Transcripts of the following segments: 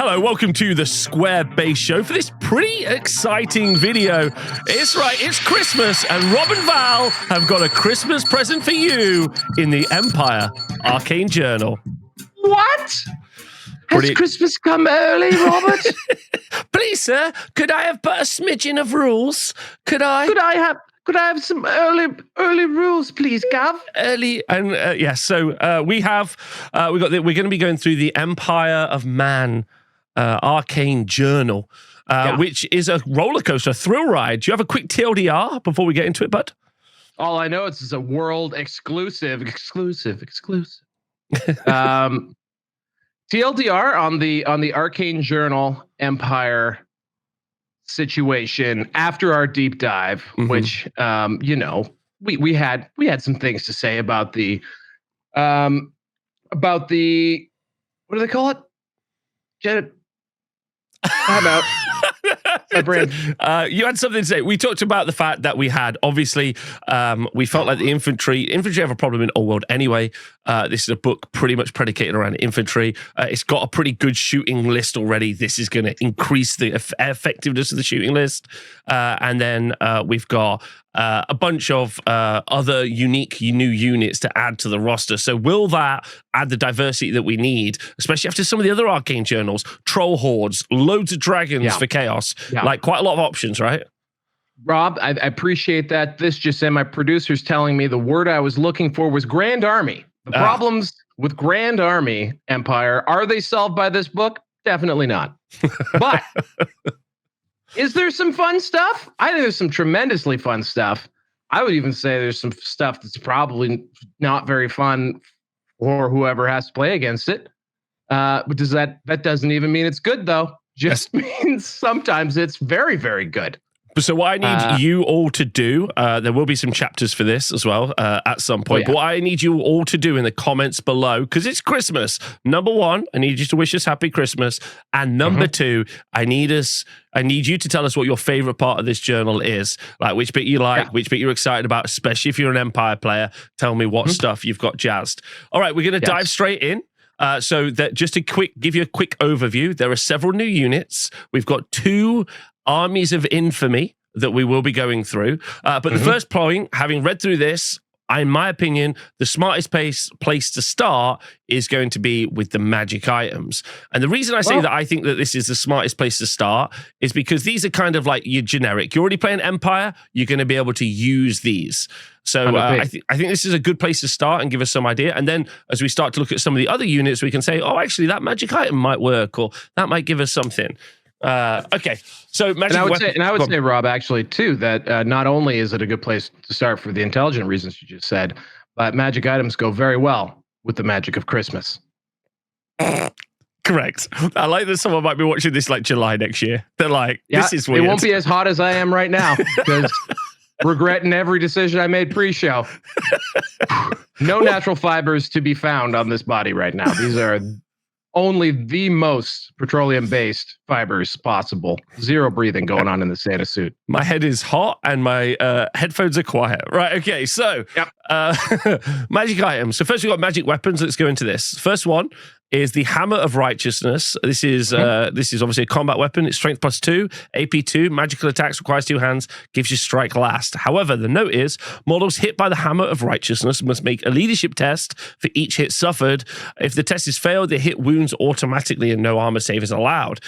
Hello, welcome to the Square Base Show for this pretty exciting video. It's right, it's Christmas, and Rob and Val have got a Christmas present for you in the Empire Arcane Journal. What? Has Christmas come early, Robert? Please, sir, could I have but a smidgen of rules? Could I have some early rules, please, Gav? Early and we're going to be going through the Empire of Man Arcane Journal, which is a roller coaster, thrill ride. Do you have a quick TLDR before we get into it, bud? All I know is a world exclusive. TLDR on the Arcane Journal Empire situation after our deep dive, which we had some things to say about the what do they call it? Time out. You had something to say. We talked about the fact that we had, obviously, we felt like the infantry have a problem in Old World anyway. This is a book pretty much predicated around infantry. It's got a pretty good shooting list already. This is going to increase the effectiveness of the shooting list. And then we've got a bunch of other unique new units to add to the roster. So will that add the diversity that we need, especially after some of the other Arcane Journals? Troll hordes, loads of dragons for chaos, like quite a lot of options, right? Rob, I appreciate that. This just said my producer's telling me the word I was looking for was Grand Army. The problems with Grand Army Empire, are they solved by this book? Definitely not. But is there some fun stuff? I think there's some tremendously fun stuff. I would even say there's some stuff that's probably not very fun for whoever has to play against it. But that doesn't even mean it's good, though. Just means sometimes it's very, very good. So what I need you all to do, there will be some chapters for this as well at some point, but what I need you all to do in the comments below, because it's Christmas, number one, I need you to wish us happy Christmas, and number two, I need you to tell us what your favorite part of this journal is, like which bit you like, which bit you're excited about, especially if you're an Empire player. Tell me what stuff you've got jazzed. All right, we're going to dive straight in. So that just give you a quick overview, there are several new units. We've got 2 armies of infamy that we will be going through. But the first point, having read through this, in my opinion, the smartest place to start is going to be with the magic items. And the reason I say that I think that this is the smartest place to start is because these are kind of like your generic. You're already playing Empire, you're going to be able to use these. So I think this is a good place to start and give us some idea. And then as we start to look at some of the other units, we can say, oh, actually, that magic item might work, or that might give us something. Okay, so magic I would say, Rob, actually, too, that not only is it a good place to start for the intelligent reasons you just said, but magic items go very well with the magic of Christmas. Correct. I like that someone might be watching this like July next year. They're like, this is weird. It won't be as hot as I am right now because regretting every decision I made pre-show. No natural fibers to be found on this body right now. These are only the most petroleum-based fibers possible. Zero breathing going on in the Santa suit. My head is hot and my headphones are quiet. Right, okay, so magic items. So first we've got magic weapons. Let's go into this. First one is the Hammer of Righteousness. This is obviously a combat weapon. It's strength +2, AP 2, magical attacks, requires 2 hands, gives you strike last. However, the note is models hit by the Hammer of Righteousness must make a leadership test for each hit suffered. If the test is failed, the hit wounds automatically and no armor save is allowed.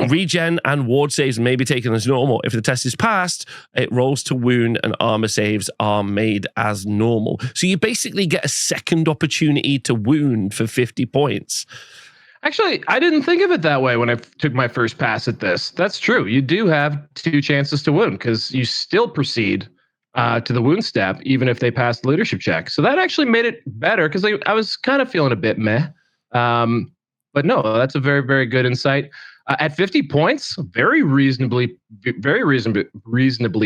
Regen and ward saves may be taken as normal. If the test is passed, it rolls to wound and armor saves are made as normal. So you basically get a second opportunity to wound for 50 points. Actually, I didn't think of it that way when I took my first pass at this. That's true. You do have 2 chances to wound because you still proceed to the wound step, even if they pass the leadership check. So that actually made it better because I was kind of feeling a bit meh. But no, that's a very, very good insight. At 50 points, very reasonably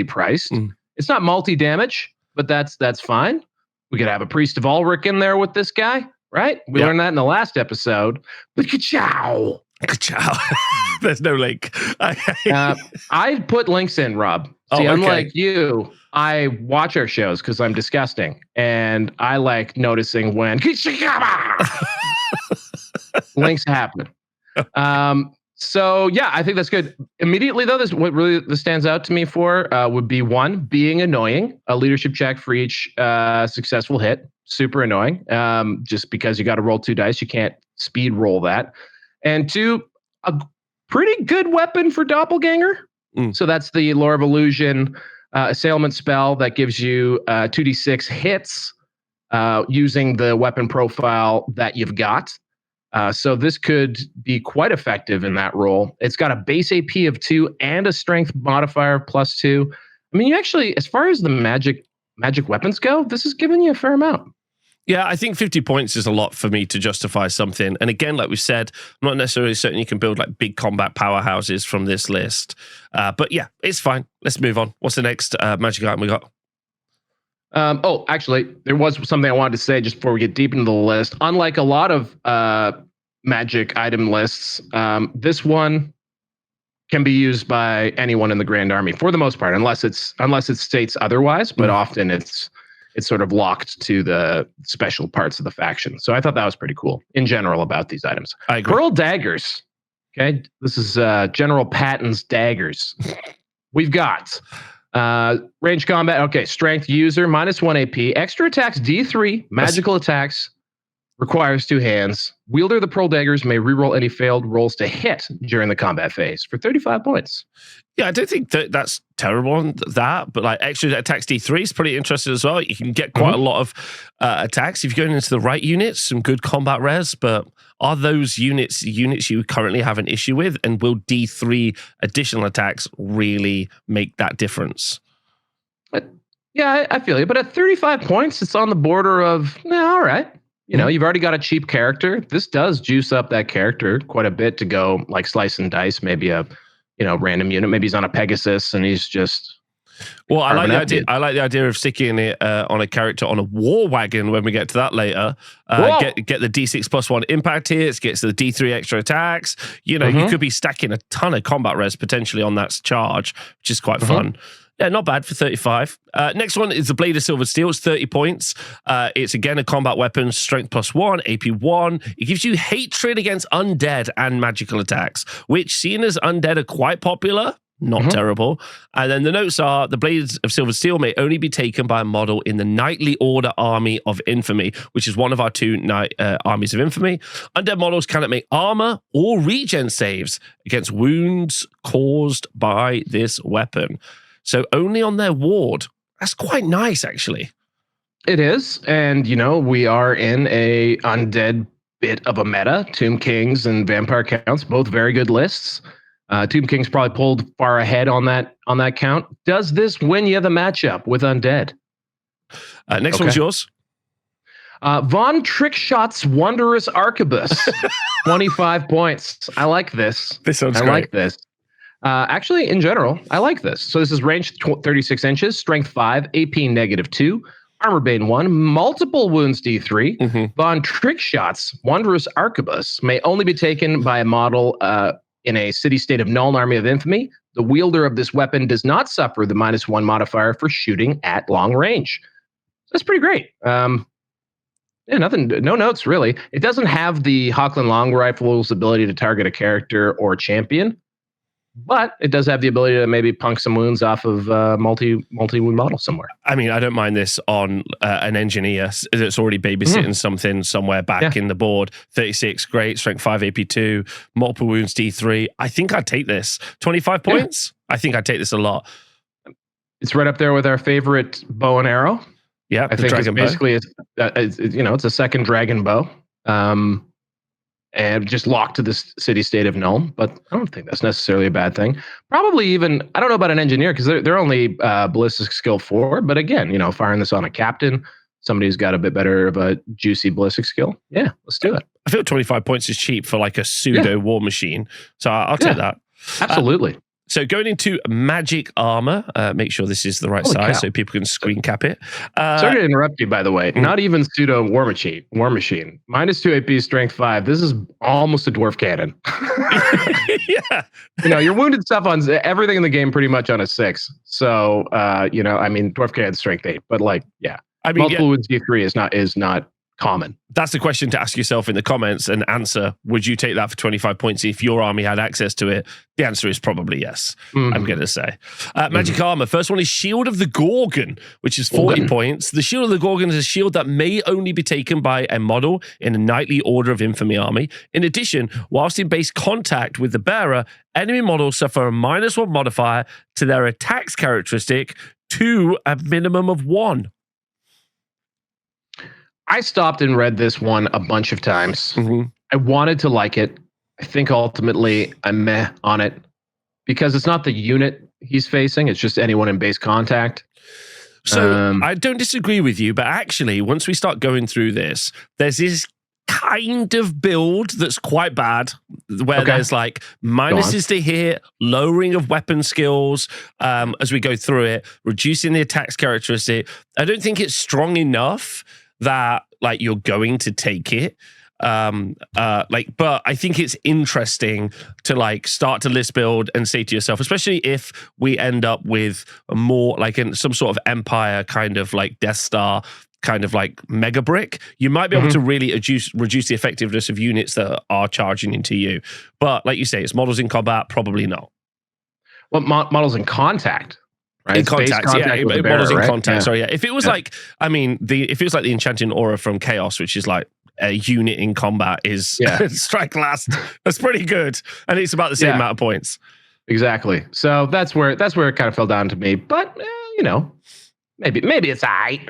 priced. It's not multi-damage, but that's fine. We could have a Priest of Ulrich in there with this guy. Right? We learned that in the last episode. But ka-chow. Ka-chow. There's no link. I put links in, Rob. See, unlike you, I watch our shows because I'm disgusting. And I like noticing when links happen. So yeah, I think that's good. Immediately though, what really this stands out to me for would be one, being annoying. A leadership check for each successful hit. Super annoying. Just because you got to roll 2 dice, you can't speed roll that. And two, a pretty good weapon for doppelganger. So that's the Lore of Illusion assailment spell that gives you 2d6 hits using the weapon profile that you've got. So this could be quite effective in that role. It's got a base AP of 2 and a strength modifier of +2. I mean, you actually, as far as the magic weapons go, this is giving you a fair amount. Yeah, I think 50 points is a lot for me to justify something. And again, like we said, I'm not necessarily certain you can build like big combat powerhouses from this list. But yeah, it's fine. Let's move on. What's the next magic item we got? Actually, there was something I wanted to say just before we get deep into the list. Unlike a lot of magic item lists, this one can be used by anyone in the Grand Army for the most part, unless it states otherwise. But often it's sort of locked to the special parts of the faction. So I thought that was pretty cool in general about these items. I agree. Pearl daggers. Okay, this is General Patton's daggers. We've got range combat. Okay, strength user -1 AP. Extra attacks D3. Magical attacks requires 2 hands. Wielder of the pearl daggers may reroll any failed rolls to hit during the combat phase for 35 points. Yeah, I don't think that's terrible on that, but like extra attacks D3 is pretty interesting as well. You can get quite a lot of attacks if you're going into the right units, some good combat res, but are those units you currently have an issue with? And will D3 additional attacks really make that difference? Yeah, I feel you. But at 35 points, it's on the border of, all right. You know, you've already got a cheap character. This does juice up that character quite a bit to go like slice and dice, maybe a random unit. Maybe he's on a Pegasus and he's just. Well, I like the idea. I like the idea of sticking it on a character on a War Wagon when we get to that later. Get the D6 +1 impact hits, gets the D3 extra attacks. You could be stacking a ton of combat res potentially on that charge, which is quite fun. Yeah, not bad for 35. Next one is the Blade of Silver Steel. It's 30 points. It's again a combat weapon, strength +1, AP 1. It gives you hatred against undead and magical attacks, which, seeing as undead are quite popular, not terrible. And then the notes are, the Blades of Silver Steel may only be taken by a model in the Knightly Order Army of Infamy, which is one of our 2 armies of Infamy. Undead models cannot make armor or regen saves against wounds caused by this weapon. So only on their ward. That's quite nice, actually. It is. And, we are in a undead bit of a meta. Tomb Kings and Vampire Counts, both very good lists. Tomb Kings probably pulled far ahead on that count. Does this win you the matchup with undead? Next one's yours. Von Trickshot's Wondrous Arquebus. 25 points. I like this. This sounds great. I like this. Actually, in general, I like this. So this is range 36 inches, strength 5, AP -2, armor bane 1, multiple wounds D3. Von Trickshot's Wondrous Arquebus may only be taken by a model in a city-state of Nuln Army of Infamy. The wielder of this weapon does not suffer the -1 modifier for shooting at long range. That's pretty great. No notes really. It doesn't have the Hochland Long Rifle's ability to target a character or champion, but it does have the ability to maybe punk some wounds off of multi-wound model somewhere. I mean, I don't mind this on an engineer that's already babysitting something somewhere back in the board. 36, great. Strength 5, AP 2, multiple wounds, D3. I think I'd take this. 25 points? I think I'd take this a lot. It's right up there with our favorite bow and arrow. Yeah, I think it's basically, it's a second dragon bow. And just locked to this city-state of Nuln, but I don't think that's necessarily a bad thing. Probably even, I don't know about an engineer, because they're only ballistic skill 4, but again, firing this on a captain, somebody who's got a bit better of a juicy ballistic skill. Yeah, let's do it. I feel 25 points is cheap for like a pseudo war machine, so I'll take that. Absolutely. So going into magic armor, make sure this is the right size so people can screen cap it. Sorry to interrupt you, by the way. Not even pseudo war machine. -2 AP, strength 5. This is almost a dwarf cannon. Yeah. You're wounded stuff on everything in the game pretty much on a 6. So, dwarf cannon strength 8. But multiple wounds D3 is not common? That's the question to ask yourself in the comments and answer. Would you take that for 25 points if your army had access to it? The answer is probably yes, I'm going to say. Magic armor. First one is Shield of the Gorgon, which is 40 points. The Shield of the Gorgon is a shield that may only be taken by a model in a knightly Order of Infamy army. In addition, whilst in base contact with the bearer, enemy models suffer a -1 modifier to their attacks characteristic to a minimum of 1. I stopped and read this one a bunch of times. I wanted to like it. I think ultimately I'm meh on it because it's not the unit he's facing. It's just anyone in base contact. So I don't disagree with you, but actually, once we start going through this, there's this kind of build that's quite bad, where there's like minuses to hit, lowering of weapon skills as we go through it, reducing the attacks characteristic. I don't think it's strong enough that like you're going to take it. But I think it's interesting to like start to list build and say to yourself, especially if we end up with a more like in some sort of Empire kind of like Death Star kind of like mega brick, you might be able to really reduce the effectiveness of units that are charging into you. But like you say, it's models in combat, probably not. Well, models in contact. Right? In contact, models in contact. Sorry, if it was like, I mean, if it was like the Enchanting Aura from Chaos, which is like a unit in combat is strike last, that's pretty good, and it's about the same amount of points. Exactly. So that's where it kind of fell down to me. But you know, maybe it's alright.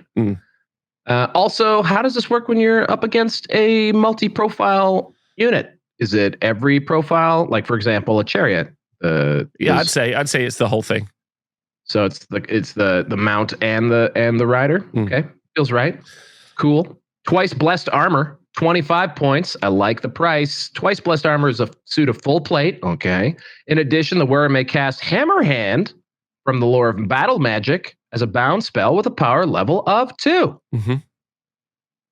Also, how does this work when you're up against a multi-profile unit? Is it every profile? Like, for example, a chariot? I'd say it's the whole thing. So it's the mount and the rider. Okay, feels right. Cool. Twice blessed armor, 25 points. I like the price. Twice blessed armor is a suit of full plate. Okay. In addition, the wearer may cast Hammer Hand from the lore of battle magic as a bound spell with a power level of 2.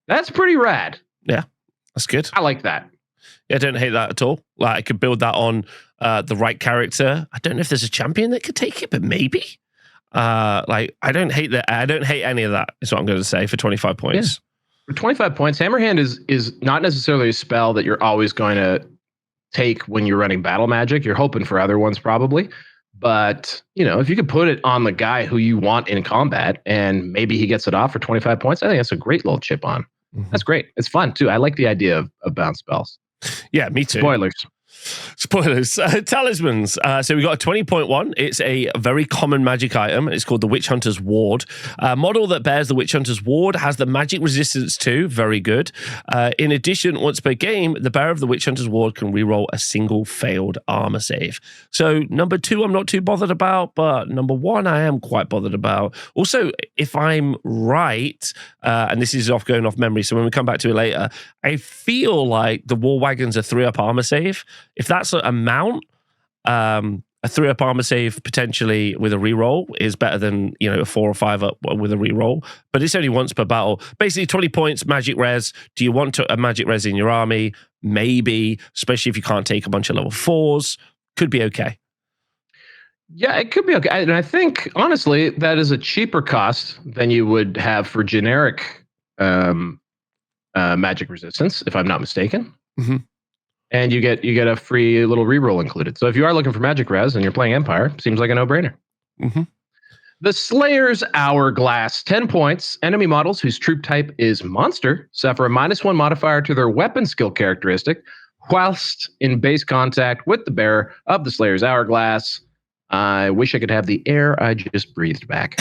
That's pretty rad. Yeah, that's good. I like that. Yeah, I don't hate that at all. Like I could build that on the right character. I don't know if there's a champion that could take it, but maybe. Like I don't hate that. I don't hate any of that. Is what I'm going to say for 25 points. Yeah. For 25 points, Hammer Hand is not necessarily a spell that you're always going to take when you're running battle magic. You're hoping for other ones probably. But, you know, if you could put it on the guy who you want in combat and maybe he gets it off for 25 points, I think that's a great little chip on. That's great. It's fun too. I like the idea of bounce spells. Yeah, me too. Spoilers. Talismans. So we got a 20-point one. It's a very common magic item. It's called the Witch Hunter's Ward. A model that bears the Witch Hunter's Ward has the magic resistance too. Very good. In addition, once per game, the bearer of the Witch Hunter's Ward can reroll a single failed armor save. So number 2, I'm not too bothered about, but number 1, I am quite bothered about. Also, if I'm right, and this is going off memory, so when we come back to it later, I feel like the War Wagon's a 3-up armor save. If that's a mount, a 3-up armor save potentially with a reroll is better than, you know, a 4 or 5-up with a reroll. But it's only once per battle. Basically, 20 points, magic res. Do you want a magic res in your army? Maybe, especially if you can't take a bunch of level 4s. Could be okay. Yeah, it could be okay. And I think, honestly, that is a cheaper cost than you would have for generic magic resistance, if I'm not mistaken. And you get a free little reroll included. So if you are looking for magic res and you're playing Empire, seems like a no-brainer. The Slayer's Hourglass, 10 points. Enemy models whose troop type is monster suffer a -1 modifier to their weapon skill characteristic whilst in base contact with the bearer of the Slayer's Hourglass. I wish I could have the air I just breathed back.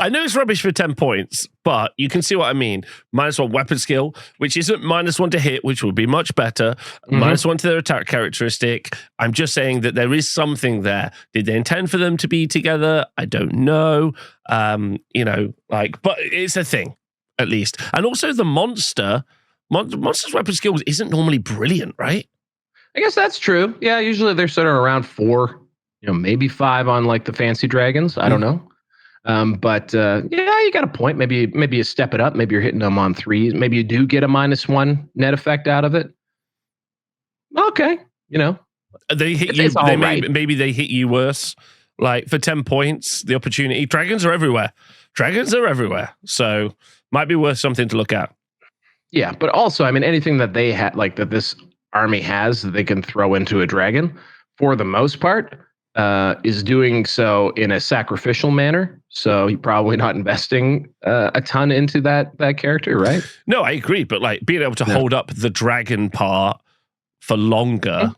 I know it's rubbish for 10 points, but you can see what I mean. -1 weapon skill, which isn't -1 to hit, which would be much better. -1 to their attack characteristic. I'm just saying that there is something there. Did they intend for them to be together? I don't know. You know, like, but it's a thing, at least. And also the monster's weapon skills isn't normally brilliant, right? I guess that's true. Yeah, usually they're sort of around 4. You know, maybe 5 on like the fancy dragons. I don't know. But yeah, you got a point. Maybe you step it up. Maybe you're hitting them on 3s. Maybe you do get a -1 net effect out of it. Okay. You know, they hit you. Maybe they hit you worse. Like for 10 points, the opportunity. Dragons are everywhere. So might be worth something to look at. Yeah, but also, I mean, anything that they had, like that this army has that they can throw into a dragon, for the most part, is doing so in a sacrificial manner. So you're probably not investing a ton into that character, right? No, I agree. But like being able to hold up the dragon part for longer,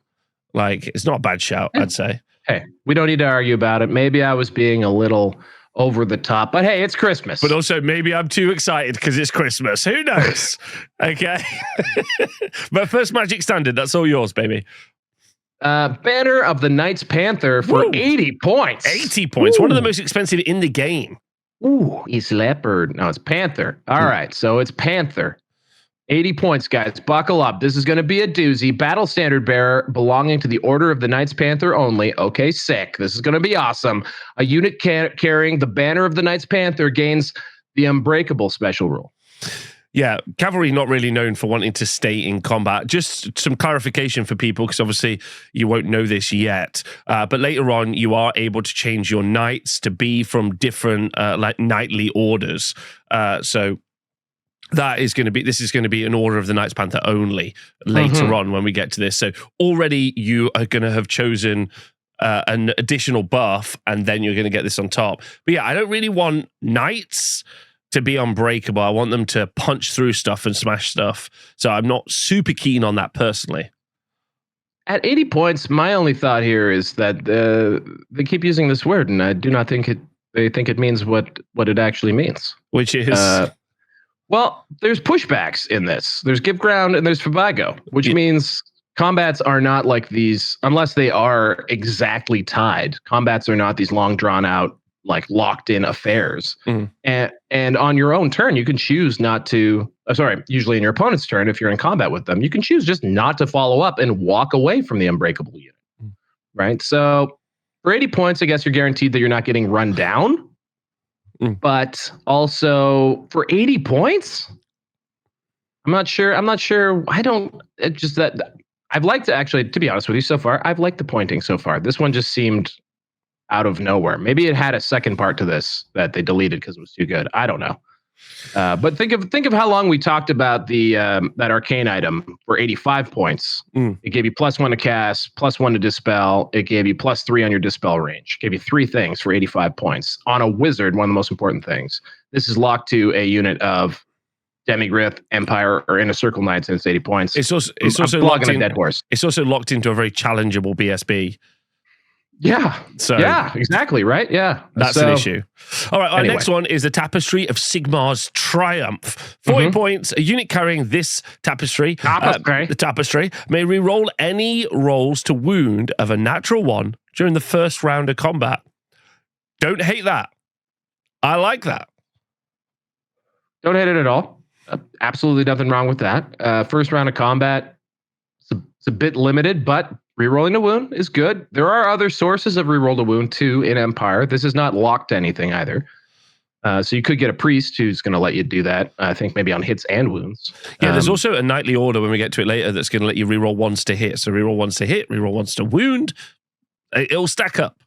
like it's not a bad shout, I'd say. Hey, we don't need to argue about it. Maybe I was being a little over the top, but hey, it's Christmas. But also maybe I'm too excited because it's Christmas. Who knows? Okay. But first Magic Standard, that's all yours, baby. Banner of the Knights Panther for 80 points. 80 points. One of the most expensive in the game. Ooh, he's leopard. No, it's Panther. All right, so it's Panther. 80 points, guys. Buckle up. This is going to be a doozy. Battle Standard Bearer belonging to the Order of the Knights Panther only. Okay, sick. This is going to be awesome. A unit carrying the Banner of the Knights Panther gains the Unbreakable special rule. Yeah, cavalry not really known for wanting to stay in combat. Just some clarification for people, because obviously you won't know this yet. But later on, you are able to change your knights to be from different like knightly orders. So that is going to be, this is going to be an Order of the Knights Panther only later on when we get to this. So already you are going to have chosen an additional buff, and then you're going to get this on top. But yeah, I don't really want knights to be unbreakable. I want them to punch through stuff and smash stuff. So I'm not super keen on that personally. At 80 points, my only thought here is that they keep using this word, and I do not think they think it means what it actually means. Which is... well, there's pushbacks in this. There's give ground and there's Fabago, which means combats are not like these, unless they are exactly tied. Combats are not these long drawn out, like locked in affairs. And on your own turn, you can choose not to, usually in your opponent's turn, if you're in combat with them, you can choose just not to follow up and walk away from the Unbreakable unit. Right? So for 80 points, I guess you're guaranteed that you're not getting run down. But also for 80 points, I'm not sure. It's just that I've liked to actually, to be honest with you so far, I've liked the pointing so far. This one just seemed out of nowhere. Maybe it had a second part to this that they deleted because it was too good. I don't know. But think of how long we talked about the that arcane item for 85 points. It gave you +1 to cast, +1 to dispel. It gave you +3 on your dispel range. It gave you 3 things for 85 points. On a wizard, one of the most important things. This is locked to a unit of Demigryph, Empire, or Inner Circle Knights, and it's 80 points. It's also locked in, a dead horse. It's also locked into a very challengeable BSB. Yeah. So yeah, exactly. Right. Yeah. That's an issue. All right. Our next one is the Tapestry of Sigmar's Triumph. 40 points. A unit carrying this tapestry, the tapestry, may reroll any rolls to wound of a natural 1 during the first round of combat. Don't hate that. I like that. Don't hate it at all. Absolutely nothing wrong with that. First round of combat, it's a bit limited, but rerolling a wound is good. There are other sources of reroll a wound too in Empire. This is not locked to anything either. So you could get a priest who's going to let you do that. I think maybe on hits and wounds. Yeah, there's also a knightly order when we get to it later that's going to let you reroll 1s to hit. So reroll 1s to hit, reroll 1s to wound. It'll stack up.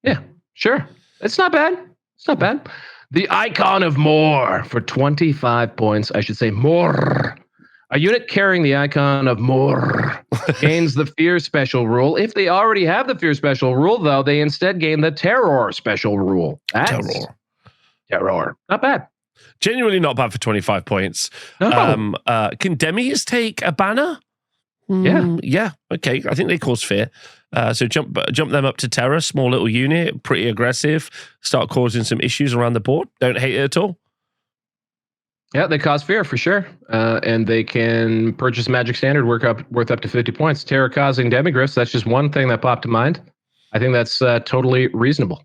Yeah, sure. It's not bad. It's not bad. The Icon of Morr for 25 points. I should say Morr. A unit carrying the Icon of Morr gains the Fear special rule. If they already have the Fear special rule, though, they instead gain the Terror special rule. Terror. Not bad. Genuinely not bad for 25 points. No. Can Demis take a banner? Yeah. Okay. I think they cause fear. So jump them up to Terror. Small little unit, pretty aggressive. Start causing some issues around the board. Don't hate it at all. Yeah, they cause fear for sure. And they can purchase Magic Standard worth up to 50 points. Terror causing Demigryphs, that's just one thing that popped to mind. I think that's totally reasonable.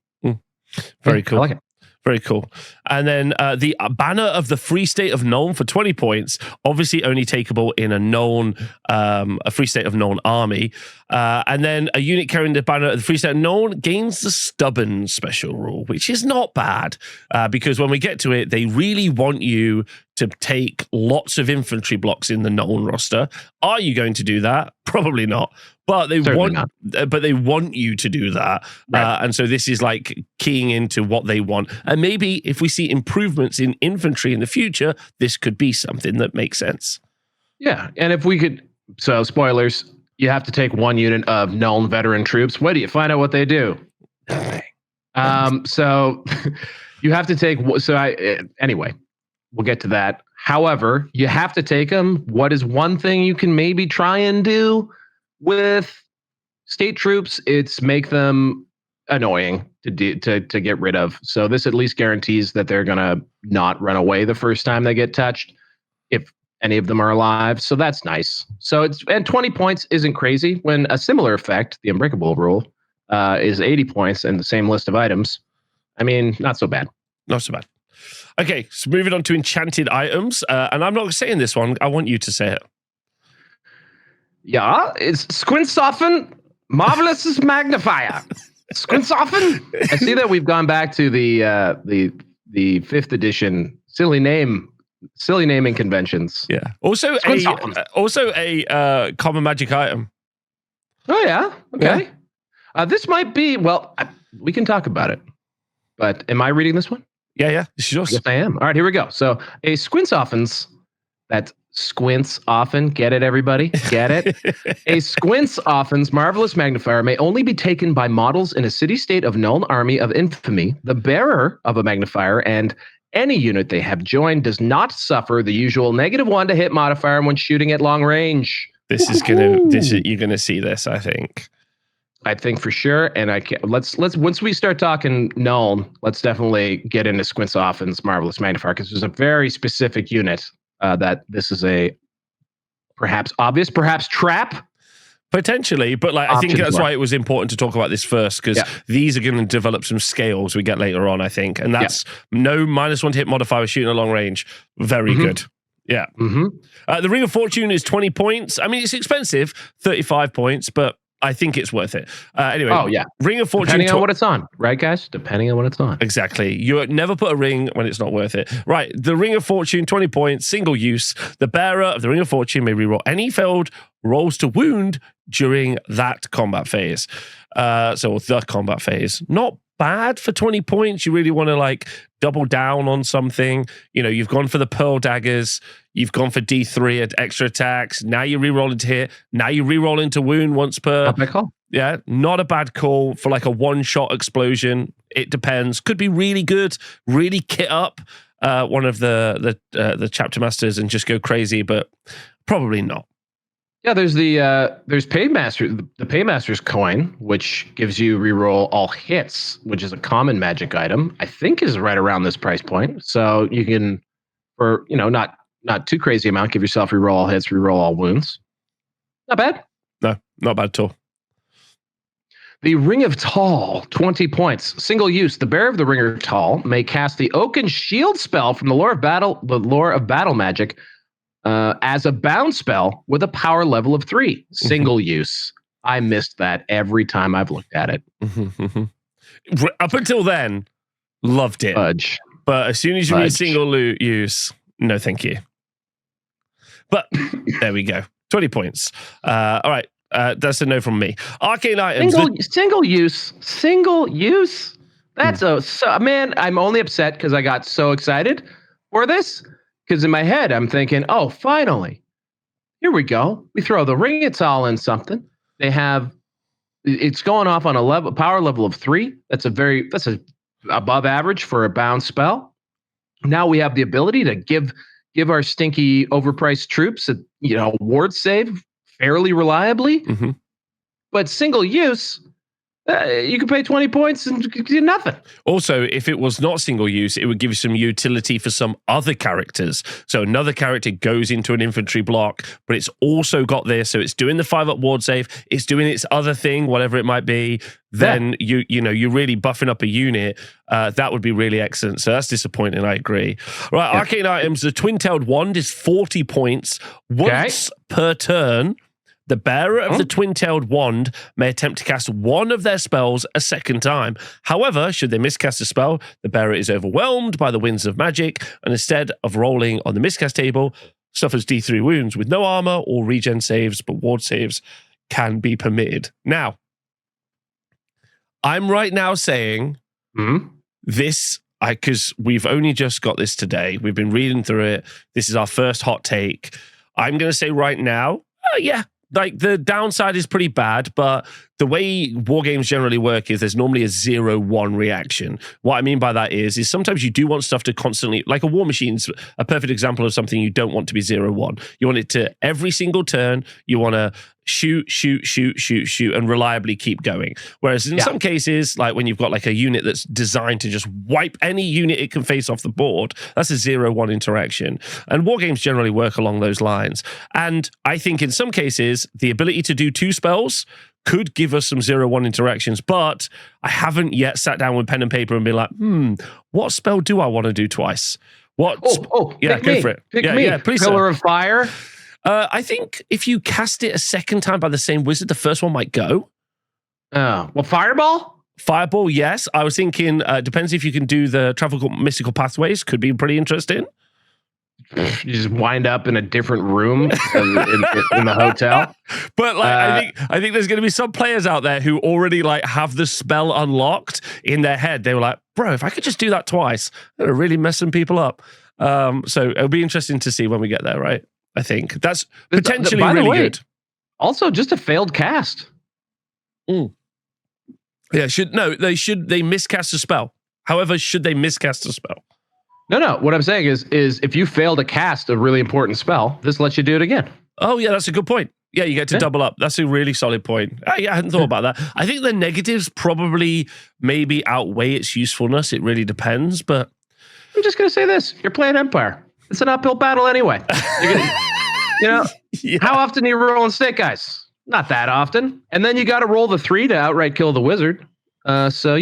Very cool. I like it. Very cool. And then the Banner of the Free State of Nuln for 20 points, obviously only takeable in a Nuln, a Free State of Nuln army. And then a unit carrying the Banner of the Free State of Nuln gains the Stubborn special rule, which is not bad because when we get to it, they really want you to take lots of infantry blocks in the Nuln roster. Are you going to do that? Probably not. But they want you to do that. Right. And so this is like keying into what they want. And maybe if we see improvements in infantry in the future, this could be something that makes sense. Yeah. And if we could, so spoilers, you have to take one unit of Nuln veteran troops. What do you find out what they do? So you have to take, anyway, we'll get to that. However, you have to take them. What is one thing you can maybe try and do with state troops? It's make them annoying to get rid of. So this at least guarantees that they're going to not run away the first time they get touched, if any of them are alive. So that's nice. So 20 points isn't crazy when a similar effect, the Unbreakable rule, is 80 points and the same list of items. I mean, not so bad. Not so bad. Okay, so moving on to enchanted items. And I'm not saying this one. I want you to say it. Yeah, it's Squintsoffen Marvelous Magnifier. Squintsoffen? I see that we've gone back to the 5th edition silly naming conventions. Yeah. Also a common magic item. Oh yeah. Okay. Yeah. This might be, we can talk about it. But am I reading this one? Yeah. This is yours. Yes, I am. All right, here we go. So a Squintsoffen's, that's squints often. Get it, everybody? Get it? A Squintsoffen's Marvelous Magnifier may only be taken by models in a city-state of Nuln army of Infamy. The bearer of a magnifier and any unit they have joined does not suffer the usual -1 to hit modifier when shooting at long range. You're gonna see this, I think. I think for sure, and let's once we start talking Nuln, let's definitely get into Squintsoffen's Marvelous Magnifier, because there's a very specific unit that this is a perhaps obvious, perhaps trap. Potentially, but I think that's why it was important to talk about this first, because these are going to develop some scales we get later on, I think. And that's no -1 to hit modifier with shooting at long range. Very good. Yeah. The Ring of Fortune is 20 points. I mean, it's expensive, 35 points, but I think it's worth it. Anyway, Ring of Fortune. Depending on what it's on, right, guys? Depending on what it's on. Exactly. You never put a ring when it's not worth it. Right. The Ring of Fortune, 20 points, single use. The bearer of the Ring of Fortune may reroll any failed rolls to wound during that combat phase. So the combat phase. Not bad for 20 points. You really want to double down on something. You know, you've gone for the Pearl Daggers. You've gone for D3 at extra attacks. Now you reroll into hit. Now you reroll into wound once per. Not bad call. Yeah, not a bad call for a one-shot explosion. It depends. Could be really good. Really kit up one of the chapter masters and just go crazy, but probably not. Yeah, there's there's the Paymaster's coin, which gives you reroll all hits, which is a common magic item. I think is right around this price point. So you can, for not too crazy amount, give yourself reroll all hits, reroll all wounds. Not bad. No, not bad at all. The Ring of Tall, 20 points. Single use. The bearer of the Ring of Tall may cast the Oaken Shield spell from the Lore of Battle magic. As a bound spell with a power level of 3. Single use. I missed that every time I've looked at it. Up until then, loved it. Fudge. But as soon as you read single use, no thank you. But there we go. 20 points. All right. That's a no from me. Arcane items. Single use. That's man, I'm only upset because I got so excited for this. Because in my head, I'm thinking, oh, finally, here we go. We throw the Ring of Tall in something. It's going off on a power level of 3. That's above average for a bound spell. Now we have the ability to give our stinky overpriced troops a ward save fairly reliably. But single use, you can pay 20 points and do nothing. Also, if it was not single use, it would give you some utility for some other characters. So another character goes into an infantry block, but it's also got this. So it's doing the 5-up ward save. It's doing its other thing, whatever it might be. Then you're really buffing up a unit. That would be really excellent. So that's disappointing. I agree. Right, Arcane items. The Twin-tailed Wand is 40 points once per turn. The bearer of the Twin-tailed Wand may attempt to cast one of their spells a second time. However, should they miscast a spell, the bearer is overwhelmed by the winds of magic, and instead of rolling on the miscast table, suffers D3 wounds with no armor or regen saves, but ward saves can be permitted. Now, I'm right now saying this, because we've only just got this today. We've been reading through it. This is our first hot take. I'm going to say right now, yeah, like the downside is pretty bad, but the way war games generally work is there's normally a 0-1 reaction. What I mean by that is sometimes you do want stuff to constantly, like a war machine's a perfect example of something you don't want to be 0-1. You want it to, every single turn, you want to shoot, and reliably keep going. Whereas in some cases, like when you've got like a unit that's designed to just wipe any unit it can face off the board, that's a 0-1 interaction. And war games generally work along those lines. And I think in some cases, the ability to do 2 spells could give us some 0-1 interactions, but I haven't yet sat down with pen and paper and been like, what spell do I want to do twice? What? Yeah, go for it. Pick me. Yeah, please. Pillar of Fire. I think if you cast it a second time by the same wizard, the first one might go. Oh, well, Fireball? Fireball, yes. I was thinking, depends if you can do the travel mystical pathways, could be pretty interesting. You just wind up in a different room in the hotel. But like, I think there's going to be some players out there who already like have the spell unlocked in their head. They were like, bro, if I could just do that twice, it'll really mess some people up. So it'll be interesting to see when we get there, right? I think that's potentially really good. Also, just a failed cast. Yeah, they miscast a spell. However, should they miscast a spell? No. What I'm saying is if you fail to cast a really important spell, this lets you do it again. Oh, yeah, that's a good point. Yeah, you get to double up. That's a really solid point. I hadn't thought about that. I think the negatives probably maybe outweigh its usefulness. It really depends, but... I'm just going to say this. You're playing Empire. It's an uphill battle anyway. How often are you rolling snake eyes? Not that often. And then you got to roll the 3 to outright kill the wizard. So,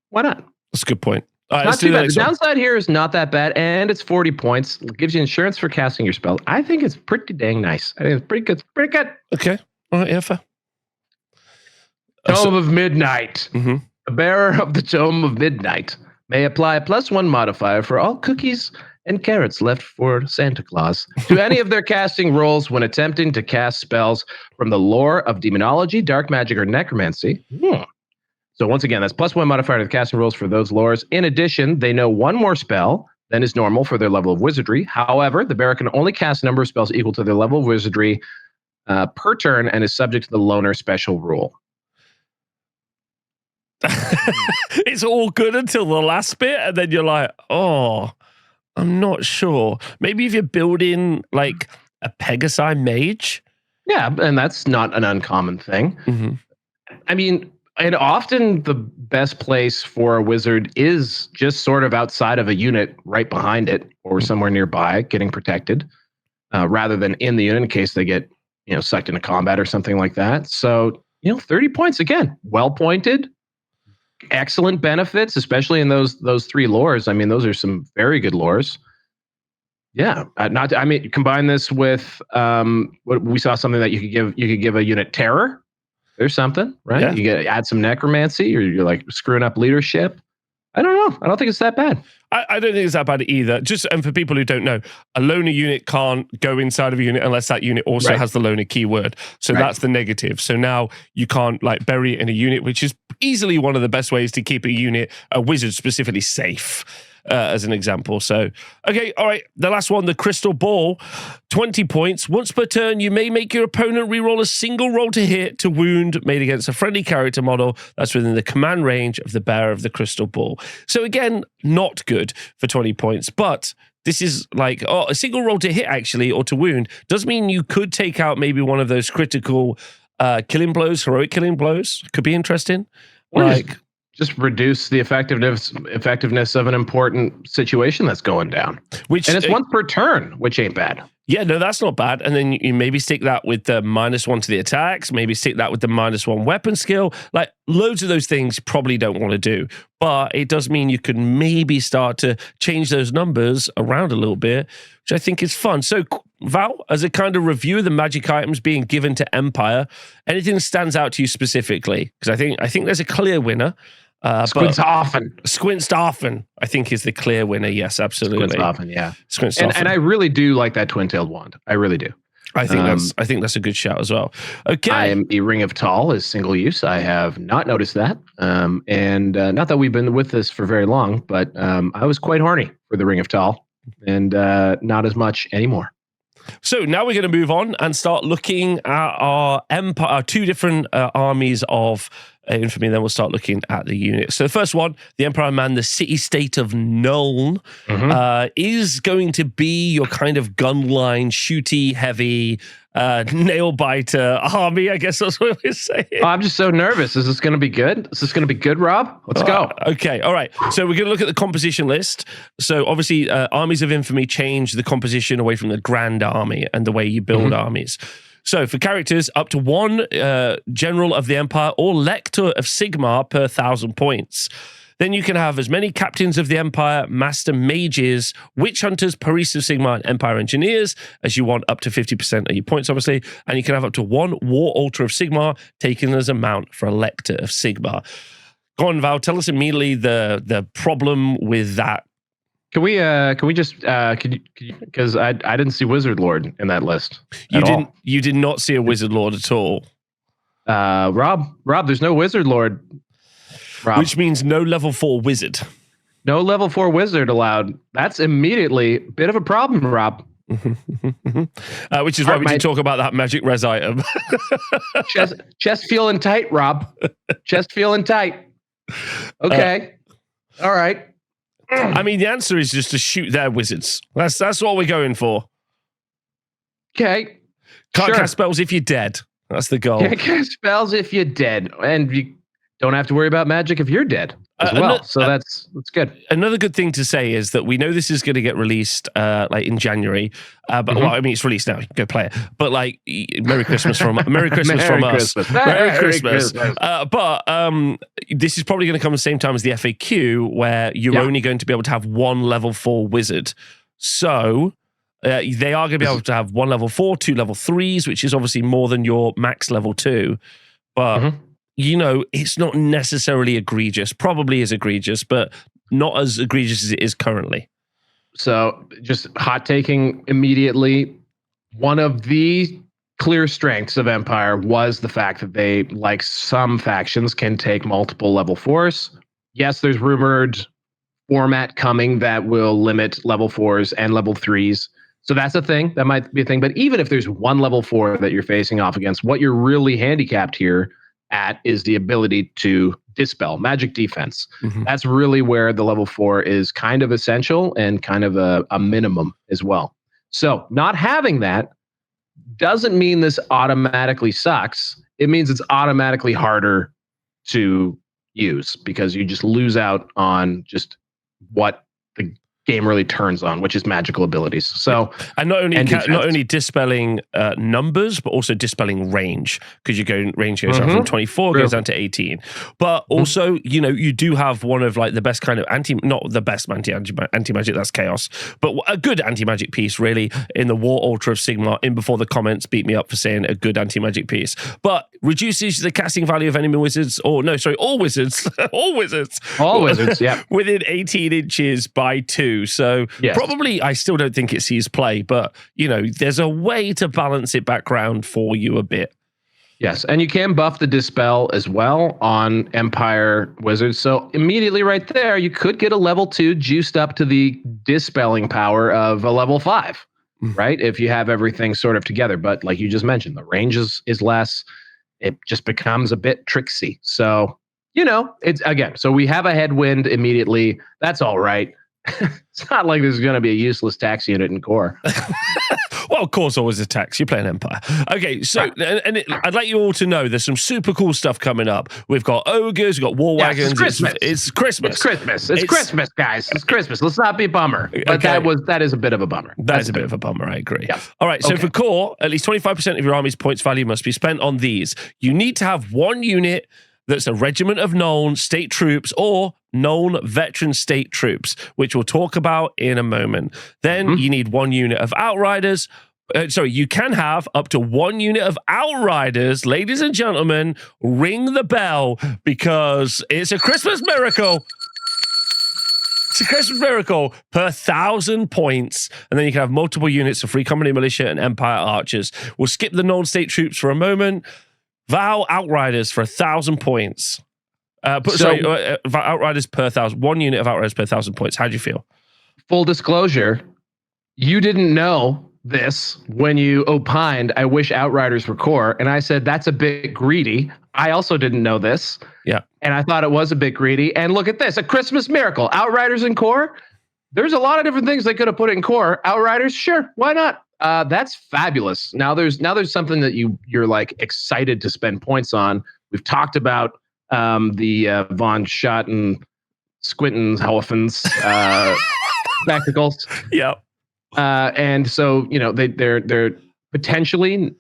why not? That's a good point. All right, not too bad. The downside here is not that bad, and it's 40 points. It gives you insurance for casting your spell. I think it's pretty dang nice. I think it's pretty good. Pretty good. Okay. All right, yeah, fair. Tome of Midnight. The bearer of the Tome of Midnight may apply a +1 modifier for all cookies and carrots left for Santa Claus to any of their casting rolls when attempting to cast spells from the lore of demonology, dark magic, or necromancy. So once again, that's +1 modifier to the casting rolls for those lores. In addition, they know 1 more spell than is normal for their level of wizardry. However, the bearer can only cast a number of spells equal to their level of wizardry per turn and is subject to the loner special rule. It's all good until the last bit, and then you're like, oh, I'm not sure. Maybe if you're building like a Pegasi mage. Yeah, and that's not an uncommon thing. I mean, and often the best place for a wizard is just sort of outside of a unit right behind it or somewhere nearby getting protected rather than in the unit in case they get, sucked into combat or something like that. So, 30 points again, well pointed, excellent benefits, especially in those 3 lores. I mean, those are some very good lores. Yeah, combine this with what we saw, something that you could give a unit terror. There's something, right? Yeah. You add some necromancy, or you're like screwing up leadership. I don't know. I don't think it's that bad. I don't think it's that bad either. And for people who don't know, a loner unit can't go inside of a unit unless that unit also has the loner keyword. So that's the negative. So now you can't like bury it in a unit, which is easily one of the best ways to keep a wizard specifically safe. As an example. So, okay, all right. The last one, the crystal ball, 20 points. Once per turn, you may make your opponent reroll a single roll to hit to wound made against a friendly character model that's within the command range of the bearer of the crystal ball. So again, not good for 20 points, but this is like a single roll to hit actually, or to wound, does mean you could take out maybe one of those critical killing blows, heroic killing blows. Could be interesting. Just reduce the effectiveness of an important situation that's going down. And it's once per turn, which ain't bad. Yeah, no, that's not bad. And then you maybe stick that with the -1 to the attacks, maybe stick that with the -1 weapon skill. Like loads of those things probably don't want to do. But it does mean you can maybe start to change those numbers around a little bit, which I think is fun. So Val, as a kind of review of the magic items being given to Empire, anything that stands out to you specifically? Because I think there's a clear winner. Squintstaffen, I think, is the clear winner. Yes, absolutely. Squintstaffen, yeah. Squintstaffen. And I really do like that twin-tailed wand. I really do. I think that's a good shout as well. Okay. I am a Ring of Tall is single use. I have not noticed that. And not that we've been with this for very long, but I was quite horny for the Ring of Tall and not as much anymore. So now we're going to move on and start looking at our empire, our two different armies of Infamy. Then we'll start looking at the units. So the first one, the Empire Man, the city-state of Nuln, is going to be your kind of gunline, shooty, heavy, nail-biter army. I guess that's what we're saying. Oh, I'm just so nervous. Is this going to be good? Is this going to be good, Rob? Let's go. Okay, all right. So we're going to look at the composition list. So obviously, armies of Infamy change the composition away from the grand army and the way you build armies. So for characters, up to one general of the Empire or lector of Sigmar per 1,000 points. Then you can have as many captains of the Empire, master mages, witch hunters, priests of Sigmar, and Empire engineers as you want, up to 50% of your points, obviously. And you can have up to one war altar of Sigmar taken as a mount for a lector of Sigmar. Go on, Val, tell us immediately the problem with that. Can we just because I didn't see Wizard Lord in that list. You did not see a Wizard Lord at all. Rob, there's no Wizard Lord. Rob. Which means no level 4 wizard. No level 4 wizard allowed. That's immediately a bit of a problem, Rob. Which is why we did talk about that magic res item. chest feeling tight, Rob. Chest feeling tight. Okay. All right. I mean, the answer is just to shoot their wizards. That's what we're going for. Okay. Can't cast spells if you're dead. That's the goal. Can't cast spells if you're dead. And you don't have to worry about magic if you're dead as well. So that's good. Another good thing to say is that we know this is going to get released like in January. But well, I mean, it's released now. You can go play it. But like, Merry Christmas from us. Merry Christmas. But this is probably going to come at the same time as the FAQ, where you're only going to be able to have one level 4 wizard. So they are going to be able to have one level 4, 2 level 3s, which is obviously more than your max level 2. But you know, it's not necessarily egregious. Probably is egregious, but not as egregious as it is currently. So just hot taking immediately, one of the clear strengths of Empire was the fact that they, like some factions, can take multiple level 4s. Yes, there's rumored format coming that will limit level 4s and level 3s. So that's a thing. That might be a thing. But even if there's one level 4 that you're facing off against, what you're really handicapped here at is the ability to dispel magic defense. That's really where the level 4 is kind of essential and kind of a minimum as well. So not having that doesn't mean this automatically sucks. It means it's automatically harder to use because you just lose out on just what the game really turns on, which is magical abilities. So, and not only dispelling numbers, but also dispelling range, because range goes down from 24 goes down to 18. But also, you know, you do have one of like the best kind of not the best anti-magic, that's chaos, but a good anti-magic piece really in the War Altar of Sigmar. In before the comments beat me up for saying a good anti-magic piece, but reduces the casting value of enemy wizards, all wizards, yeah, within 18 inches by 2. So probably I still don't think it sees play, but you know, there's a way to balance it back round for you a bit. Yes, and you can buff the dispel as well on Empire wizards. So immediately right there, you could get a level 2 juiced up to the dispelling power of a level 5, right? If you have everything sort of together. But like you just mentioned, the range is less. It just becomes a bit tricksy. So, you know, it's again, so we have a headwind immediately. That's all right. It's not like there's going to be a useless tax unit in core. Well, of course, always a tax. You play an Empire. Okay, so I'd like you all to know there's some super cool stuff coming up. We've got ogres, we've got war wagons. It's Christmas. It's Christmas. It's Christmas, guys. It's Christmas. Let's not be a bummer. But that is a bit of a bummer. That's a bit of a bummer. I agree. Yeah. All right. So for core, at least 25% of your army's points value must be spent on these. You need to have one unit that's a regiment of Nuln state troops or Nuln veteran state troops, which we'll talk about in a moment. Then you need one unit of outriders, You can have up to 1 unit of Outriders. Ladies and gentlemen, ring the bell because it's a Christmas miracle. It's a Christmas miracle per 1,000 points. And then you can have multiple units of Free Company Militia and Empire Archers. We'll skip the Nuln State troops for a moment. Vow Outriders for 1,000 points. Outriders per 1,000. 1 unit of Outriders per 1,000 points. How do you feel? Full disclosure, you didn't know this when you opined, I wish Outriders were core. And I said, that's a bit greedy. I also didn't know this. Yeah. And I thought it was a bit greedy. And look at this, a Christmas miracle. Outriders in core. There's a lot of different things they could have put in core. Outriders, sure, why not? That's fabulous. Now there's something that you're like excited to spend points on. We've talked about the Von Schotten, Squinton, Hauffens spectacles. Yeah. And so, they're potentially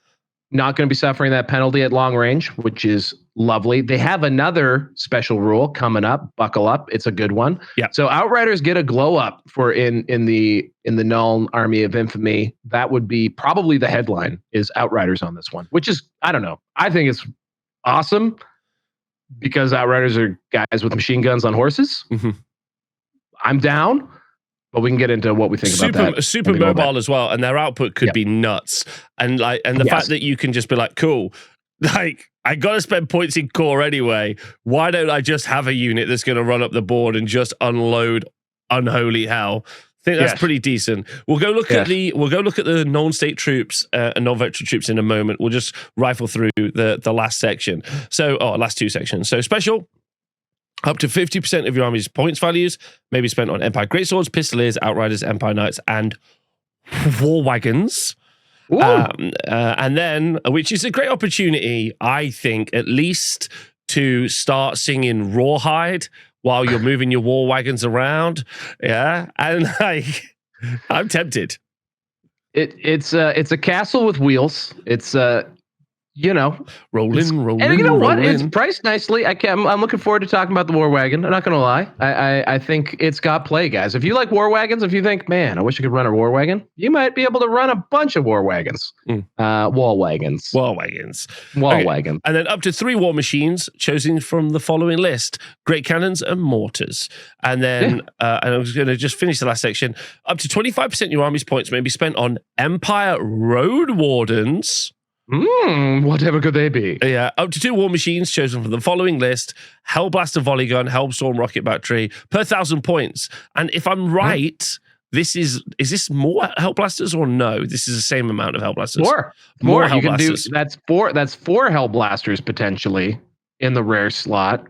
not going to be suffering that penalty at long range, which is lovely. They have another special rule coming up. Buckle up. It's a good one. Yeah. So Outriders get a glow up for in the Nuln Army of Infamy. That would be probably the headline is Outriders on this one, which is, I don't know. I think it's awesome because Outriders are guys with machine guns on horses. Mm-hmm. I'm down. But we can get into what we think about that. Super mobile as well, and their output could be nuts. And the fact that you can just be like, cool, like I got to spend points in core anyway. Why don't I just have a unit that's going to run up the board and just unload unholy hell? I think that's pretty decent. We'll go look at the Nuln State troops and non-veteran troops in a moment. We'll just rifle through the last section. Last two sections. So special. Up to 50% of your army's points values may be spent on Empire Greatswords, Pistoliers, Outriders, Empire Knights, and War Wagons. And then, which is a great opportunity, I think, at least to start singing Rawhide while you're moving your War Wagons around. Yeah. And I'm tempted. It's a castle with wheels. It's rolling. And you know what? It's priced nicely. I'm looking forward to talking about the War Wagon. I'm not going to lie. I think it's got play, guys. If you like War Wagons, if you think, man, I wish I could run a War Wagon, you might be able to run a bunch of War Wagons. Wall Wagons. And then up to 3 war machines chosen from the following list: great cannons and mortars. And then, and I was going to just finish the last section. Up to 25% of your army's points may be spent on Empire Road Wardens. Whatever could they be? Yeah, up to 2 war machines chosen from the following list: Hellblaster Volley Gun, Hellstorm Rocket Battery per 1,000 points. And if I'm right, is this more Hellblasters or no? This is the same amount of Hellblasters. More you can do. That's 4 Hellblasters potentially in the rare slot.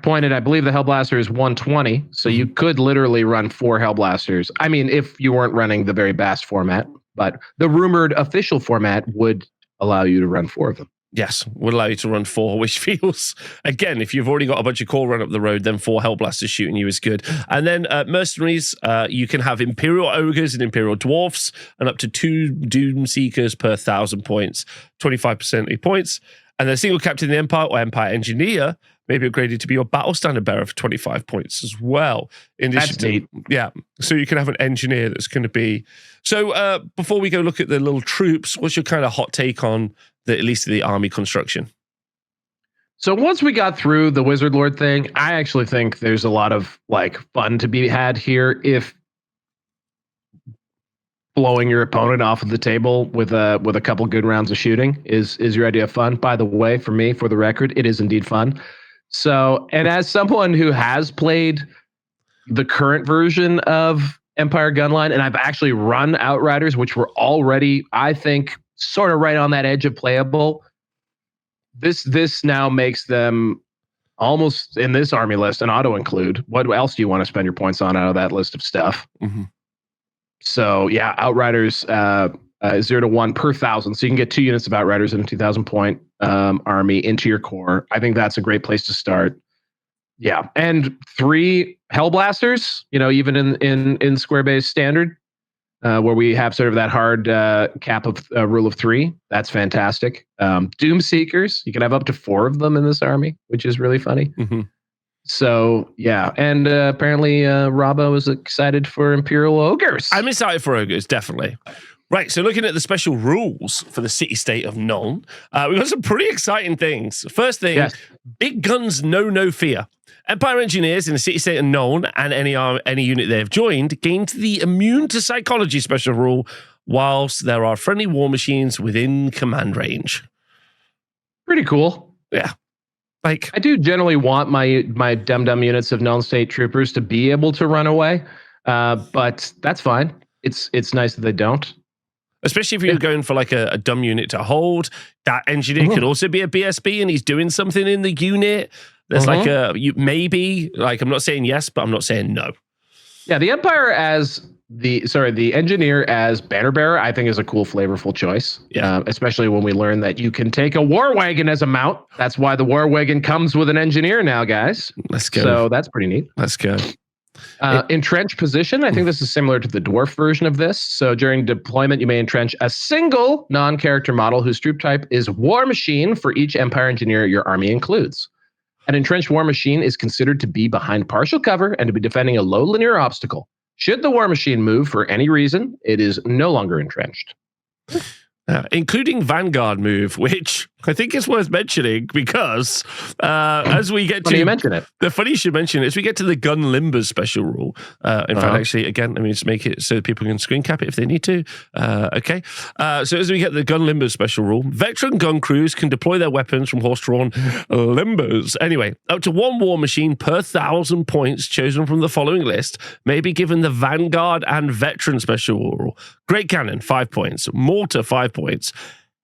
Pointed, I believe the Hellblaster is 120, so you could literally run 4 Hellblasters. I mean, if you weren't running the very vast format, but the rumored official format would allow you to run 4 of them. Yes, would allow you to run 4, which feels, again, if you've already got a bunch of core run up the road, then 4 Hellblasters shooting you is good. And then mercenaries, you can have Imperial Ogres and Imperial Dwarfs, and up to 2 Doom Seekers per 1,000 points, 25% of your points. And then single Captain of the Empire or Empire Engineer may be upgraded to be your battle standard bearer for 25 points as well. That's neat. Yeah, so you can have an engineer that's going to be... So before we go look at the little troops, what's your kind of hot take on at least the army construction? So once we got through the Wizard Lord thing, I actually think there's a lot of fun to be had here if blowing your opponent off of the table with a couple good rounds of shooting is your idea of fun. By the way, for me, for the record, it is indeed fun. So, and as someone who has played the current version of Empire Gunline, and I've actually run Outriders, which were already, I think, sort of right on that edge of playable. This now makes them almost in this army list an auto include. What else do you want to spend your points on out of that list of stuff? Mm-hmm. So yeah, Outriders 0 to 1 per 1,000. So you can get 2 units of Outriders in a 2,000 point army into your core. I think that's a great place to start. Yeah, and 3 Hellblasters. Even in square base standard, where we have sort of that hard cap of rule of 3. That's fantastic. Doom Seekers. You can have up to 4 of them in this army, which is really funny. Mm-hmm. So, yeah. And apparently Robbo is excited for Imperial Ogres. I'm excited for Ogres, definitely. Right, so looking at the special rules for the city-state of Nuln, we've got some pretty exciting things. First thing, big guns know no fear. Empire engineers in the city-state of Nuln and any unit they have joined gained the immune to psychology special rule whilst there are friendly war machines within command range. Pretty cool. Yeah. Like, I do generally want my dum-dum units of Nuln State troopers to be able to run away, but that's fine. It's nice that they don't. Especially if you're going for like a dumb unit to hold, that engineer could also be a BSB and he's doing something in the unit. There's like maybe, like, I'm not saying yes, but I'm not saying no. Yeah, the Empire as the engineer as banner bearer, I think is a cool, flavorful choice. Yeah, especially when we learn that you can take a War Wagon as a mount. That's why the War Wagon comes with an engineer now, guys. Let's go. So that's pretty neat. Let's go. Entrench position. I think this is similar to the dwarf version of this. So during deployment, you may entrench a single non-character model whose troop type is War Machine for each Empire engineer your army includes. An entrenched War Machine is considered to be behind partial cover and to be defending a low linear obstacle. Should the War Machine move for any reason, it is no longer entrenched. Including Vanguard move, which I think is worth mentioning because as we get to... you mention it. The funny you should mention it, as we get to the gun limbers special rule. In fact, actually, again, let me just make it so that people can screen cap it if they need to. Okay. So as we get the gun limbers special rule, veteran gun crews can deploy their weapons from horse-drawn limbers. Anyway, up to one war machine per 1,000 points chosen from the following list may be given the Vanguard and veteran special rule. Great Cannon, 5 points. Mortar, 5 points.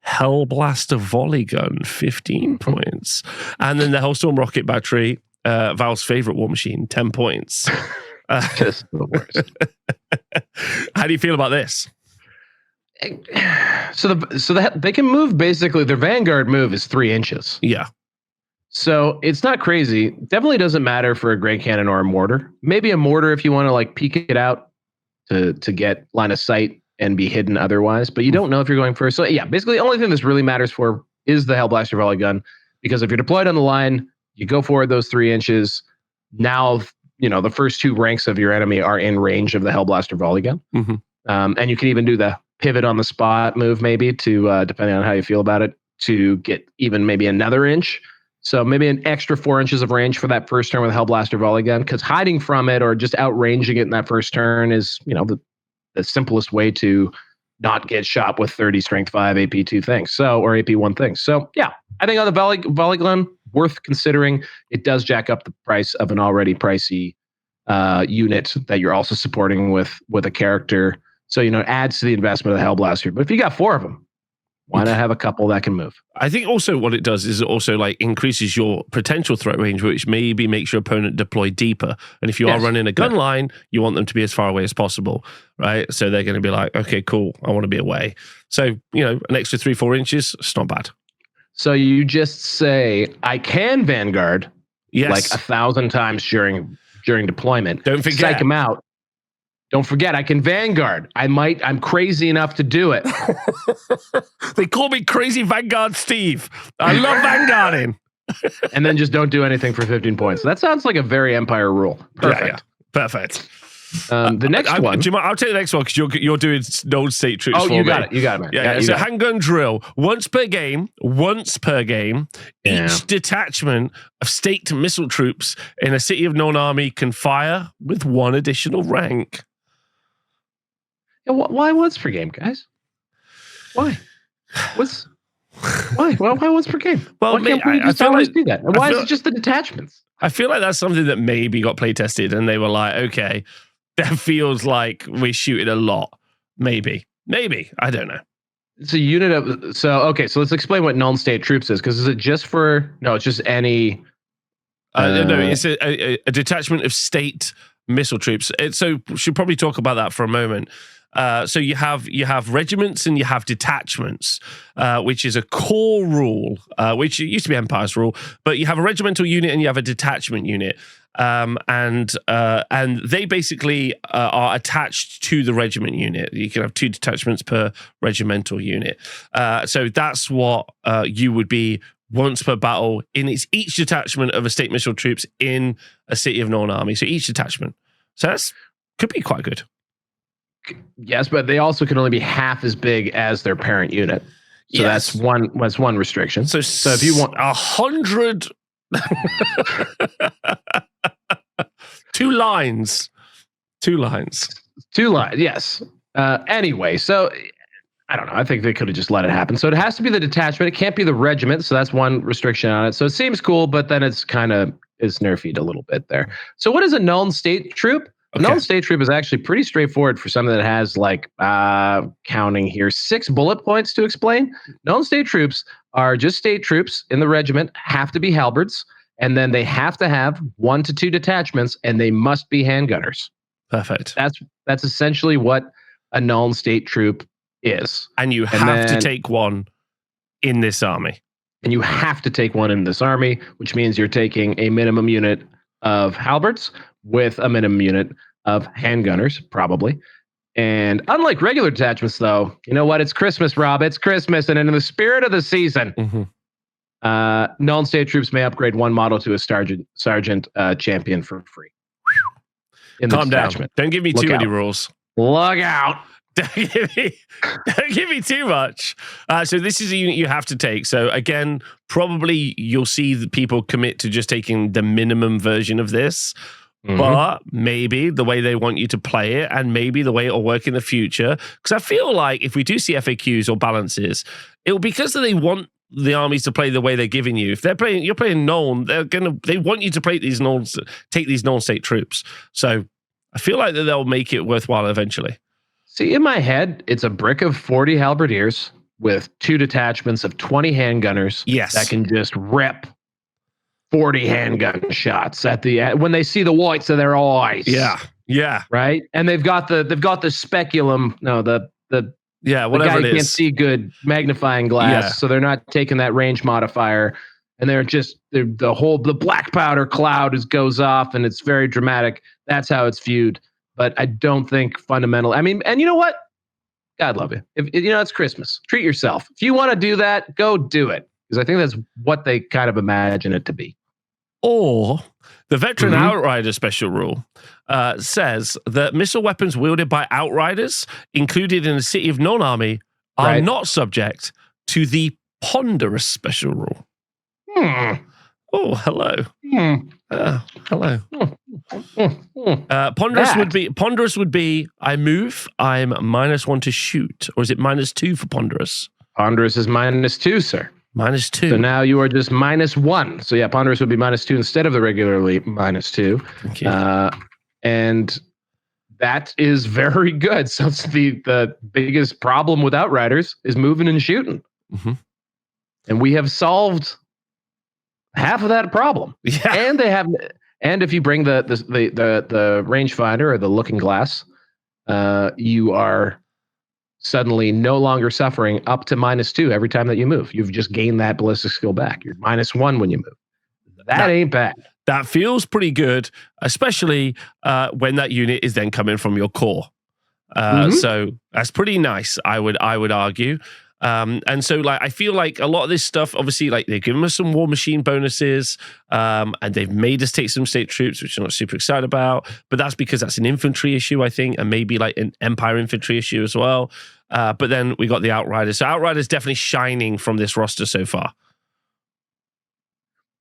Hellblaster Volley Gun, 15 points. And then the Hellstorm Rocket Battery, Val's favorite war machine, 10 points. Just the worst. How do you feel about this? So they can move, basically, their Vanguard move is 3 inches. Yeah. So it's not crazy. Definitely doesn't matter for a Great Cannon or a mortar. Maybe a mortar if you want to like peek it out to get line of sight and be hidden otherwise, but you don't know if you're going first. So yeah, basically the only thing this really matters for is the Hellblaster Volley Gun, because if you're deployed on the line, you go forward those 3 inches. Now, you know, the first 2 ranks of your enemy are in range of the Hellblaster Volley Gun. And you can even do the pivot on the spot move, maybe to, depending on how you feel about it, to get even maybe another inch. So maybe an extra 4 inches of range for that first turn with Hellblaster Volley Gun, because hiding from it or just outranging it in that first turn is, you know, the simplest way to not get shot with 30 strength 5 AP2 things. So, or AP1 things. So yeah, I think on the Volley Gun, worth considering. It does jack up the price of an already pricey unit that you're also supporting with a character. So, you know, it adds to the investment of the Hellblaster. But if you got 4 of them, why not have a couple that can move? I think also what it does is it also like increases your potential threat range, which maybe makes your opponent deploy deeper. And if you are running a gun line, you want them to be as far away as possible, right? So they're going to be like, okay, cool, I want to be away. So, you know, an extra 3-4 inches, it's not bad. So you just say, I can Vanguard like 1,000 times during deployment. Don't forget. Psych them out. Don't forget, I can Vanguard. I'm crazy enough to do it. They call me Crazy Vanguard Steve. I love Vanguarding. And then just don't do anything for 15 points. That sounds like a very Empire rule. Perfect. Yeah. Perfect. The next one. Jim, I'll take the next one because you're doing Nuln State troops for me. You got it. You got it, man. Yeah. So handgun drill. Once per game, each detachment of state missile troops in a City of Nuln army can fire with 1 additional rank. Why once per game, guys? Why? Why once per game? Well, why can't we just always do that? And why is it just the detachments? I feel like that's something that maybe got play tested and they were like, okay, that feels like we're shooting a lot. Maybe. I don't know. It's a unit of... So let's explain what Nuln State Troops is, because is it just for... No, it's just any... No, it's a detachment of state missile troops. So we should probably talk about that for a moment. So you have regiments and you have detachments, which is a core rule, which used to be Empire's rule. But you have a regimental unit and you have a detachment unit, and they basically are attached to the regiment unit. You can have 2 detachments per regimental unit. So that's what you would be once per battle in each detachment of a state missile troops in a City of Nuln army. So each detachment. So that's could be quite good. Yes, but they also can only be half as big as their parent unit. So Yes. that's one restriction. So if you want 100, 2 lines, yes. Anyway, so I don't know. I think they could have just let it happen. So it has to be the detachment. It can't be the regiment. So that's one restriction on it. So it seems cool, but then it's kind of is nerfed a little bit there. So what is a Nuln state troop? A Nuln state troop is actually pretty straightforward for something that has like counting here 6 bullet points to explain. Nuln state troops are just state troops in the regiment, have to be halberds, and then they have to have 1 to 2 detachments, and they must be handgunners. Perfect. That's essentially what a Nuln state troop is. And you have to take one in this army. And you have to take one in this army, which means you're taking a minimum unit of halberds with a minimum unit of handgunners, probably. And unlike regular detachments, though, you know what? It's Christmas, Rob. It's Christmas. And in the spirit of the season, Nuln state troops may upgrade 1 model to a sergeant champion for free. Calm down. Don't give me too many rules. Look out. Don't give me too much. So this is a unit you have to take. So again, probably you'll see the people commit to just taking the minimum version of this. But maybe the way they want you to play it, and maybe the way it'll work in the future. Because I feel like if we do see FAQs or balances, it'll be because they want the armies to play the way they're giving you. If you're playing Nuln, they want you to play these Nuln, take these Nuln state troops. So I feel like that they'll make it worthwhile eventually. See, in my head, it's a brick of 40 halberdiers with 2 detachments of 20 handgunners. Yes. That can just rip 40 handgun shots when they see the whites of their eyes. Yeah. Right? And they've got the speculum, whatever the guy it is. Can't see good magnifying glass, so they're not taking that range modifier, and the black powder cloud goes off, and it's very dramatic. That's how it's viewed. But I don't think fundamentally. I mean, and you know what? God love you. If it's Christmas. Treat yourself. If you want to do that, go do it. Because I think that's what they kind of imagine it to be. Or the veteran outrider special rule says that missile weapons wielded by outriders included in the City of Nuln army are not subject to the ponderous special rule. Oh, hello. Hello. Ponderous would be I move, I'm -1 to shoot. Or is it -2 for ponderous? Ponderous is -2, sir. -2. So now you are just -1. So yeah, ponderous would be -2 instead of the regularly -2. Thank you. And that is very good. So it's the biggest problem with outriders is moving and shooting. And we have solved half of that problem. Yeah. And if you bring the rangefinder or the looking glass, you are suddenly no longer suffering up to -2 every time that you move. You've just gained that ballistic skill back. You're -1 when you move. That ain't bad. That feels pretty good, especially when that unit is then coming from your core. So that's pretty nice, I would argue. And so I feel like a lot of this stuff, obviously, they've given us some war machine bonuses, and they've made us take some state troops, which I'm not super excited about, but that's because that's an infantry issue, I think, and maybe an Empire infantry issue as well. But then we got the Outriders. So Outriders definitely shining from this roster so far.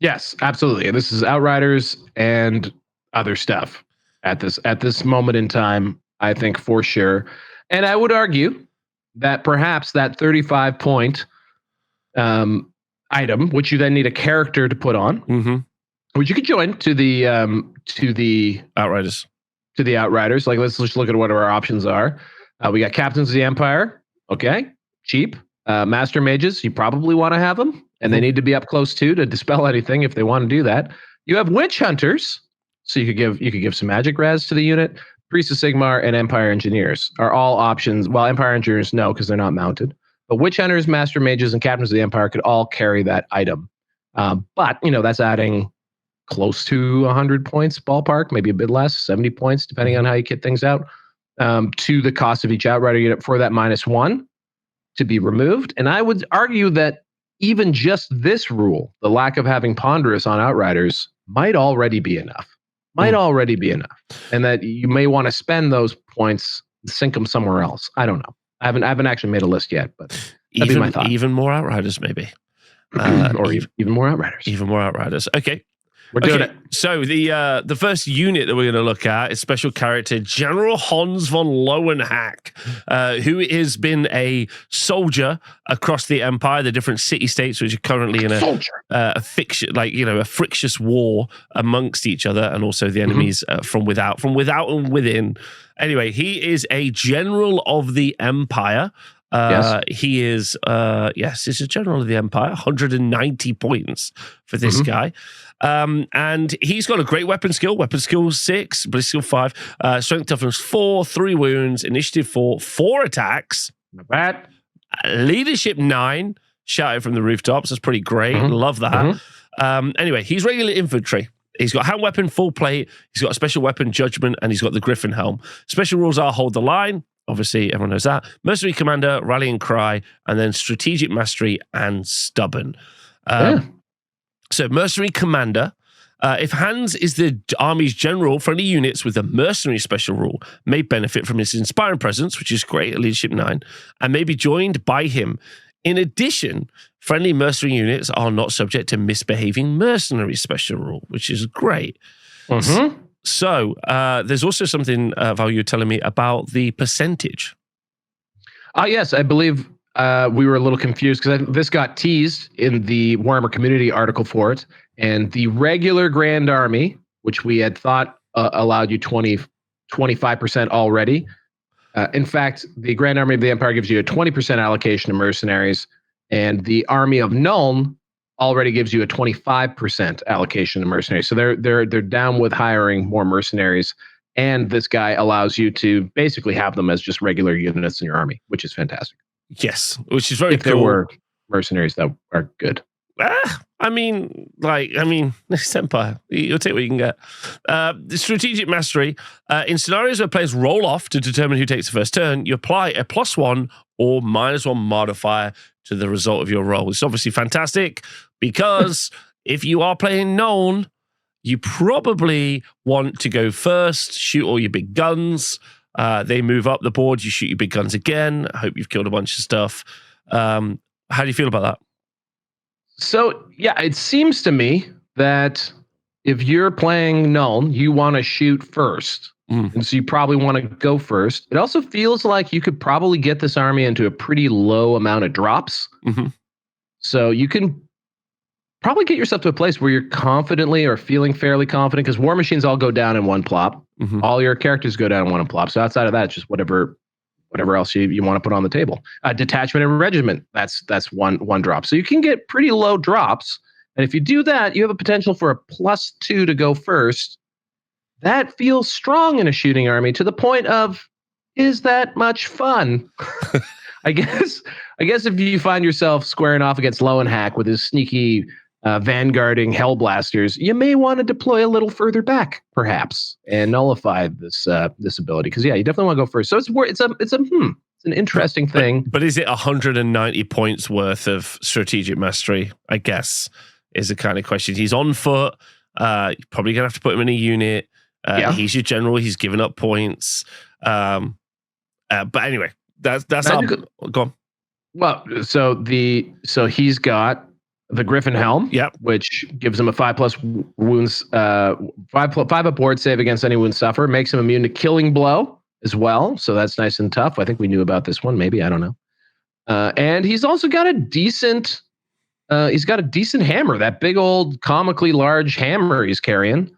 Yes, absolutely. This is Outriders and other stuff at this moment in time, I think, for sure. And I would argue that perhaps that 35-point item, which you then need a character to put on, which you could join to the Outriders. To the Outriders. Let's just look at what our options are. We got Captains of the Empire. Okay, cheap. Master Mages, you probably want to have them, and they need to be up close too to dispel anything if they want to do that. You have Witch Hunters, so you could give some magic res to the unit. Priest of Sigmar and Empire Engineers are all options. Well, Empire Engineers, no, because they're not mounted. But Witch Hunters, Master Mages, and Captains of the Empire could all carry that item. But, that's adding close to 100 points ballpark, maybe a bit less, 70 points, depending on how you kit things out, to the cost of each Outrider unit for that -1 to be removed. And I would argue that even just this rule, the lack of having Ponderous on Outriders, might already be enough. And that you may want to spend those points sink them somewhere else. I don't know. I haven't actually made a list yet, but that'd be my thought. Even more Outriders, maybe. Or even more Outriders. Even more Outriders. Okay. We're doing it. So the first unit that we're going to look at is special character General Hans von Lowenhacke, who has been a soldier across the Empire, the different city-states, which are currently in a frictious war amongst each other, and also the enemies from without and within. Anyway, he is a general of the Empire. Yes. He is, he's a general of the Empire. 190 points for this guy. And he's got a great weapon skill 6, ballistic skill 5, strength toughness 4, 3 wounds, initiative 4, 4 attacks. Not bad. Leadership 9, shouted from the rooftops. That's pretty great. Love that. Anyway, he's regular infantry. He's got hand weapon, full plate. He's got a special weapon, judgment, and he's got the Griffin helm. Special rules are hold the line. Obviously, everyone knows that. Mercenary commander, rallying cry, and then strategic mastery and stubborn. So mercenary commander, if Hans is the army's general, friendly units with a mercenary special rule may benefit from his inspiring presence, which is great at leadership 9, and may be joined by him. In addition, friendly mercenary units are not subject to misbehaving mercenary special rule, which is great. So there's also something, Val, you're telling me about the percentage. Yes, I believe we were a little confused because this got teased in the Warhammer community article for it. And the regular Grand Army, which we had thought allowed you 25% already. In fact, the Grand Army of the Empire gives you a 20% allocation of mercenaries. And the Army of Nuln already gives you a 25% allocation of mercenaries. So they're down with hiring more mercenaries, and this guy allows you to basically have them as just regular units in your army, which is fantastic. Yes, which is very cool. If there were mercenaries that are good. This Empire, you'll take what you can get. The strategic mastery. In scenarios where players roll off to determine who takes the first turn, you apply a +1 or -1 modifier to the result of your roll. It's obviously fantastic because if you are playing Nuln, you probably want to go first, shoot all your big guns. They move up the board, you shoot your big guns again. I hope you've killed a bunch of stuff. How do you feel about that? So, yeah, it seems to me that if you're playing Nuln, you want to shoot first. And so you probably want to go first. It also feels like you could probably get this army into a pretty low amount of drops. So you can probably get yourself to a place where you're confidently or feeling fairly confident, because war machines all go down in one plop. All your characters go down in one plop. So outside of that, it's just whatever else you want to put on the table. Detachment and regiment, that's one drop. So you can get pretty low drops. And if you do that, you have a potential for a +2 to go first. That feels strong in a shooting army to the point of, is that much fun? I guess if you find yourself squaring off against Lowenhacke with his sneaky vanguarding Hellblasters, you may want to deploy a little further back, perhaps, and nullify this ability. Because you definitely want to go first. So it's an interesting thing. But is it 190 points worth of strategic mastery? I guess is the kind of question. He's on foot. You're probably gonna have to put him in a unit. He's your general. He's giving up points. But anyway, that's all. Go on. Well, so he's got the Griffin helm, which gives him a 5+ wounds, 5 up board save against any wound suffer, makes him immune to killing blow as well. So that's nice and tough. I think we knew about this one. Maybe, I don't know. And he's also got a decent. He's got a decent hammer. That big old comically large hammer he's carrying.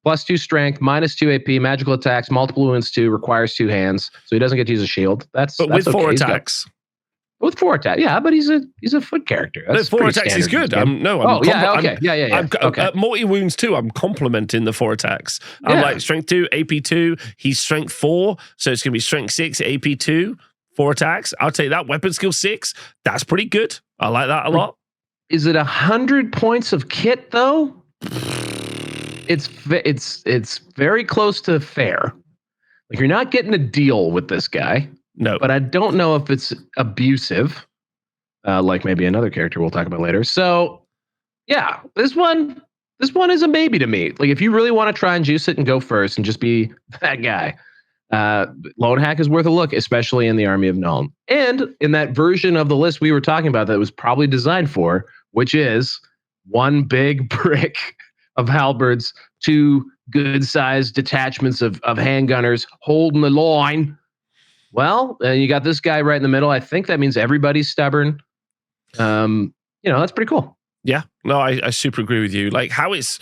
+2 strength, -2 AP, magical attacks, multiple wounds 2, requires 2 hands, so he doesn't get to use a shield. That's with okay. 4 attacks. With 4 attacks, yeah, but he's a foot character. That's 4 attacks is good. Okay. Multi wounds 2. I'm complimenting the 4 attacks. I'm like strength 2, AP 2. He's strength 4, so it's gonna be strength 6, AP 2, 4 attacks. I'll take that. Weapon skill 6. That's pretty good. I like that a lot. Is it 100 points of kit though? It's very close to fair. Like, you're not getting a deal with this guy. No. But I don't know if it's abusive, like maybe another character we'll talk about later. So, yeah, this one is a maybe to me. Like, if you really want to try and juice it and go first and just be that guy, Lowenhacke is worth a look, especially in the army of Nuln. And in that version of the list we were talking about that was probably designed for, which is one big brick of halberds, two good-sized detachments of handgunners holding the line. Well, you got this guy right in the middle. I think that means everybody's stubborn. That's pretty cool. Yeah, no, I super agree with you. Like how it's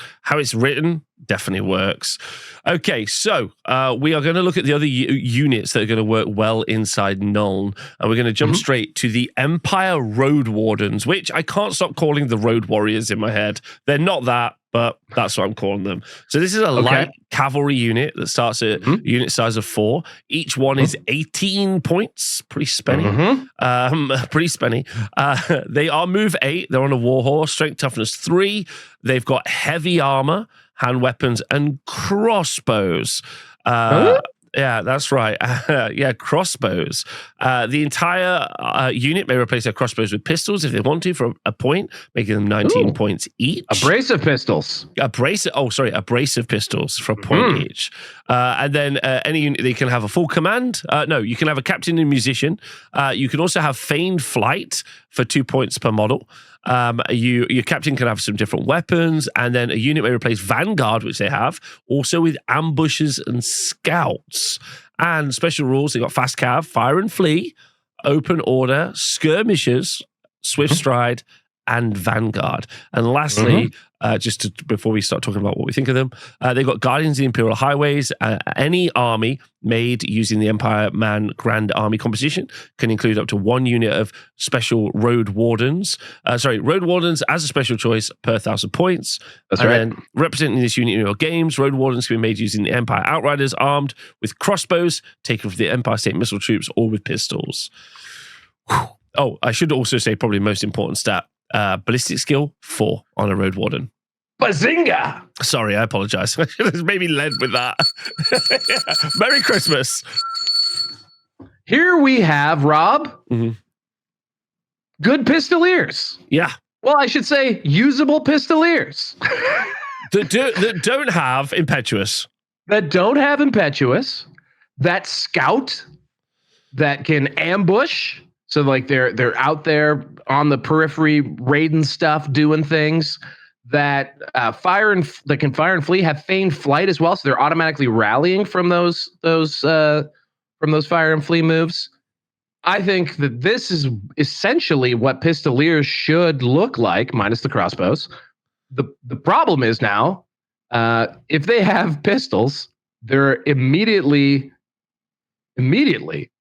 written definitely works. Okay, so we are going to look at the other units that are going to work well inside Nuln, and we're going to jump straight to the Empire Road Wardens, which I can't stop calling the Road Warriors in my head. They're not that, but that's what I'm calling them. So this is a light cavalry unit that starts at unit size of 4. Each one is 18 points. Pretty spenny. Pretty spenny. They are move 8. They're on a war horse. Strength toughness 3. They've got heavy armor, hand weapons, and crossbows. Yeah, that's right. Crossbows. The entire unit may replace their crossbows with pistols if they want to for a point, making them 19 points each. A brace of pistols. A brace of pistols for a point each. And then any unit, they can have a full command. No, you can have a captain and musician. You can also have feigned flight for 2 points per model. Your captain can have some different weapons, and then a unit may replace Vanguard, which they have, also with ambushes and scouts. And special rules, they got fast cav, fire and flee, open order, skirmishers, swift stride, and Vanguard. And lastly, before we start talking about what we think of them, they've got Guardians of the Imperial Highways. Any army made using the Empire Man Grand Army composition can include up to 1 unit of special Road Wardens. Road Wardens as a special choice per 1,000 points. That's right. And representing this unit in your games, Road Wardens can be made using the Empire Outriders armed with crossbows, taken from the Empire State Missile Troops, or with pistols. Whew. Oh, I should also say probably most important stat. Ballistic skill 4 on a Road Warden. Bazinga! Sorry, I apologize. I should have maybe led with that. Merry Christmas. Here we have, Rob, good pistoliers. Yeah. Well, I should say usable pistoliers. that don't have impetuous. That don't have impetuous. That scout that can ambush. So like they're out there on the periphery, raiding stuff, doing things. That can fire and flee, have feigned flight as well, so they're automatically rallying from those fire and flee moves. I think that this is essentially what pistoliers should look like, minus the crossbows. The problem is now, if they have pistols, they're immediately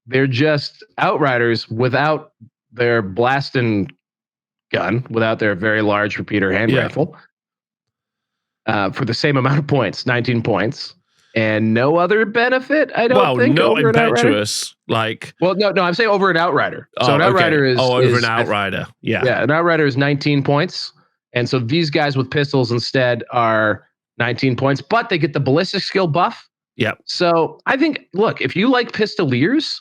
they're just outriders without their blasting gun, without their very large repeater hand rifle, for the same amount of points, 19 points, and no other benefit. I don't think. No impetuous, no, I'm saying over an outrider. So an outrider is over an outrider. Yeah, an outrider is 19 points, and so these guys with pistols instead are 19 points, but they get the ballistic skill buff. Yeah. So I think, look, if you like pistoliers,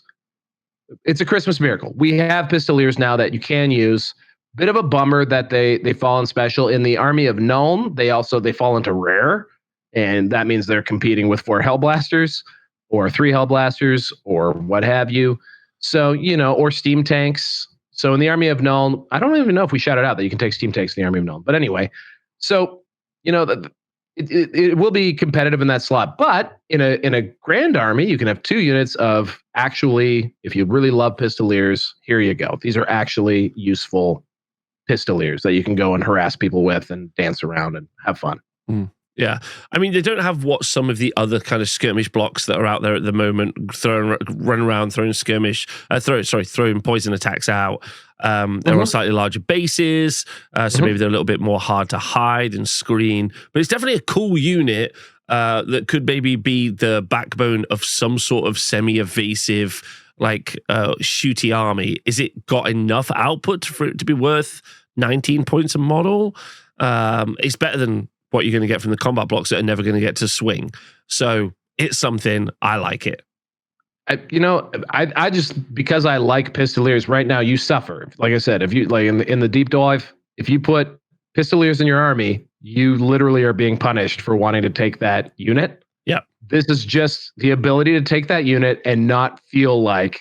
it's a Christmas miracle. We have pistoliers now that you can use. Bit of a bummer that they fall in special. In the army of Nuln, they fall into rare, and that means they're competing with 4 Hellblasters or 3 Hellblasters or what have you. So, or steam tanks. So in the army of Nuln, I don't even know if we shouted out that you can take steam tanks in the army of Nuln. But anyway, so it will be competitive in that slot. But in a grand army, you can have 2 units of actually, if you really love pistoliers, here you go. These are actually useful pistoliers that you can go and harass people with and dance around and have fun. Yeah. I mean, they don't have what some of the other kind of skirmish blocks that are out there at the moment, run around, throwing poison attacks out. They're on slightly larger bases, so maybe they're a little bit more hard to hide and screen. But it's definitely a cool unit that could maybe be the backbone of some sort of semi-evasive, shooty army. Is it got enough output for it to be worth 19 points a model? It's better than what you're going to get from the combat blocks that are never going to get to swing. So it's something. I like it. I just, because I like pistoliers right now, you suffer. Like I said, if you in the deep dive, if you put pistoliers in your army, you literally are being punished for wanting to take that unit. Yeah. This is just the ability to take that unit and not feel like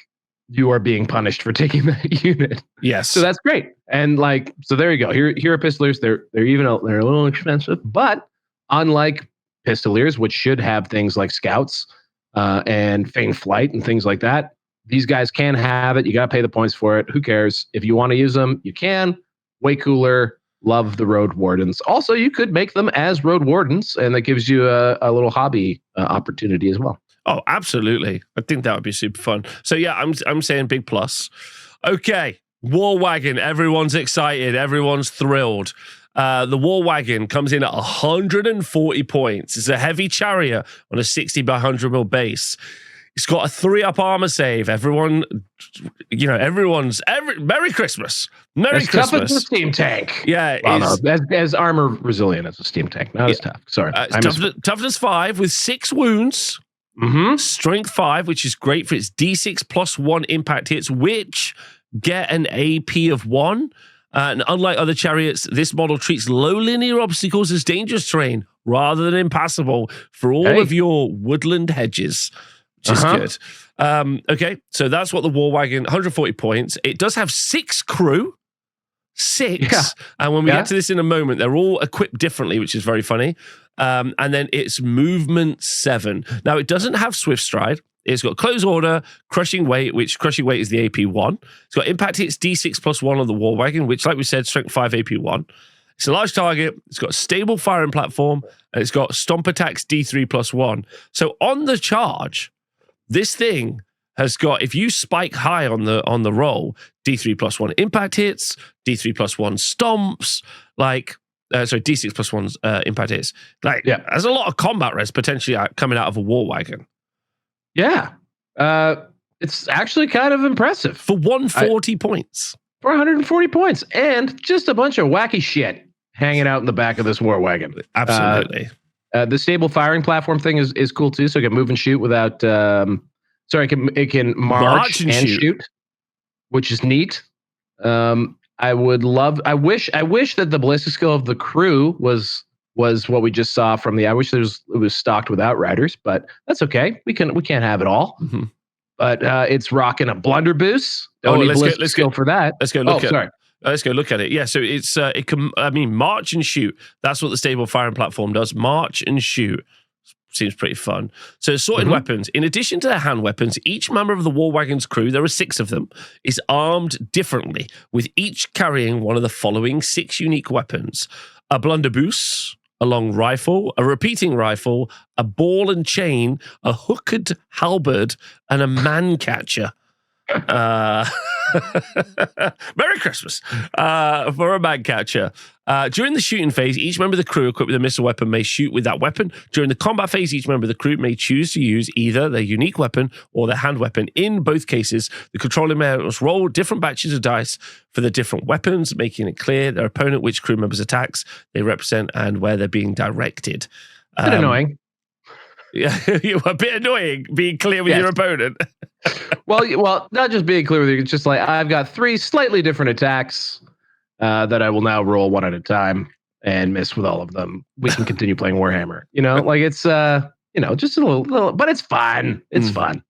you are being punished for taking that unit. Yes. So that's great. And like, so there you go. Here are Pistoliers. They're they're a little expensive, but unlike Pistoliers, which should have things like Scouts and Feigned Flight and things like that, these guys can have it. You got to pay the points for it. Who cares? If you want to use them, you can. Way cooler. Love the Road Wardens. Also, you could make them as Road Wardens, and that gives you a little hobby opportunity as well. Oh, absolutely. I think that would be super fun. So yeah, I'm saying big plus. Okay, War Wagon. Everyone's excited. Everyone's thrilled. The War Wagon comes in at 140 points. It's a heavy chariot on a 60 by 100 mil base. It's got a 3-up armor save. Everyone, Merry Christmas. Merry Christmas. Tough as a steam tank. Yeah. Well, no, as armor resilient as a steam tank. Not as tough. Sorry. Toughness 5 with 6 wounds. Mm-hmm. Strength 5, which is great for its D6 plus 1 impact hits, which get an AP of 1. And unlike other chariots, this model treats low linear obstacles as dangerous terrain rather than impassable for all of your woodland hedges, which is good. Okay, so that's what the War Wagon, 140 points. It does have 6 crew. 6. Yeah. And when we get to this in a moment, they're all equipped differently, which is very funny. And then it's movement 7. Now, it doesn't have swift stride. It's got close order, crushing weight, which crushing weight is the AP 1. It's got impact hits D6 plus 1 on the War Wagon, which, like we said, strength 5 AP 1. It's a large target. It's got a stable firing platform, and it's got stomp attacks D3 plus 1. So on the charge, this thing has got, if you spike high on the roll, D3 plus 1 impact hits, D3 plus 1 stomps, D6 plus 1 impact hits. There's a lot of combat res potentially coming out of a War Wagon. Yeah. It's actually kind of impressive. For 140 points. For 140 points. And just a bunch of wacky shit hanging out in the back of this War Wagon. Absolutely. The stable firing platform thing is cool too. So it can move and shoot without... it can march and shoot, which is neat. I wish that the ballistic skill of the crew was what we just saw from the. I wish it was stocked without riders, but that's okay. We can't have it all. Mm-hmm. But it's rocking a blunderbuss. Let's go for that. Let's go look at. Let's go look at it. Yeah, so it can. I mean, march and shoot. That's what the stable firing platform does. March and shoot. Seems pretty fun. So assorted weapons. In addition to their hand weapons, each member of the War Wagon's crew, there are 6 of them, is armed differently, with each carrying one of the following 6 unique weapons: a blunderbuss, a long rifle, a repeating rifle, a ball and chain, a hooked halberd, and a man catcher. Merry Christmas for a man catcher. During the shooting phase, each member of the crew equipped with a missile weapon may shoot with that weapon. During the combat phase, each member of the crew may choose to use either their unique weapon or their hand weapon. In both cases, the controller must roll different batches of dice for the different weapons, making it clear their opponent which crew members' attacks they represent and where they're being directed. A bit annoying. Yeah, you're a bit annoying being clear with your opponent. well, not just being clear with you. It's just like I've got 3 slightly different attacks that I will now roll one at a time and miss with all of them. We can continue playing Warhammer. It's just a little, but it's fun. It's fun.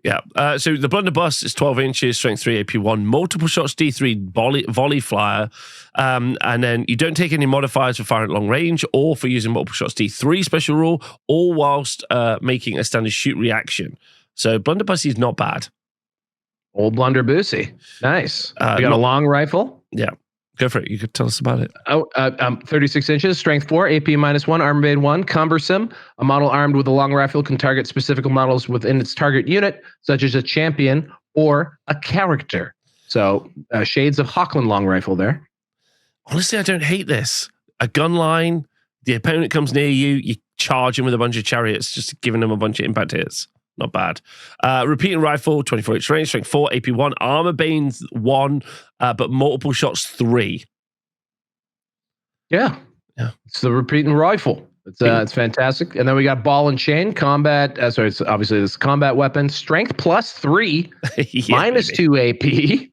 Yeah. So the blunderbuss is 12 inches, strength 3, AP 1, multiple shots D3, volley flyer. And then you don't take any modifiers for firing at long range or for using multiple shots D3 special rule, all whilst making a standard shoot reaction. So blunderbuss is not bad. Old blunderbussy. Nice. We got a long rifle. Yeah. Go for it. You could tell us about it. 36 inches, strength 4, AP -1, armor made 1, cumbersome. A model armed with a long rifle can target specific models within its target unit, such as a champion or a character. So shades of Hochland long rifle there. Honestly, I don't hate this. A gun line, the opponent comes near you, you charge him with a bunch of chariots, just giving them a bunch of impact hits. Not bad. Repeating rifle, 24 inch range, strength 4, AP 1, armor banes 1, but multiple shots 3. Yeah. It's the repeating rifle. It's fantastic. And then we got ball and chain, combat. It's obviously this combat weapon, strength +3, -2 AP.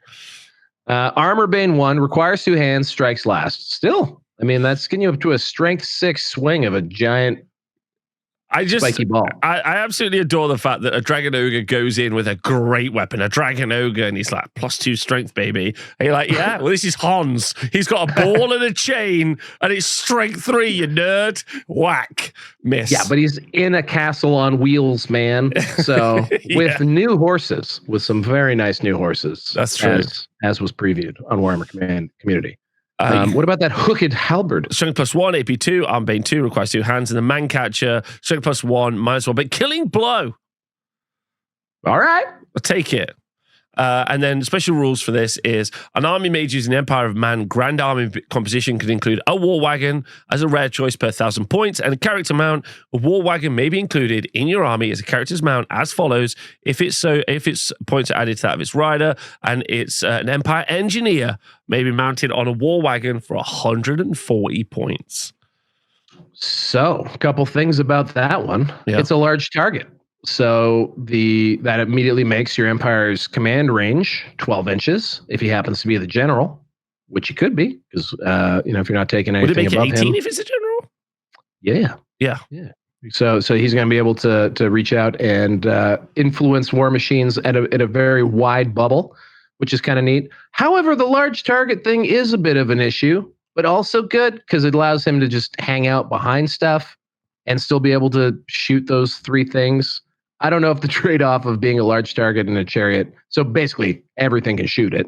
Armor bane 1, requires 2 hands, strikes last. Still, I mean, that's getting you up to a strength 6 swing of a giant spiky ball. I absolutely adore the fact that a Dragon Ogre goes in with a great weapon, a Dragon Ogre, and he's like, +2 strength, baby. And you're like, yeah, well, this is Hans. He's got a ball and a chain, and it's strength 3, you nerd. Whack. Miss. Yeah, but he's in a castle on wheels, man. So with new horses, with some very nice new horses. That's true. As was previewed on Warhammer Community. What about that hooked halberd? Strength +1, AP 2, arm bane 2, requires 2 hands, and the man catcher, strength +1, -1, but killing blow. All right. I'll take it. And then special rules for this is an army mage using the Empire of Man Grand Army composition can include a War Wagon as a rare choice per 1,000 points, and a character mount. A War Wagon may be included in your army as a character's mount as follows: if its points are added to that of its rider, and it's an Empire Engineer may be mounted on a War Wagon for 140 points. So, a couple things about that one. Yeah. It's a large target. So that immediately makes your Empire's command range 12 inches if he happens to be the general, which he could be, because if you're not taking anything above him. Would it make it 18 if it's a general? Yeah. So he's going to be able to reach out and influence war machines at a very wide bubble, which is kind of neat. However, the large target thing is a bit of an issue, but also good because it allows him to just hang out behind stuff and still be able to shoot those 3 things. I don't know if the trade-off of being a large target in a chariot, so basically everything can shoot it.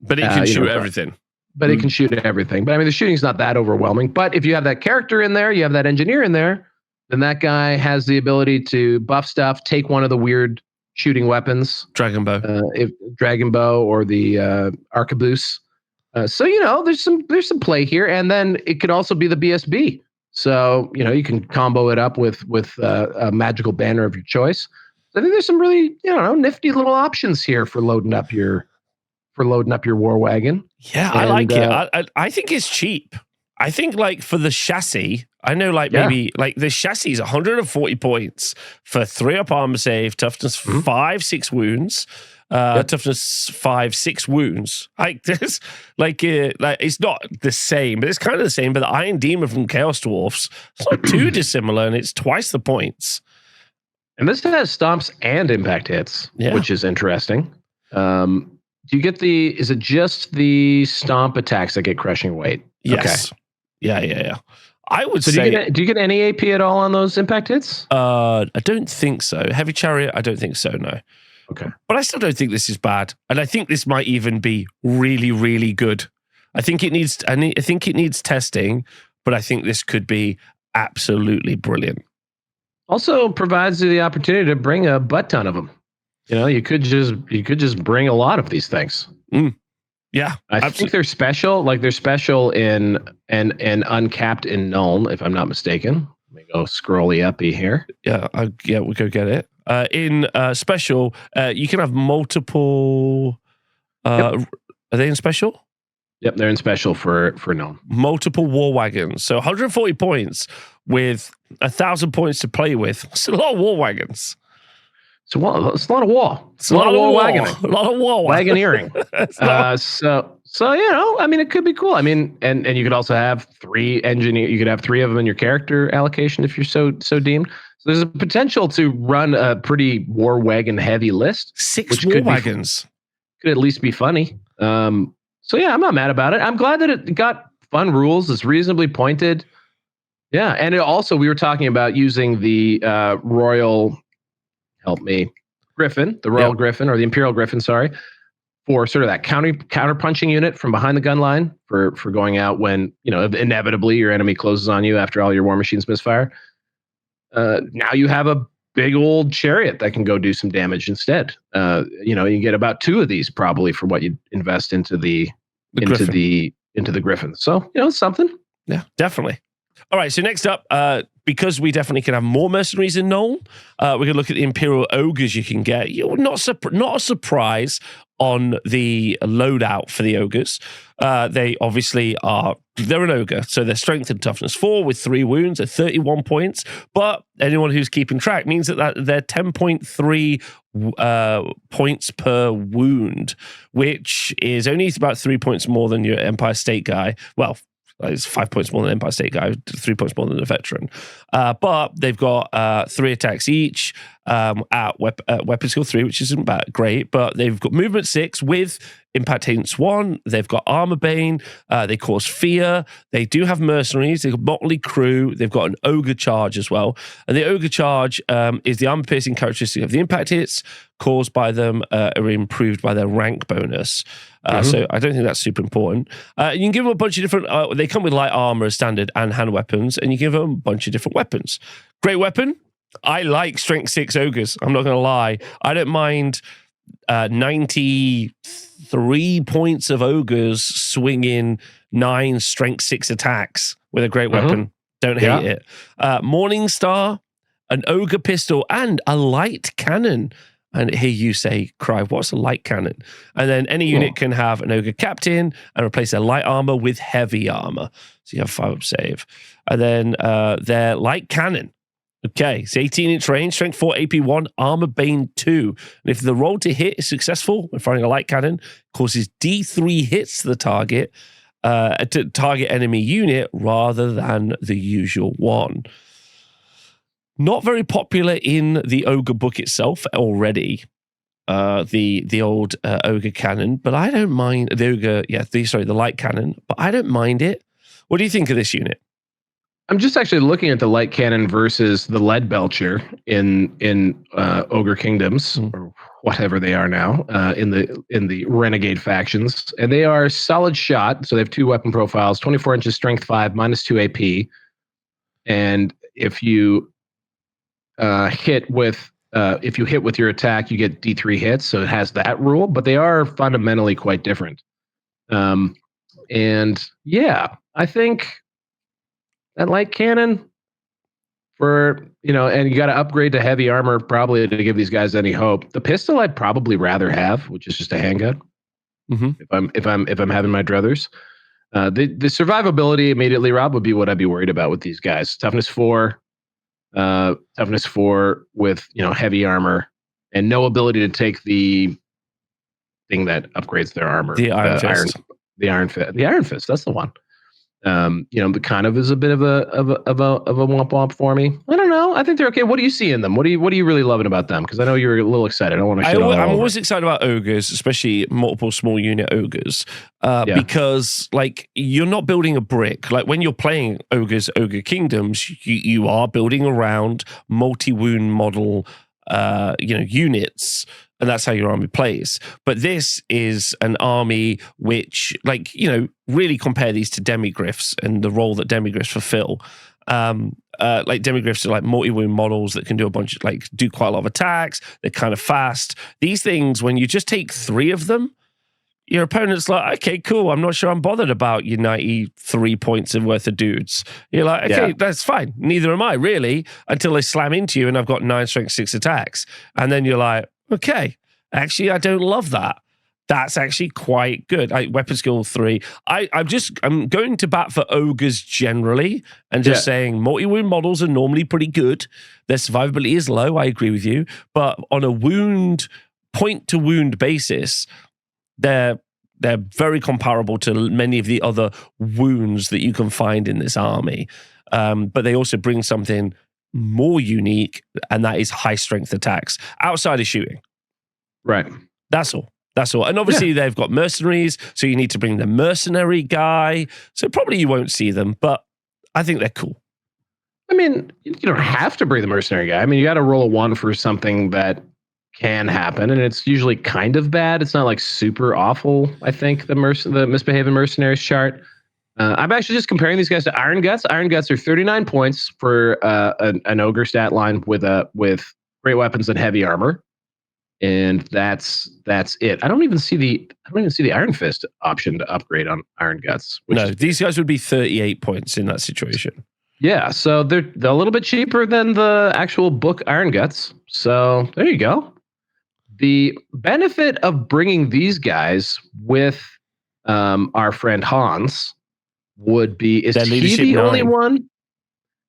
But it can shoot everything. But it can shoot everything. But I mean, the shooting's not that overwhelming. But if you have that character in there, you have that engineer in there, then that guy has the ability to buff stuff, take one of the weird shooting weapons. Dragon bow. Dragon bow or the arquebus. So, there's some play here. And then it could also be the BSB. So, you can combo it up with a magical banner of your choice. I think there's some really, nifty little options here for loading up your War Wagon. Yeah, I like it. I think it's cheap. I think for the chassis, I know maybe the chassis is 140 points for 3 up armor save, toughness 5, 6 wounds. Toughness 5, 6 wounds. This, it's not the same, but it's kind of the same. But the Iron Demon from Chaos Dwarfs, it's not too dissimilar, and it's twice the points. And this has stomps and impact hits, which is interesting. Do you get is it just the stomp attacks that get crushing weight? Yes. Okay. Yeah. I would say. Do you get any AP at all on those impact hits? I don't think so. Heavy Chariot, I don't think so. No. Okay. But I still don't think this is bad, and I think this might even be really, really good. I think it needs testing, but I think this could be absolutely brilliant. Also provides you the opportunity to bring a butt ton of them. You could just bring a lot of these things. Yeah, I think they're special. They're special in uncapped in Nuln, if I'm not mistaken. Let me go scrolly uppy here. Yeah, we'll go get it. In special, you can have multiple. Are they in special? Yep, they're in special for Nuln. Multiple War Wagons, so 140 points with 1,000 points to play with. It's a lot of War Wagons. It's a lot of war. It's a lot of war wagoning. A lot of war wagoneering. It could be cool. And you could also have 3 engineer. You could have 3 of them in your character allocation if you're so deemed. So there's a potential to run a pretty war wagon heavy list. 6 war wagons could at least be funny. I'm not mad about it. I'm glad that it got fun rules. It's reasonably pointed. Yeah, and we were talking about using the Royal. Help me, Griffin, the Royal Griffin or the Imperial Griffin, sorry, for sort of that counter punching unit from behind the gun line for going out when inevitably your enemy closes on you after all your war machines misfire. Now you have a big old chariot that can go do some damage instead. You get about 2 of these probably for what you invest into the Griffin. So it's something. Yeah, definitely. All right, so next up, because we definitely can have more mercenaries in Nuln, we're going to look at the Imperial Ogres you can get. You're not a surprise on the loadout for the Ogres. They obviously they're an Ogre, so they're strength and toughness 4 with 3 wounds at 31 points. But anyone who's keeping track means that they're 10.3 points per wound, which is only about 3 points more than your Empire State guy. Well, It's 5 points more than Empire State guy, 3 points more than a veteran. But they've got 3 attacks each at weapon skill 3, which isn't great. But they've got movement 6 with impact hits 1. They've got armor bane. They cause fear. They do have mercenaries. They've got motley crew. They've got an ogre charge as well. And the ogre charge is the armor piercing characteristic of the impact hits caused by them are improved by their rank bonus. So I don't think that's super important. You can give them a bunch of different... they come with light armor as standard and hand weapons, and you give them a bunch of different weapons. Great weapon. I like strength 6 ogres. I'm not going to lie. I don't mind 93 points of ogres swinging 9 strength 6 attacks with a great weapon. Don't hate it. Morning Star, an ogre pistol, and a light cannon. And here you say, Cry, what's a light cannon? And then any unit can have an ogre captain and replace their light armor with heavy armor. So you have 5 up save. And then their light cannon. Okay, it's 18-inch range, strength 4, AP 1, armor bane 2. And if the roll to hit is successful when firing a light cannon, causes D3 hits to the target, to target enemy unit rather than the usual one. Not very popular in the ogre book itself already. The old ogre cannon, but I don't mind the ogre. Yeah, the light cannon, but I don't mind it. What do you think of this unit? I'm just actually looking at the light cannon versus the lead belcher in Ogre Kingdoms or whatever they are now in the renegade factions, and they are solid shot. So they have 2 weapon profiles, 24 inches, strength 5, -2 AP, and if you hit with your attack, you get D3 hits. So it has that rule, but they are fundamentally quite different. And yeah, I think that light cannon and you got to upgrade to heavy armor probably to give these guys any hope. The pistol I'd probably rather have, which is just a handgun. If I'm having my druthers. The survivability immediately, Rob, would be what I'd be worried about with these guys. Toughness 4 with heavy armor and no ability to take the thing that upgrades their armor. The Iron Fist. The Iron Fist. That's the one. The kind of is a bit of a womp womp for me. I don't know. I think they're okay. What do you see in them? What are you really loving about them? Because I know you're a little excited. I don't want to. I'm always excited about ogres, especially multiple small unit ogres, because you're not building a brick. Like when you're playing Ogre Kingdoms, you are building around multi-wound model, units. And that's how your army plays. But this is an army which, really compare these to demigryphs and the role that demigryphs fulfill. Demigryphs are like multi-wound models that can do a bunch of, do quite a lot of attacks. They're kind of fast. These things, when you just take 3 of them, your opponent's like, okay, cool. I'm not sure I'm bothered about your 93 points worth of dudes. You're like, okay, that's fine. Neither am I, really, until they slam into you and I've got 9 strength 6 attacks. And then you're like, okay, actually, I don't love that. That's actually quite good. Weapon skill 3. I'm going to bat for ogres generally and just saying multi-wound models are normally pretty good. Their survivability is low. I agree with you. But on a point to wound basis, they're very comparable to many of the other wounds that you can find in this army. But they also bring something more unique, and that is high strength attacks outside of shooting. Right. That's all. And obviously they've got mercenaries, so you need to bring the mercenary guy. So probably you won't see them, but I think they're cool. I mean, you don't have to bring the mercenary guy. I mean, you got to roll a 1 for something that can happen, and it's usually kind of bad. It's not super awful, I think, the misbehaving mercenaries chart. I'm actually just comparing these guys to Iron Guts. Iron Guts are 39 points for an ogre stat line with great weapons and heavy armor. And that's it. I don't even see the Iron Fist option to upgrade on Iron Guts. These guys would be 38 points in that situation. Yeah, so they're a little bit cheaper than the actual book Iron Guts. So there you go. The benefit of bringing these guys with our friend Hans would be: is he the only one?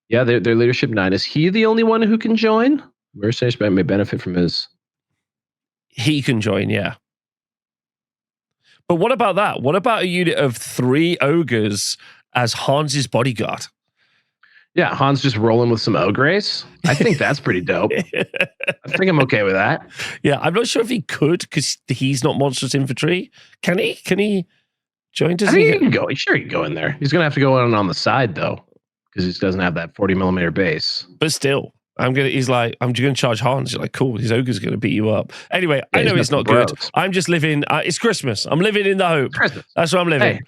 Yeah, their leadership 9. Is he the only one who can join? Mercenaries may benefit from his. He can join, yeah. But what about that? What about a unit of 3 ogres as Hans's bodyguard. Yeah, Hans just rolling with some ogres. I think that's pretty dope. I think I'm okay with that. Yeah, I'm not sure if he could because he's not monstrous infantry. Can he? Can he join? I think he can go. Sure, he can go in there. He's gonna have to go on the side though, because he doesn't have that 40mm base. But still, he's like, I'm gonna charge Hans. You're like, cool. His ogre's gonna beat you up. Anyway, yeah, I know it's not good. I'm just living. It's Christmas. I'm living in the hope. Christmas. That's what I'm living. Hey.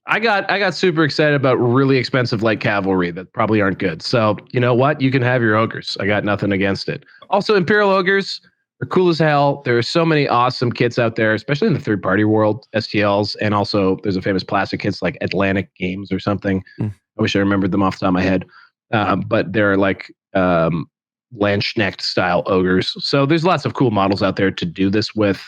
I got super excited about really expensive light cavalry that probably aren't good. So you know what? You can have your ogres. I got nothing against it. Also, Imperial Ogres are cool as hell. There are so many awesome kits out there, especially in the third-party world, STLs, and also there's a famous plastic kits like Atlantic Games or something. I wish I remembered them off the top of my head. But they're like Landsknecht style ogres. So there's lots of cool models out there to do this with.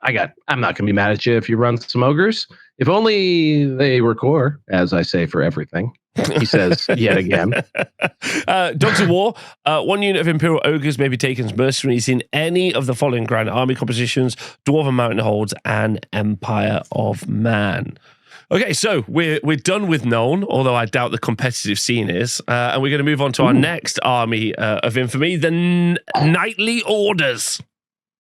I'm not going to be mad at you if you run some ogres. If only they were core, as I say for everything. He says yet again. Dogs of War. 1 unit of Imperial Ogres may be taken as mercenaries in any of the following grand army compositions: Dwarven Mountain Holds and Empire of Man. Okay, so we're done with Nuln, although I doubt the competitive scene is. And we're going to move on to our next army of infamy, the Knightly Orders.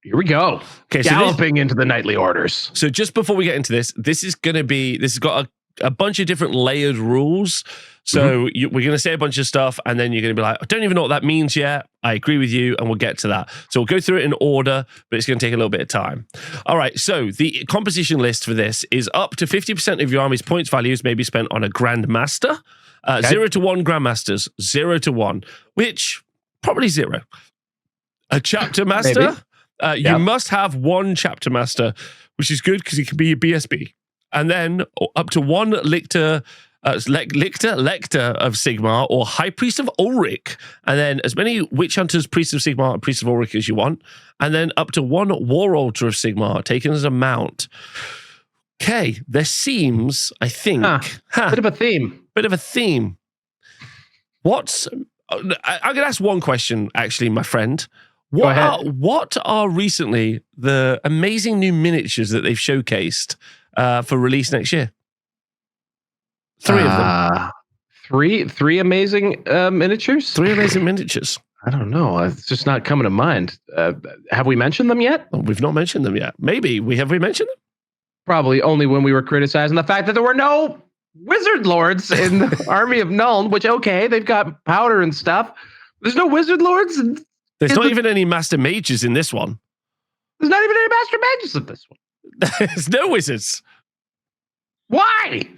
Here we go. Okay, galloping into the Knightly Orders. So just before we get into this has got a bunch of different layered rules. So we're going to say a bunch of stuff, and then you're going to be like, I don't even know what that means yet. I agree with you, and we'll get to that. So we'll go through it in order, but it's going to take a little bit of time. All right, so the composition list for this is up to 50% of your army's points values may be spent on a Grand Master. 0 to 1 Grandmasters, 0 to 1, which probably 0. A Chapter Master... You must have 1 Chapter Master, which is good because he can be a BSB. And then up to 1 Lector of Sigmar or High Priest of Ulrich. And then as many Witch Hunters, Priests of Sigmar, and Priests of Ulrich as you want. And then up to 1 War Altar of Sigmar taken as a mount. Okay, there seems, I think... bit of a theme. Bit of a theme. I'm going to ask one question, actually, my friend. What are recently the amazing new miniatures that they've showcased for release next year? 3 of them. Three amazing miniatures? 3 amazing miniatures. I don't know. It's just not coming to mind. Have we mentioned them yet? We've not mentioned them yet. Maybe. Have we mentioned them? Probably only when we were criticizing the fact that there were no wizard lords in the army of Nuln, which, okay, they've got powder and stuff. There's no wizard lords. There's not even any master mages in this one. There's not even any master mages in this one. There's no wizards. Why?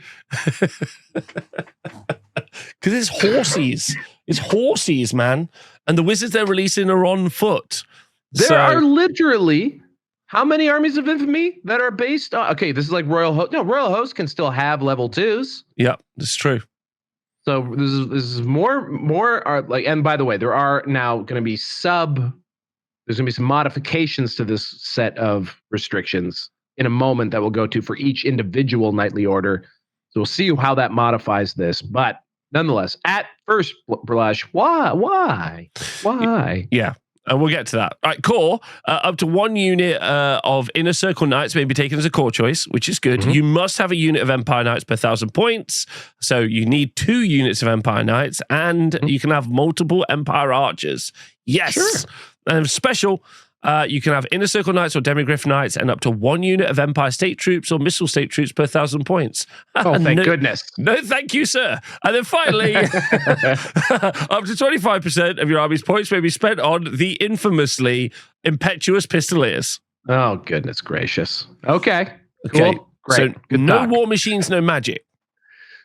Because it's horses. It's horses, man. And the wizards they're releasing are on foot. There are literally how many armies of infamy that are based on... Okay, this is like Royal Host. No, Royal Host can still have level 2s. Yeah, that's true. So this is more are like, and by the way, there are now going to be there's going to be some modifications to this set of restrictions in a moment that we'll go to for each individual knightly order. So we'll see how that modifies this. But nonetheless, at first blush, why? Yeah. And we'll get to that. All right, core. Up to 1 unit of Inner Circle Knights may be taken as a core choice, which is good. You must have a unit of Empire Knights per 1,000 points. So you need 2 units of Empire Knights, and you can have multiple Empire Archers. Yes. Sure. And special, you can have Inner Circle Knights or Demigryph Knights, and up to 1 unit of Empire State Troops or Missile State Troops per 1,000 points. Oh, thank goodness. No, thank you, sir. And then finally, up to 25% of your army's points may be spent on the infamously impetuous Pistoliers. Oh, goodness gracious. Okay. Cool. Great. So no war machines, no magic.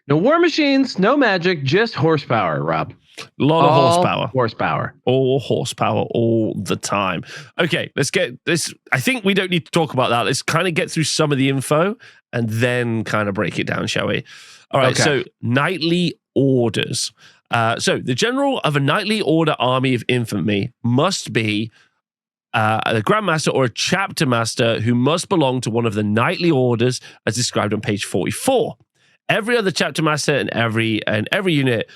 No war machines, no magic, just horsepower, Rob. A lot of horsepower. All horsepower all the time. Okay, let's get this. I think we don't need to talk about that. Let's kind of get through some of the info and then kind of break it down, shall we? All right, So knightly orders. So the general of a knightly order army of infamy must be a Grandmaster or a Chapter Master who must belong to one of the knightly orders as described on page 44. Every other Chapter Master and every unit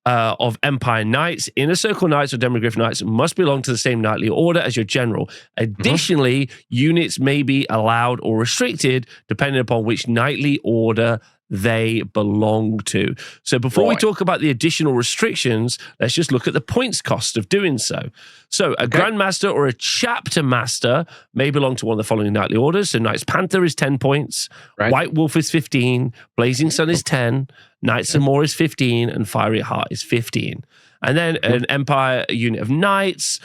of Empire Knights, Inner Circle Knights, or Demigryph Knights must belong to the same knightly order as your general. Additionally, units may be allowed or restricted depending upon which knightly order they belong to. So before we talk about the additional restrictions, let's just look at the points cost of doing so. So a Grandmaster or a Chapter Master may belong to one of the following knightly orders. So Knights Panther is 10 points, White Wolf is 15, Blazing Sun is 10, Knights of Morr is 15, and Fiery Heart is 15. And then an Empire unit of knights,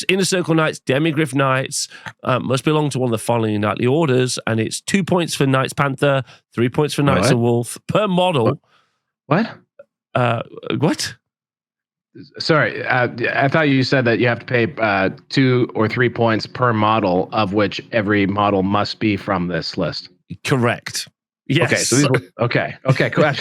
Inner Circle knights, Demigryph knights must belong to one of the following knightly orders, and it's 2 points for Knights Panther, 3 points for Knights of Wolf per model. What? What? Sorry, I thought you said that you have to pay 2 or 3 points per model, of which every model must be from this list. Correct. Yes. Okay. So okay. Cool. I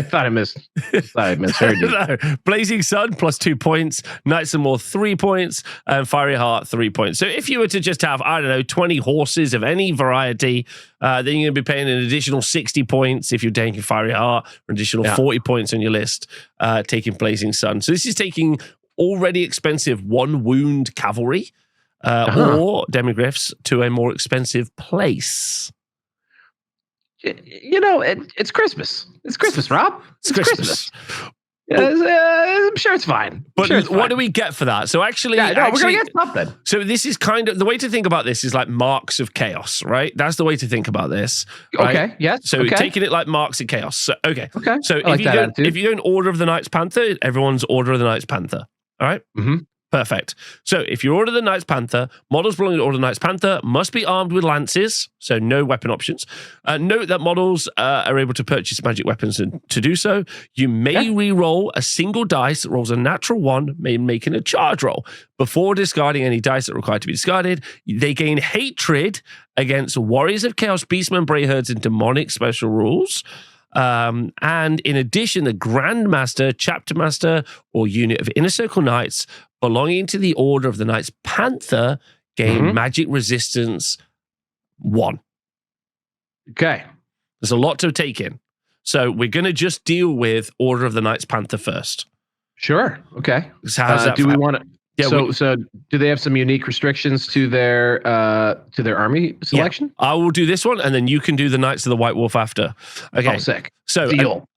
thought I misheard you. No. Blazing Sun plus 2 points, Knights of Morr 3 points, and Fiery Heart 3 points. So if you were to just have, 20 horses of any variety, then you're going to be paying an additional 60 points if you're taking Fiery Heart, or an additional 40 points on your list taking Blazing Sun. So this is taking already expensive 1 wound cavalry or demigryphs to a more expensive place. It's Christmas. It's Christmas, Rob. It's Christmas. I'm sure it's fine. But what do we get for that? So actually, we're going to get something. So this is kind of, the way to think about this is like marks of chaos, right? That's the way to think about this. Right? Okay, yes. So taking it like marks of chaos. So, okay. So if you go in Order of the Knights Panther, everyone's Order of the Knights Panther. All right? Mm-hmm. Perfect. So if you order the Knights Panther, models belonging to Order of the Knights Panther must be armed with lances, so no weapon options. Note that models are able to purchase magic weapons, and to do so, you may re-roll a single dice that rolls a natural 1, making a charge roll. Before discarding any dice that are required to be discarded, they gain hatred against Warriors of Chaos, Beastmen, Brayherds, and Demonic special rules. And in addition, the Grandmaster, Chapter Master, or unit of Inner Circle Knights belonging to the Order of the Knights Panther gain magic resistance 1. Okay. There's a lot to take in. So we're going to just deal with Order of the Knights Panther first. Sure. Okay. So how's that? Do we want to... Yeah, so do they have some unique restrictions to their army selection? Yeah, I will do this one, and then you can do the Knights of the White Wolf after. Okay. Oh, sick. So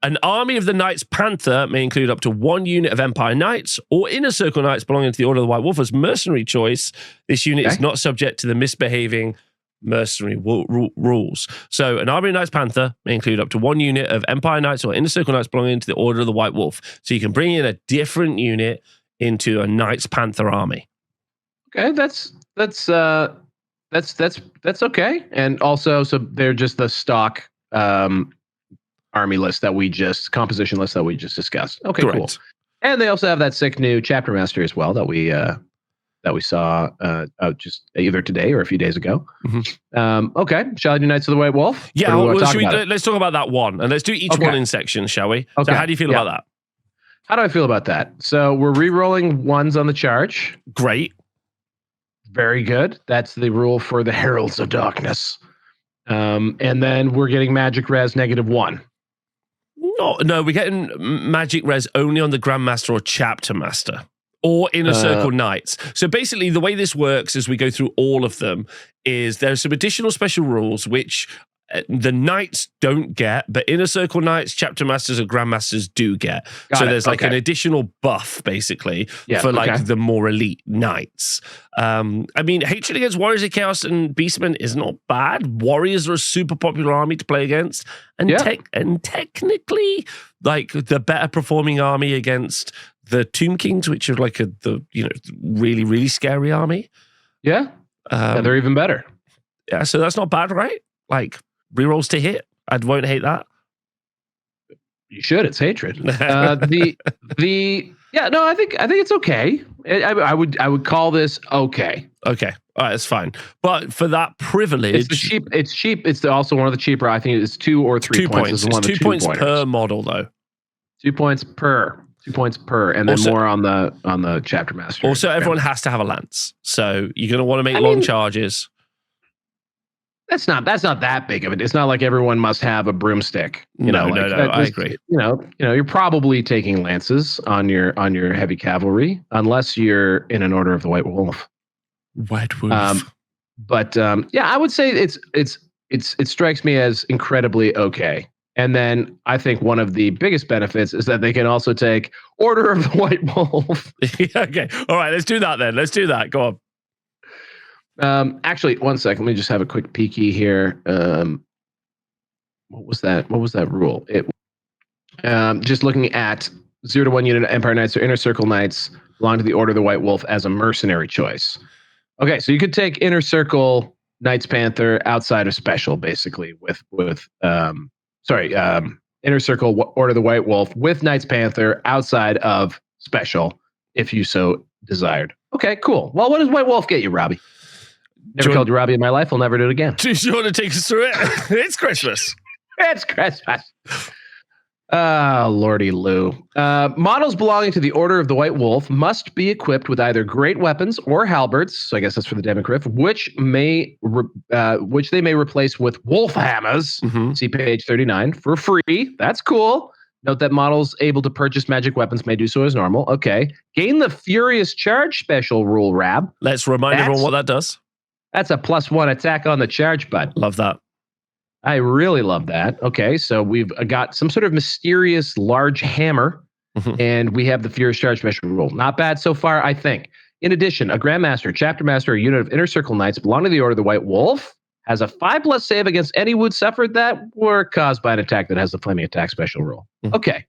an army of the Knights Panther may include up to 1 unit of Empire Knights or Inner Circle Knights belonging to the Order of the White Wolf as mercenary choice. This unit is not subject to the misbehaving mercenary rules. So an army of Knights Panther may include up to 1 unit of Empire Knights or Inner Circle Knights belonging to the Order of the White Wolf. So you can bring in a different unit into a Knights Panther army. Okay, that's okay. And also, so they're just the stock army list composition list that we just discussed. Okay, correct. Cool. And they also have that sick new Chapter Master as well that we saw just either today or a few days ago. Mm-hmm. Okay, shall I do Knights of the White Wolf? Yeah, let's talk about that one, and let's do each one in sections, shall we? Okay. So how do you feel about that? How do I feel about that? So we're re-rolling 1s on the charge. Great. Very good. That's the rule for the Heralds of Darkness. And then we're getting magic res -1. No, we're getting magic res only on the Grandmaster or Chapter Master or Inner Circle Knights. So basically the way this works as we go through all of them is there's some additional special rules which the Knights don't get, but Inner Circle Knights, Chapter Masters, and Grandmasters do get. So there's like an additional buff, basically, for like the more elite Knights. I mean, hatred against Warriors of Chaos and Beastmen is not bad. Warriors are a super popular army to play against, and technically, like the better performing army against the Tomb Kings, which are like the really, really scary army. Yeah, they're even better. Yeah, so that's not bad, right? Like, rerolls to hit. I won't hate that. You should. It's hatred. I think it's okay. I would call this okay. Okay. All right, that's fine. But for that privilege, it's cheap. It's also one of the cheaper. I think it's 2 or 3 points. It's 2 points per model, though. 2 points per. 2 points per, and then also, more on the Chapter Master. Also, everyone has to have a lance, so you're going to want to make long charges. That's not that big of it. It's not like everyone must have a broomstick. No, I agree. You're probably taking lances on your heavy cavalry, unless you're in an Order of the White Wolf. White Wolf. I would say it strikes me as incredibly okay. And then I think one of the biggest benefits is that they can also take Order of the White Wolf. Okay. All right. Let's do that then. Let's do that. Go on. Actually, one second. Let me just have a quick peeky here. What was that? What was that rule? It just looking at 0 to 1 unit Empire Knights or Inner Circle Knights belong to the Order of the White Wolf as a mercenary choice. Okay, so you could take Inner Circle Knights Panther outside of special, basically, with Inner Circle Order of the White Wolf with Knights Panther outside of special, if you so desired. Okay, cool. Well, what does White Wolf get you, Robbie? Never called you Robbie in my life. I'll never do it again. Do you want to take us through it? It's Christmas. It's Christmas. Lordy Lou. Models belonging to the Order of the White Wolf must be equipped with either great weapons or halberds. So I guess that's for the Democryph, which they may replace with wolf hammers. Mm-hmm. See page 39 for free. That's cool. Note that models able to purchase magic weapons may do so as normal. Okay. Gain the Furious Charge special rule, Rab. Let's remind everyone what that does. That's a +1 attack on the charge, bud. Love that. I really love that. Okay, so we've got some sort of mysterious large hammer, and we have the Furious Charge special rule. Not bad so far, I think. In addition, a Grandmaster, Chapter Master, or unit of Inner Circle Knights belonging to the Order of the White Wolf has a 5+ save against any wounds suffered that were caused by an attack that has the Flaming Attack special rule. Okay.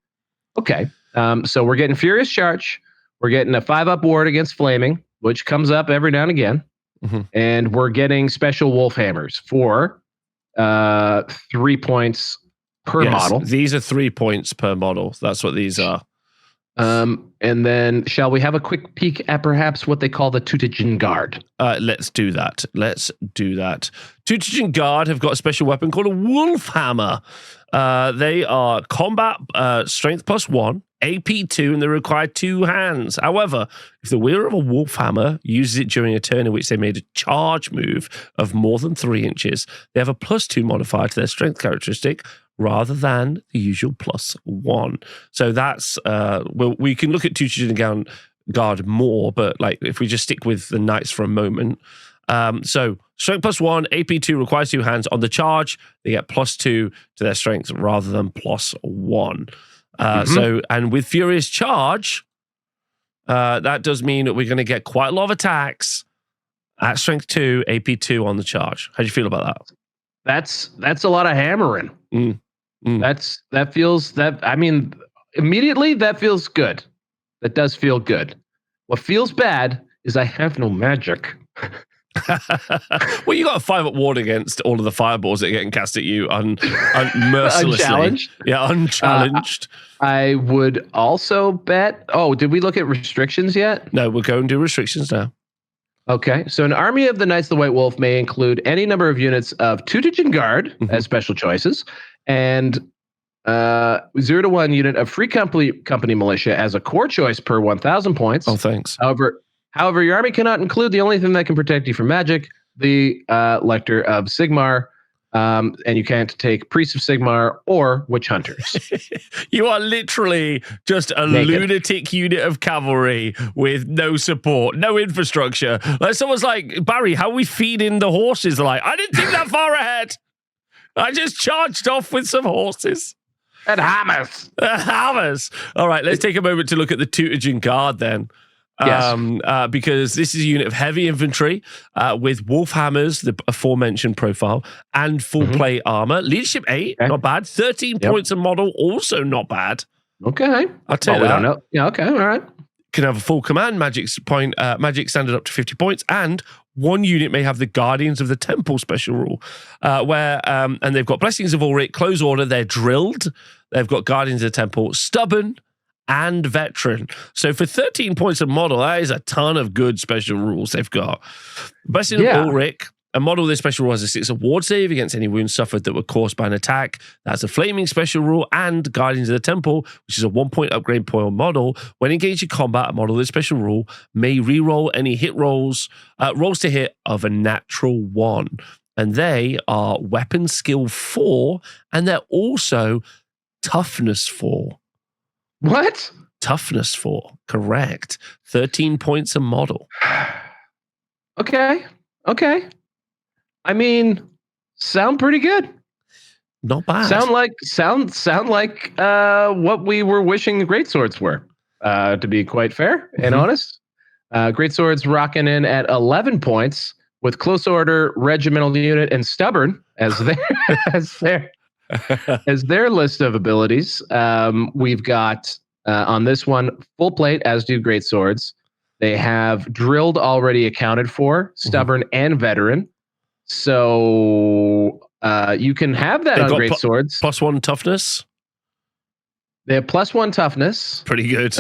So we're getting Furious Charge. We're getting a 5+ ward against Flaming, which comes up every now and again. And we're getting special wolf hammers for 3 points per model. These are 3 points per model. That's what these are. And then shall we have a quick peek at perhaps what they call the Teutogen Guard? Let's do that. Teutogen Guard have got a special weapon called a wolf hammer. They are combat strength +1, AP 2, and they require 2 hands. However, if the wielder of a wolf hammer uses it during a turn in which they made a charge move of more than 3 inches, they have a +2 modifier to their strength characteristic rather than the usual +1. So that's we can look at Teutogen Guard more, but like if we just stick with the knights for a moment. So strength +1, AP 2 requires 2 hands. On the charge, they get +2 to their strength rather than +1. So, and with Furious Charge, that does mean that we're going to get quite a lot of attacks at strength 2, AP 2 on the charge. How do you feel about that? That's a lot of hammering. Immediately that feels good. That does feel good. What feels bad is I have no magic. Well, you got a 5+ ward against all of the fireballs that are getting cast at you mercilessly. Unchallenged? Yeah, unchallenged. I would also bet. Oh, did we look at restrictions yet? No, we'll go and do restrictions now. Okay, so an army of the Knights of the White Wolf may include any number of units of Teutogen Guard as special choices, and 0 to 1 unit of Free Company Militia as a core choice per 1,000 points. Oh, thanks. However, your army cannot include the only thing that can protect you from magic, the Lector of Sigmar, and you can't take Priests of Sigmar or Witch Hunters. You are literally just a lunatic unit of cavalry with no support, no infrastructure. Like someone's like, Barry, how are we feeding the horses? They're like, I didn't think that far ahead. I just charged off with some horses. And hammers. Hammers. All right, let's take a moment to look at the Teutogen Guard then. Yes. Because this is a unit of heavy infantry with wolf hammers, the aforementioned profile, and full plate armor. Leadership 8, not bad. 13 points a model, also not bad. Okay. I'll tell you that. Don't know. Yeah, okay, all right. Can have a full command magic standard up to 50 points, and one unit may have the Guardians of the Temple special rule, and they've got Blessings of Ulrich, Close Order, they're drilled. They've got Guardians of the Temple, Stubborn, and Veteran. So for 13 points a model, that is a ton of good special rules they've got. Blessing of Ulrich, a model with this special rule has a 6 ward save against any wounds suffered that were caused by an attack. That's a flaming special rule, and Guardians of the Temple, which is a 1-point upgrade per model. When engaged in combat, a model with this special rule may re-roll any hit rolls to hit of a natural 1. And they are weapon skill 4, and they're also toughness 4. What? Toughness 4, correct. 13 points a model. Okay. I mean, sound pretty good. Not bad. Sound like what we were wishing the greatswords were. To be quite fair and honest, greatswords rocking in at 11 points with close order, regimental unit, and stubborn as their list of abilities. We've got on this one full plate, as do greatswords. They have drilled already accounted for, stubborn and veteran. So you can have that on greatswords. +1 toughness. They have +1 toughness. Pretty good.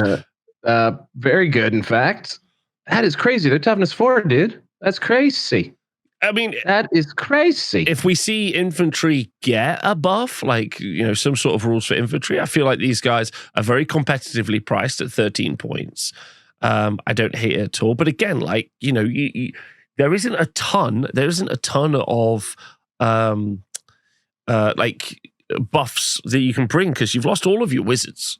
Very good, in fact. That is crazy. They're toughness 4, dude. That's crazy. I mean, that is crazy. If we see infantry get a buff, like, some sort of rules for infantry, I feel like these guys are very competitively priced at 13 points. I don't hate it at all. But again, like, there isn't a ton of like buffs that you can bring because you've lost all of your wizards.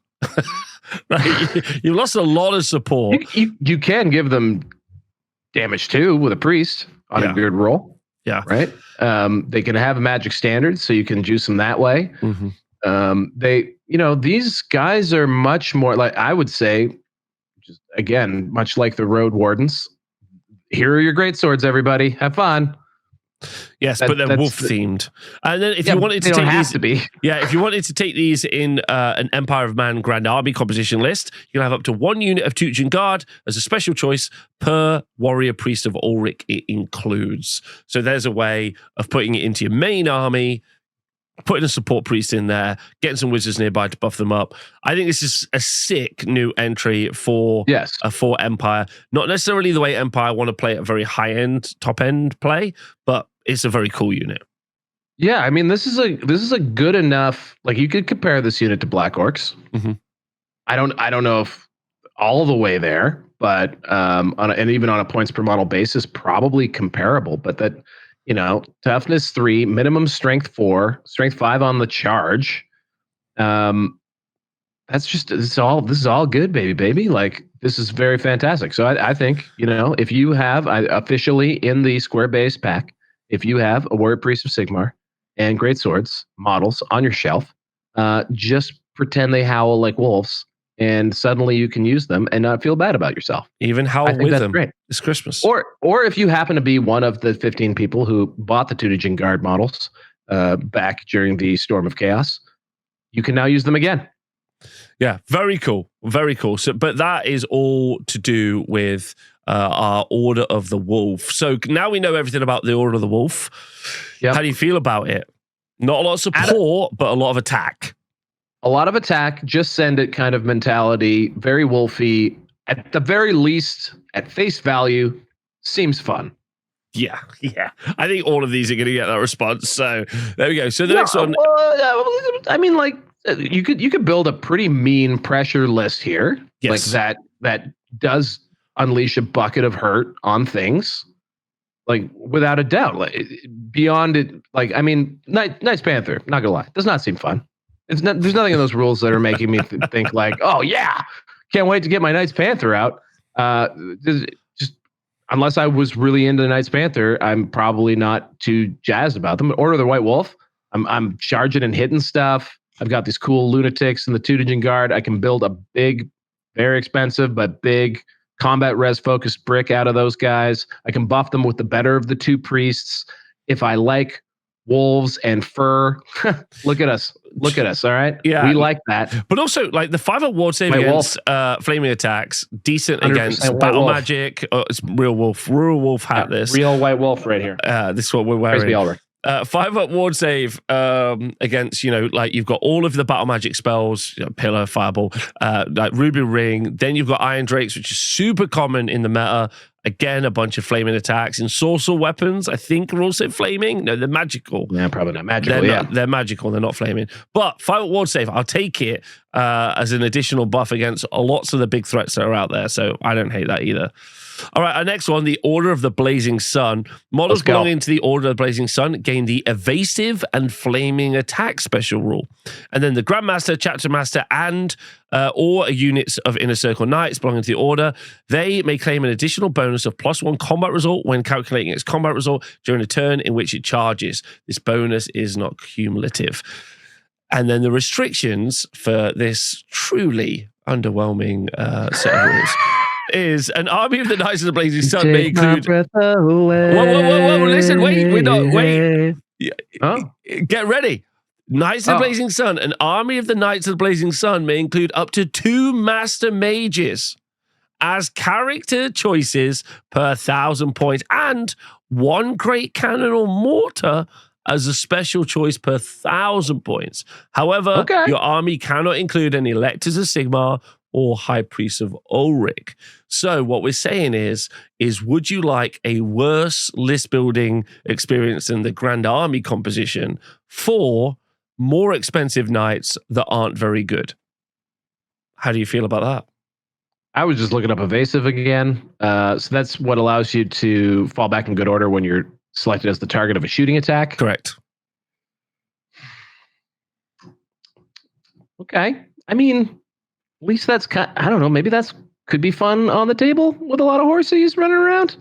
Right? You've lost a lot of support. You can give them damage too with a priest on a good roll. Yeah. Right. They can have a magic standard, so you can juice them that way. These guys are much more like, I would say, just again, much like the road wardens. Here are your great swords, everybody. Have fun. Yes, but they're wolf themed. And then if you wanted to take these, if you wanted to take these in an Empire of Man Grand Army composition list, you'll have up to 1 unit of Teutogen Guard as a special choice per warrior priest of Ulrich it includes. So there's a way of putting it into your main army, putting a support priest in there, getting some wizards nearby to buff them up. I think this is a sick new entry for Empire. Not necessarily the way Empire want to play a very high-end, top-end play, but it's a very cool unit. Yeah, I mean, this is a good enough, like, you could compare this unit to Black Orcs. I don't know if all the way there, but and even on a points per model basis, probably comparable. But that, toughness 3, minimum strength 4, strength 5 on the charge. This is all good, baby. Like, this is very fantastic. So I think, if you have officially in the square base pack, if you have a Warrior Priest of Sigmar and great swords models on your shelf, just pretend they howl like wolves, and suddenly you can use them and not feel bad about yourself. Even howl with them. Great. It's Christmas. Or if you happen to be one of the 15 people who bought the Teutogen Guard models back during the Storm of Chaos, you can now use them again. Yeah, very cool. Very cool. So, but that is all to do with our Order of the Wolf. So now we know everything about the Order of the Wolf. Yep. How do you feel about it? Not a lot of support, but a lot of attack. A lot of attack, just send it kind of mentality, very wolfy. At the very least, at face value, seems fun. Yeah. I think all of these are going to get that response. So there we go. So the next one. I mean, like, you could build a pretty mean pressure list here. Yes. Like that does unleash a bucket of hurt on things. Like, without a doubt. Like, beyond it, like, I mean, Knights Panther, not gonna lie, does not seem fun. There's nothing in those rules that are making me think like, oh yeah, can't wait to get my Knights Panther out. Just unless I was really into Knights Panther, I'm probably not too jazzed about them. Order of the White Wolf, I'm charging and hitting stuff. I've got these cool lunatics in the Teutogen Guard. I can build a big, very expensive but big combat res focused brick out of those guys. I can buff them with the better of the 2 priests. If I like wolves and fur, look at us. All right. Yeah. We like that. But also, like, the 5-up ward save against flaming attacks, decent against battle magic. Oh, it's real wolf. Rural wolf hat this. Real white wolf right here. This is what we're wearing. 5-up ward save against, like, you've got all of the battle magic spells, pillar, fireball, like Ruby Ring. Then you've got Iron Drakes, which is super common in the meta. Again, a bunch of flaming attacks. In sorcerer weapons, I think are also flaming. No, they're magical. Yeah, probably not magical. They're magical. They're not flaming. But 5-up ward save, I'll take it as an additional buff against lots of the big threats that are out there. So I don't hate that either. All right, our next one, the Order of the Blazing Sun. Models belonging to the Order of the Blazing Sun gain the evasive and flaming attack special rule. And then the Grandmaster, Chapter Master, and or units of Inner Circle Knights belonging to the Order, they may claim an additional bonus of +1 combat result when calculating its combat result during a turn in which it charges. This bonus is not cumulative. And then the restrictions for this truly underwhelming set of rules is an army of the Knights of the Blazing Sun may include. Whoa! Listen, wait. Oh. Get ready. Knights of the Blazing Sun. An army of the Knights of the Blazing Sun may include up to 2 Master Mages as character choices per 1,000 points, and 1 Great Cannon or Mortar as a special choice per 1,000 points. However, your army cannot include any Electors of Sigmar or High Priests of Ulrich. So what we're saying is would you like a worse list building experience than the Grand Army composition for more expensive knights that aren't very good? How do you feel about that? I was just looking up evasive again. So that's what allows you to fall back in good order when you're selected as the target of a shooting attack. Correct. Okay. I mean, at least that's I don't know. Maybe that's could be fun on the table with a lot of horses running around.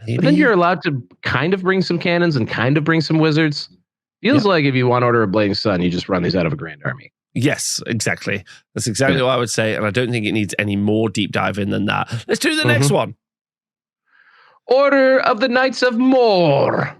Maybe. But then you're allowed to kind of bring some cannons and kind of bring some wizards. Feels like if you want Order of Blazing Sun, you just run these out of a Grand Army. Yes, exactly. That's exactly what I would say, and I don't think it needs any more deep dive in than that. Let's do the next one. Order of the Knights of Morr.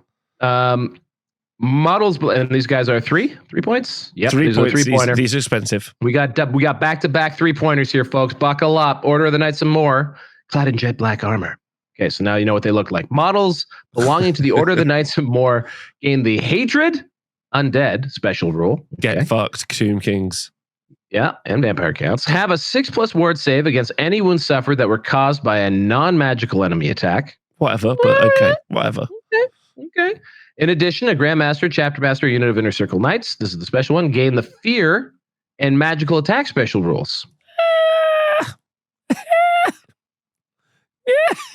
Models, and these guys are 3 points. Yep, 3 points. Are 3-pointer. These are expensive. We got back-to-back 3-pointers here, folks. Buckle up. Order of the Knights of Morr, clad in jet black armor. Okay, so now you know what they look like. Models belonging to the Order of the Knights of Morr gain the Hatred Undead special rule. Get fucked, Tomb Kings. Yeah, and vampire counts. Have a 6+ ward save against any wounds suffered that were caused by a non-magical enemy attack. Whatever, but okay, whatever. Okay. In addition, a Grandmaster, Chapter Master, unit of Inner Circle Knights, this is the special one, gain the Fear and Magical Attack special rules.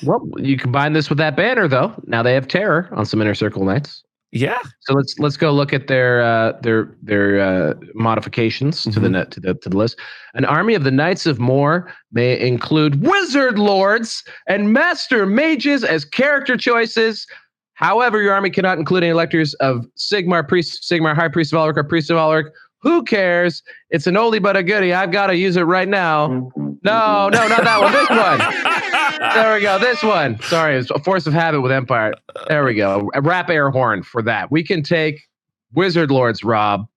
Well, you combine this with that banner, though. Now they have Terror on some Inner Circle Knights. Yeah. So let's go look at their modifications to the list. An army of the Knights of Morr may include Wizard Lords and Master Mages as character choices. However, your army cannot include any electors of Sigmar, Priest of Sigmar, High Priest of Ulrich, or Priest of Ulrich. Who cares? It's an oldie but a goodie. I've got to use it right now. No, not that one. This one. There we go. This one. Sorry, it's a force of habit with Empire. There we go. A rap air horn for that. We can take Wizard Lords, Rob,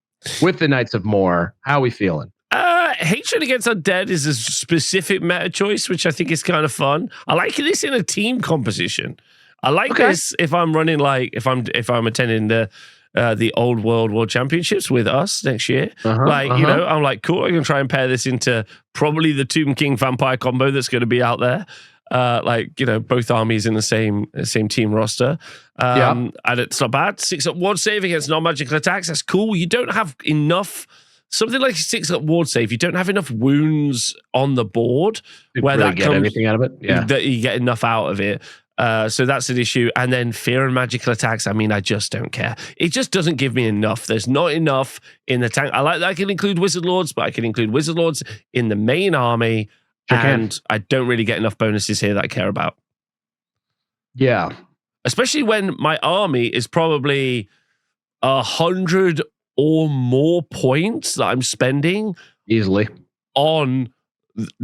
with the Knights of Morr. How are we feeling? Hatred against Undead is a specific meta choice, which I think is kind of fun. I like this in a team composition. I like this if I'm running if I'm attending the Old World Championships with us next year. You know, I'm like, cool, I'm gonna try and pair this into probably the Tomb King Vampire combo that's going to be out there. You know, both armies in the same team roster. And it's not bad. 6-up ward save against non-magical attacks. That's cool. You don't have enough. Something like a 6-up ward save, you don't have enough wounds on the board where really that get comes anything out of it. Yeah, that you get enough out of it. So that's an issue. And then fear and magical attacks. I mean, I just don't care. It just doesn't give me enough. There's not enough in the tank. I like that I can include Wizard Lords, but I can include Wizard Lords in the main army. And I don't really get enough bonuses here that I care about. Yeah. Especially when my army is probably 100 or more points that I'm spending easily on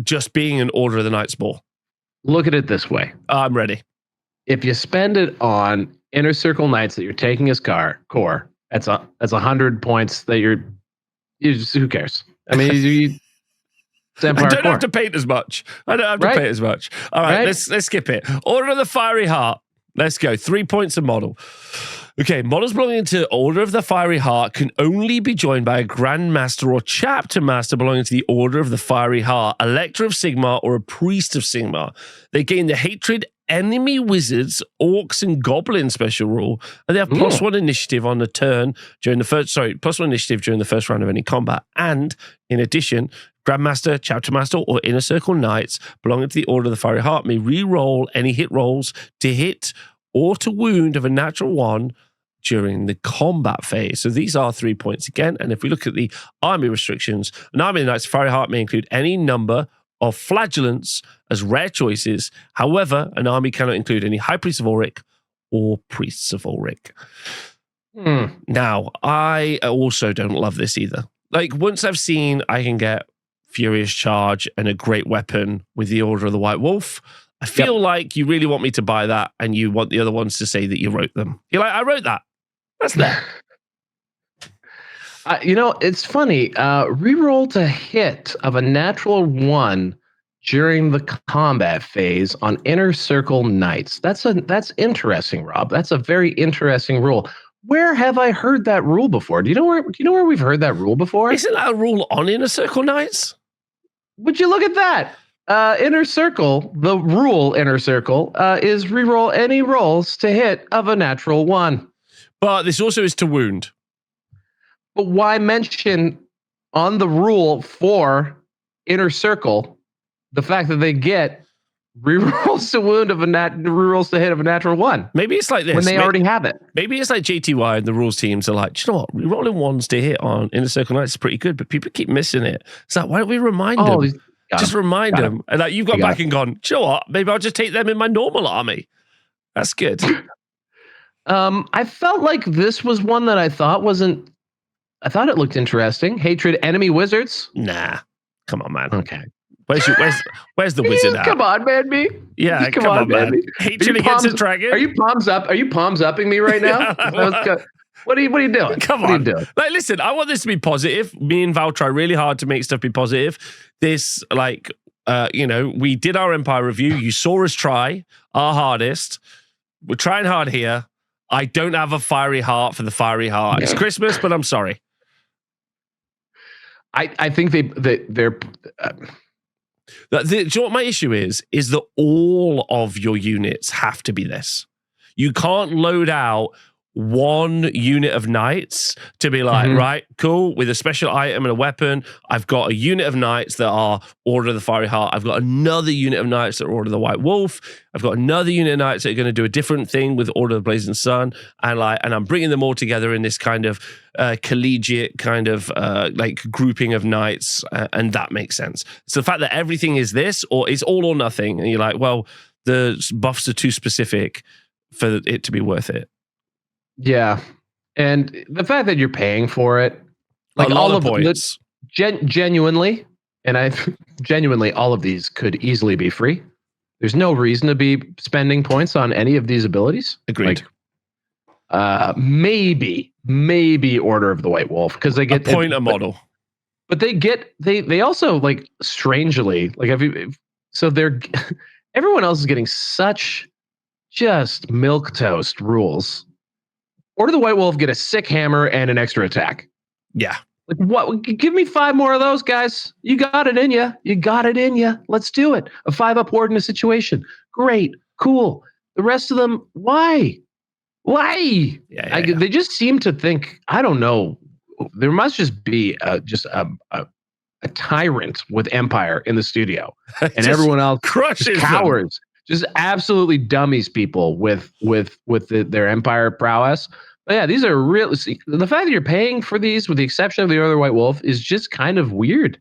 just being an Order of the Knights Morr. Look at it this way. I'm ready. If you spend it on Inner Circle Knights that you're taking as core, that's 100 points that you just, who cares? I mean, I don't have to paint as much. I don't have to paint as much. All right, let's skip it. Order of the Fiery Heart. Let's go. 3 points a model. Okay, models belonging to Order of the Fiery Heart can only be joined by a Grand Master or Chapter Master belonging to the Order of the Fiery Heart, a Lector of Sigmar, or a Priest of Sigmar. They gain the Hatred Enemy Wizards, Orcs, and Goblins special rule, and they have +1 initiative on the turn during the first. +1 initiative during the first round of any combat, and in addition, Grandmaster, Chapter Master, or Inner Circle Knights belonging to the Order of the Fiery Heart may re-roll any hit rolls to hit or to wound of a natural 1 during the combat phase. So these are 3 points again. And if we look at the army restrictions, an army of the Knights of the Fiery Heart may include any number of flagellants as rare choices. However, an army cannot include any High Priests of Ulrich or Priests of Ulrich. Now, I also don't love this either. Like, once I've seen I can get Furious Charge and a great weapon with the Order of the White Wolf, I feel like you really want me to buy that and you want the other ones to say that you wrote them. You're like, I wrote that. That's there. It's funny. Reroll to hit of a natural 1 during the combat phase on Inner Circle Knights. That's interesting, Rob. That's a very interesting rule. Where have I heard that rule before? Do you know where we've heard that rule before? Isn't that a rule on Inner Circle Knights? Would you look at that? Inner Circle, the rule Inner Circle, is reroll any rolls to hit of a natural 1. But this also is to wound. But why mention on the rule for Inner Circle the fact that they get rerolls to wound of rerolls to hit of a natural 1? Maybe it's like this. When they already have it. Maybe it's like JTY and the rules teams are like, do you know what? Rerolling 1s to hit on Inner Circle Knights is pretty good, but people keep missing it. It's like, why don't we remind them? Just remind them. And like, you've gone back and gone, do you know what? Maybe I'll just take them in my normal army. That's good. I felt like this was one that I thought it looked interesting. Hatred enemy wizards. Nah. Come on, man. Okay. Where's the wizard at? Come on, man, me. Yeah, come on, man. Hatred against a dragon. Are you palms up? Are you palms upping me right now? What are you doing? Come on. What are you doing? Like, listen, I want this to be positive. Me and Val try really hard to make stuff be positive. This, we did our Empire review. You saw us try our hardest. We're trying hard here. I don't have a fiery heart for the fiery heart. It's Christmas, but I'm sorry. I think they're. Do you know what my issue is? Is that all of your units have to be this. You can't load out one unit of knights to be like, right, cool, with a special item and a weapon. I've got a unit of knights that are Order of the Fiery Heart. I've got another unit of knights that are Order of the White Wolf. I've got another unit of knights that are going to do a different thing with Order of the Blazing Sun. And I'm bringing them all together in this kind of collegiate kind of grouping of knights. And that makes sense. So the fact that everything is this or is all or nothing. And you're like, well, the buffs are too specific for it to be worth it. Yeah, and the fact that you're paying for it, like all of points, genuinely, and genuinely, all of these could easily be free. There's no reason to be spending points on any of these abilities. Agreed. Maybe Order of the White Wolf because they get a point a model, but they also like strangely like everyone else is getting such just milquetoast rules. Order the White Wolf get a sick hammer and an extra attack. Yeah. Like what? Give me 5 more of those, guys. You got it in you. You got it in you. Let's do it. A 5-up ward in a situation. Great. Cool. The rest of them, why? Why? Yeah. They just seem to think, I don't know. There must just be a tyrant with Empire in the studio. And everyone else crushes cowards. Just absolutely dummies people with their Empire prowess. But yeah, these are real. The fact that you're paying for these, with the exception of the other White Wolf, is just kind of weird.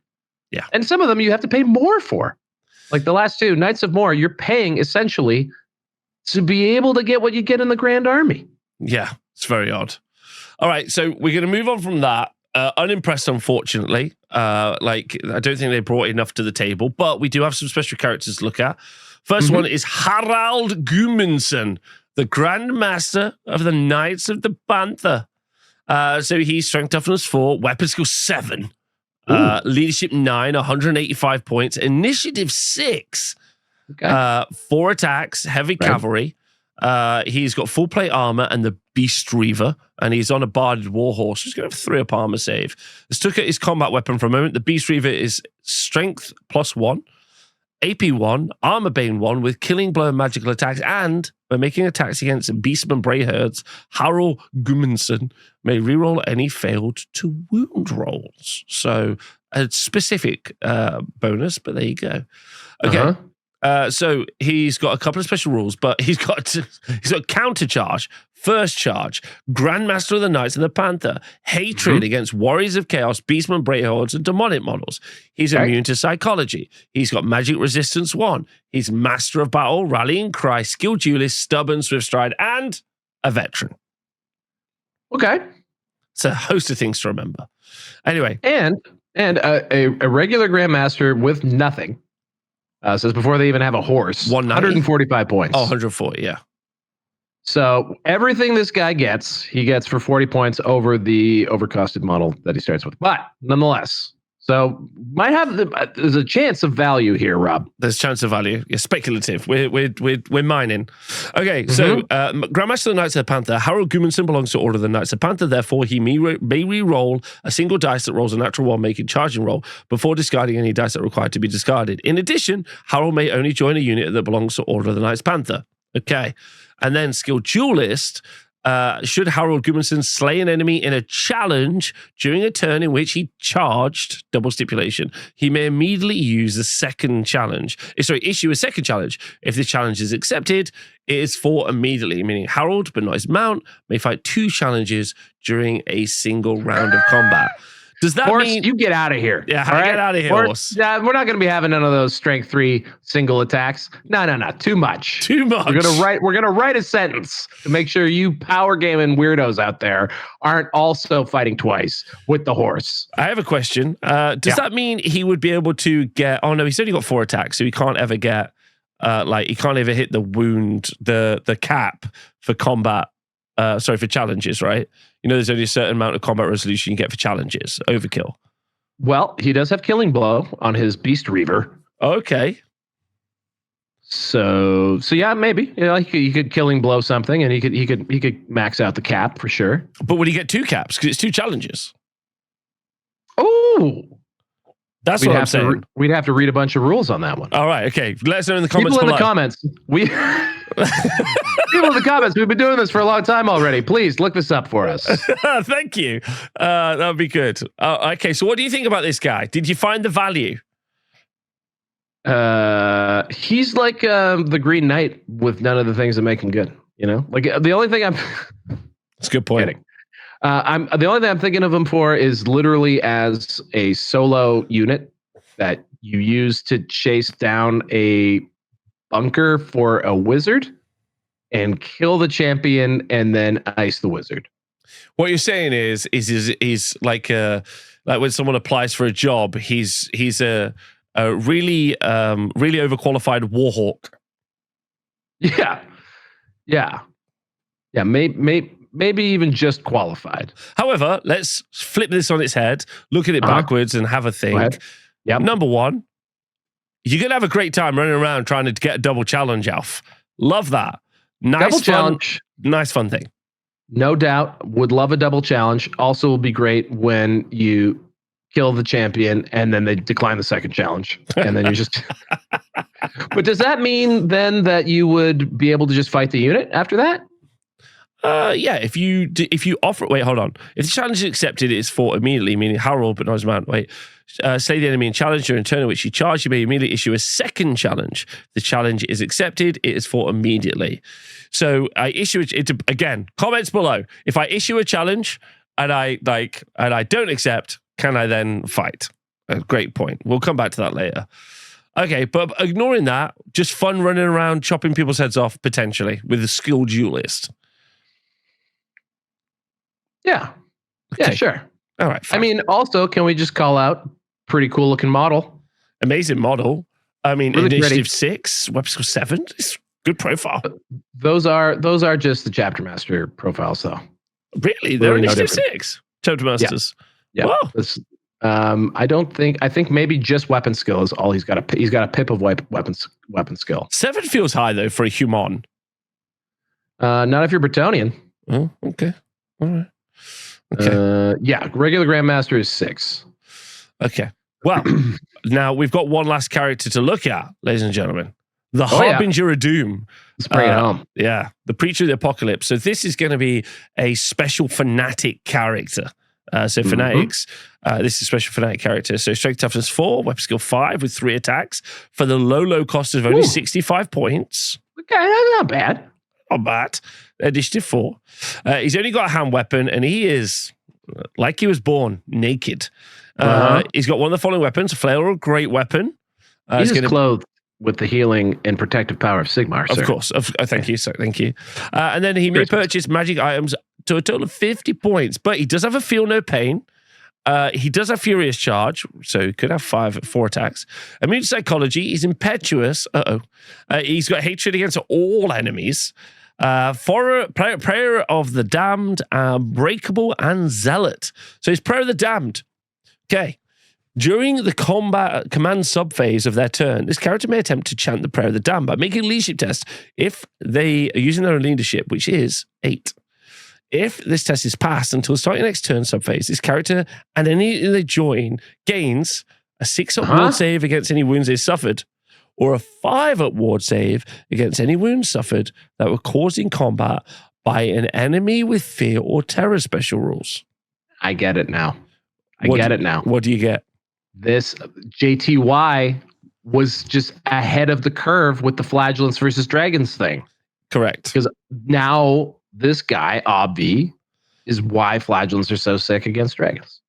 Yeah. And some of them you have to pay more for. Like the last 2, Knights of Morr, you're paying essentially to be able to get what you get in the Grand Army. Yeah, it's very odd. All right, so we're going to move on from that. Unimpressed, unfortunately. I don't think they brought enough to the table, but we do have some special characters to look at. First one is Harald Gemunsen, the Grand Master of the Knights of the Panther. So he's strength toughness 4, weapon skill 7, leadership 9, 185 points, initiative 6, 4 attacks, heavy cavalry. He's got full plate armor and the Beast Reaver, and he's on a barded warhorse. He's going to have 3 up armor save. Let's look at his combat weapon for a moment. The Beast Reaver is strength +1. AP 1, Armor Bane 1 with Killing Blow and magical attacks, and by making attacks against Beastman Brayherds, Harald Gemunsen may reroll any failed to wound rolls. So a specific bonus, but there you go. Okay. So he's got a couple of special rules, but he's got counter charge, first charge, Grandmaster of the Knights and the Panther, hatred against Warriors of Chaos, Beastmen, Brayhorns, and Demonic models. He's immune to psychology. He's got magic resistance 1. He's Master of Battle, Rallying Cry, Skilled Duelist, Stubborn, Swift Stride, and a veteran. Okay. It's a host of things to remember. Anyway. And a regular Grandmaster with nothing. Says before they even have a horse, 145 points. Oh, 140, yeah. So everything this guy gets, he gets for 40 points over the overcosted model that he starts with. But nonetheless, so might have there's a chance of value here, Rob. There's a chance of value. Yeah, speculative. We're mining. Okay, so Grandmaster of the Knights of the Panther, Harald Gemunsen belongs to Order of the Knights of the Panther. Therefore, he may re-roll a single dice that rolls a natural one, making charging roll before discarding any dice that are required to be discarded. In addition, Harald may only join a unit that belongs to Order of the Knights Panther. Okay, and then Skilled Duelist. Should Harald Gemunsen slay an enemy in a challenge during a turn in which he charged, double stipulation, he may immediately use a second challenge. Issue a second challenge. If the challenge is accepted, it is fought immediately, meaning Harald, but not his mount, may fight 2 challenges during a single round of combat. Does that mean you get out of here? Yeah, get out of here, horse. Yeah, we're not going to be having none of those strength 3 single attacks. No, too much. Too much. We're gonna write a sentence to make sure you power gaming weirdos out there aren't also fighting twice with the horse. I have a question. Does that mean he would be able to get? Oh no, he's only got 4 attacks, so he can't ever get. He can't ever hit the wound, the cap for combat. For challenges, right? You know, there's only a certain amount of combat resolution you get for challenges. Overkill. Well, he does have Killing Blow on his Beast Reaver. Okay. So yeah, maybe. You know, he could Killing Blow something, and he could max out the cap for sure. But would he get 2 caps? Because it's 2 challenges. Oh. That's what I'm saying. We'd have to read a bunch of rules on that one. All right, okay. Let us know in the comments People in below. the comments. People in the comments, we've been doing this for a long time already. Please look this up for us. Thank you. That would be good. Okay, so what do you think about this guy? Did you find the value? He's like the Green Knight with none of the things that make him good. You know, like the only thing That's a good point. Kidding. The only thing I'm thinking of him for is literally as a solo unit that you use to chase down a bunker for a wizard and kill the champion and then ice the wizard. What you're saying is like when someone applies for a job, he's a really overqualified warhawk. Yeah. Maybe even just qualified. However, let's flip this on its head, look at it backwards, and have a think. Yep. Number 1, you're going to have a great time running around trying to get a double challenge, Alf. Love that. Nice challenge. Nice fun thing. No doubt. Would love a double challenge. Also will be great when you kill the champion and then they decline the second challenge. And then you just... But does that mean then that you would be able to just fight the unit after that? Yeah, if you offer... Wait, hold on. If the challenge is accepted, it is fought immediately, meaning Harald, but not his mount. Wait. Slay the enemy and challenge during a turn in which you charge. You may immediately issue a second challenge. The challenge is accepted. It is fought immediately. So I issue it again. Comments below. If I issue a challenge and I don't accept, can I then fight? A great point. We'll come back to that later. Okay, but ignoring that, just fun running around chopping people's heads off potentially with a skilled duelist. Yeah. Okay. Yeah, sure. All right. Fine. I mean, also, can we just call out pretty cool looking model? Amazing model. I mean, really initiative 6, weapon skill 7. It's good profile. Those are just the chapter master profiles, though. Really? They're initiative 6 chapter masters. Yeah. Wow. I think maybe just weapon skill is all he's got. He's got a pip of weapon skill. 7 feels high though for a human. Not if you're Bretonian. Oh, okay. All right. Okay. Yeah, regular Grandmaster is 6. Okay. Well, now we've got one last character to look at, ladies and gentlemen. The Harbinger of Doom. Let's bring it home. Yeah. The Preacher of the Apocalypse. So this is going to be a special fanatic character. So fanatics, this is a special fanatic character. So strength toughness 4, weapon skill 5 with 3 attacks for the low cost of only 65 points. Okay, that's not bad. Not bad. Initiative 4. He's only got a hand weapon, and he is, like he was born, naked. He's got one of the following weapons, a flail or a great weapon. He's clothed with the healing and protective power of Sigmar, sir. Of course. Thank you, sir. Thank you. And then he may purchase magic items to a total of 50 points, but he does have a feel no pain. He does have furious charge, so he could have 4 attacks. Immune to psychology. He's impetuous. He's got hatred against all enemies. Prayer of the damned, breakable, and zealot. So he's prayer of the damned. Okay. During the combat command sub-phase of their turn, this character may attempt to chant the prayer of the damned by making a leadership test if they are using their own leadership, which is 8. If this test is passed until starting next turn sub-phase, this character and any they join gains a 6-up ward save against any wounds they suffered, or a 5-up ward save against any wounds suffered that were caused in combat by an enemy with fear or terror special rules. I get it now. What do you get? This JTY was just ahead of the curve with the flagellants versus dragons thing. Correct. Because now this guy, Obvi, is why flagellants are so sick against dragons.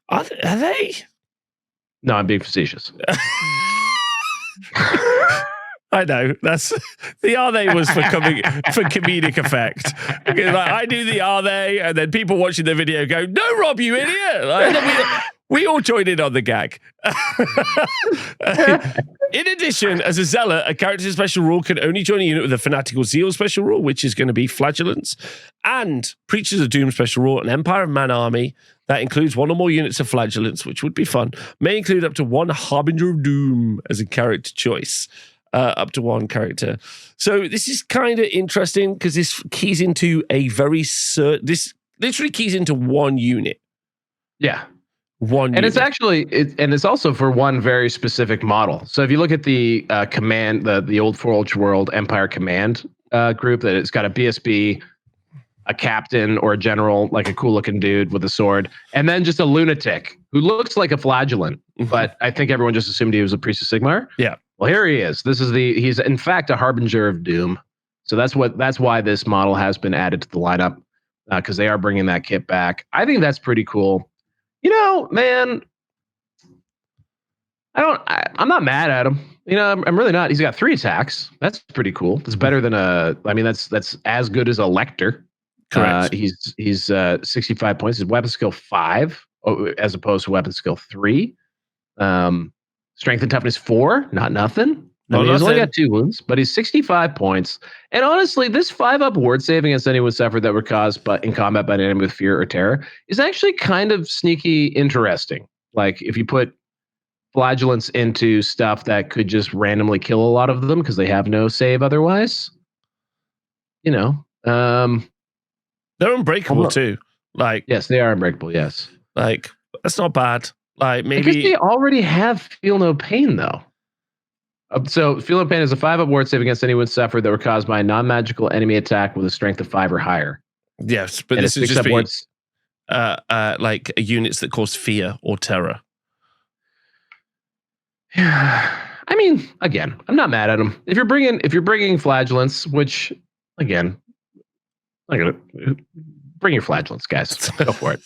Are they? No, I'm being facetious. I know. That's the are they was for comedic effect. Like, I do the are they, and then people watching the video go, "No, Rob, you idiot!" Like, we all joined in on the gag. In addition, as a zealot, a character's special rule can only join a unit with a fanatical zeal special rule, which is going to be flagellants, and preachers of doom special rule, an Empire of Man army that includes 1 or more units of flagellants, which would be fun. May include up to 1 Harbinger of Doom as a character choice. Up to 1 character. So this is kind of interesting because this keys into this literally keys into 1 unit. Yeah. One and unit. it's actually it's also for 1 very specific model. So if you look at the command, the old Forge World Empire command group, that it's got a BSB, a captain or a general, like a cool looking dude with a sword, and then just a lunatic who looks like a flagellant, but I think everyone just assumed he was a priest of Sigmar. Yeah. Well, here he is. He's in fact a harbinger of doom. So that's why this model has been added to the lineup, because they are bringing that kit back. I think that's pretty cool. You know, man, I'm not mad at him. You know, I'm really not. He's got 3 attacks. That's pretty cool. It's better than that's as good as a Lecter. Correct. He's 65 points. His weapon skill 5 as opposed to weapon skill 3. Strength and toughness 4, not nothing. He's only got 2 wounds, but he's 65 points. And honestly, this 5-up ward save against anyone suffered that were caused in combat by an enemy with fear or terror is actually kind of sneaky interesting. Like if you put flagellants into stuff that could just randomly kill a lot of them because they have no save otherwise, you know. They're unbreakable too. Like, yes, they are unbreakable. Yes, like that's not bad. Like maybe I guess they already have feel no pain though. So feel no pain is a 5-up ward save against anyone suffered that were caused by a non-magical enemy attack with a strength of 5 or higher. Yes, but this is just like units that cause fear or terror. I mean, again, I'm not mad at them. If you're bringing flagellants, which again, bring your flagellants, guys. Go for it.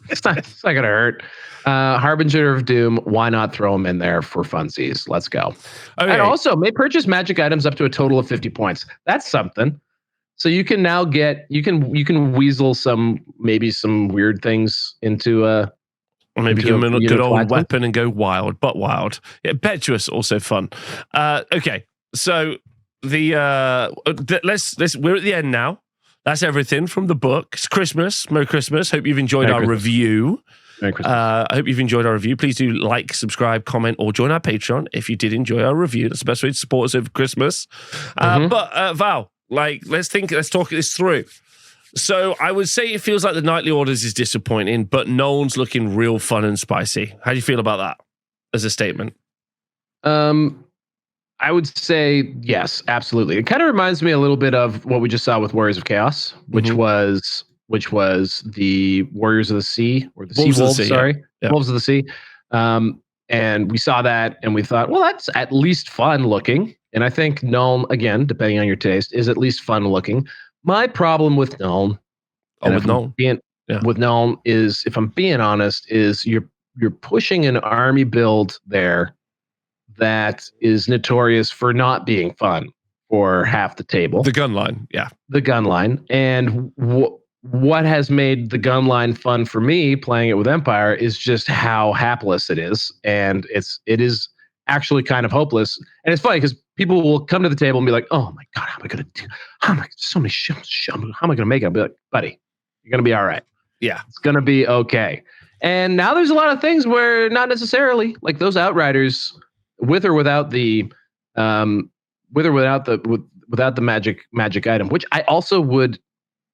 It's not going to hurt. Harbinger of Doom, why not throw them in there for funsies? Let's go. Okay. And also, may purchase magic items up to a total of 50 points. That's something. So you can now you can weasel some weird things into or maybe give them a good old weapon and go wild, but wild. Yeah, impetuous, also fun. Okay, so we're at the end now. That's everything from the book. It's Christmas. Merry Christmas. Hope you've enjoyed our review. Merry Christmas. I hope you've enjoyed our review. Please do like, subscribe, comment, or join our Patreon if you did enjoy our review. That's the best way to support us over Christmas. But Val, let's talk this through. So I would say it feels like the Nightly Orders is disappointing, but Nuln's looking real fun and spicy. How do you feel about that as a statement? I would say yes, absolutely. It kind of reminds me a little bit of what we just saw with Warriors of Chaos, which was which was the Warriors of the Sea, or the Wolves Sea of the Wolves, Sea, sorry. yeah. Wolves of the Sea. And we saw that and we thought, well, that's at least fun looking. And I think Nuln, again, depending on your taste, is at least fun looking. My problem with Nuln, with Nuln is, if I'm being honest, is you're pushing an army build there that is notorious for not being fun for half the table. The gun line, yeah. The gun line. And what has made the gun line fun for me playing it with Empire is just how hapless it is. And it is actually kind of hopeless. And it's funny because people will come to the table and be like, oh my God, how am I going to do? How am I going to make it? I'll be like, buddy, you're going to be all right. Yeah. It's going to be okay. And now there's a lot of things where not necessarily, like those Outriders, with or without the magic item, which I also would.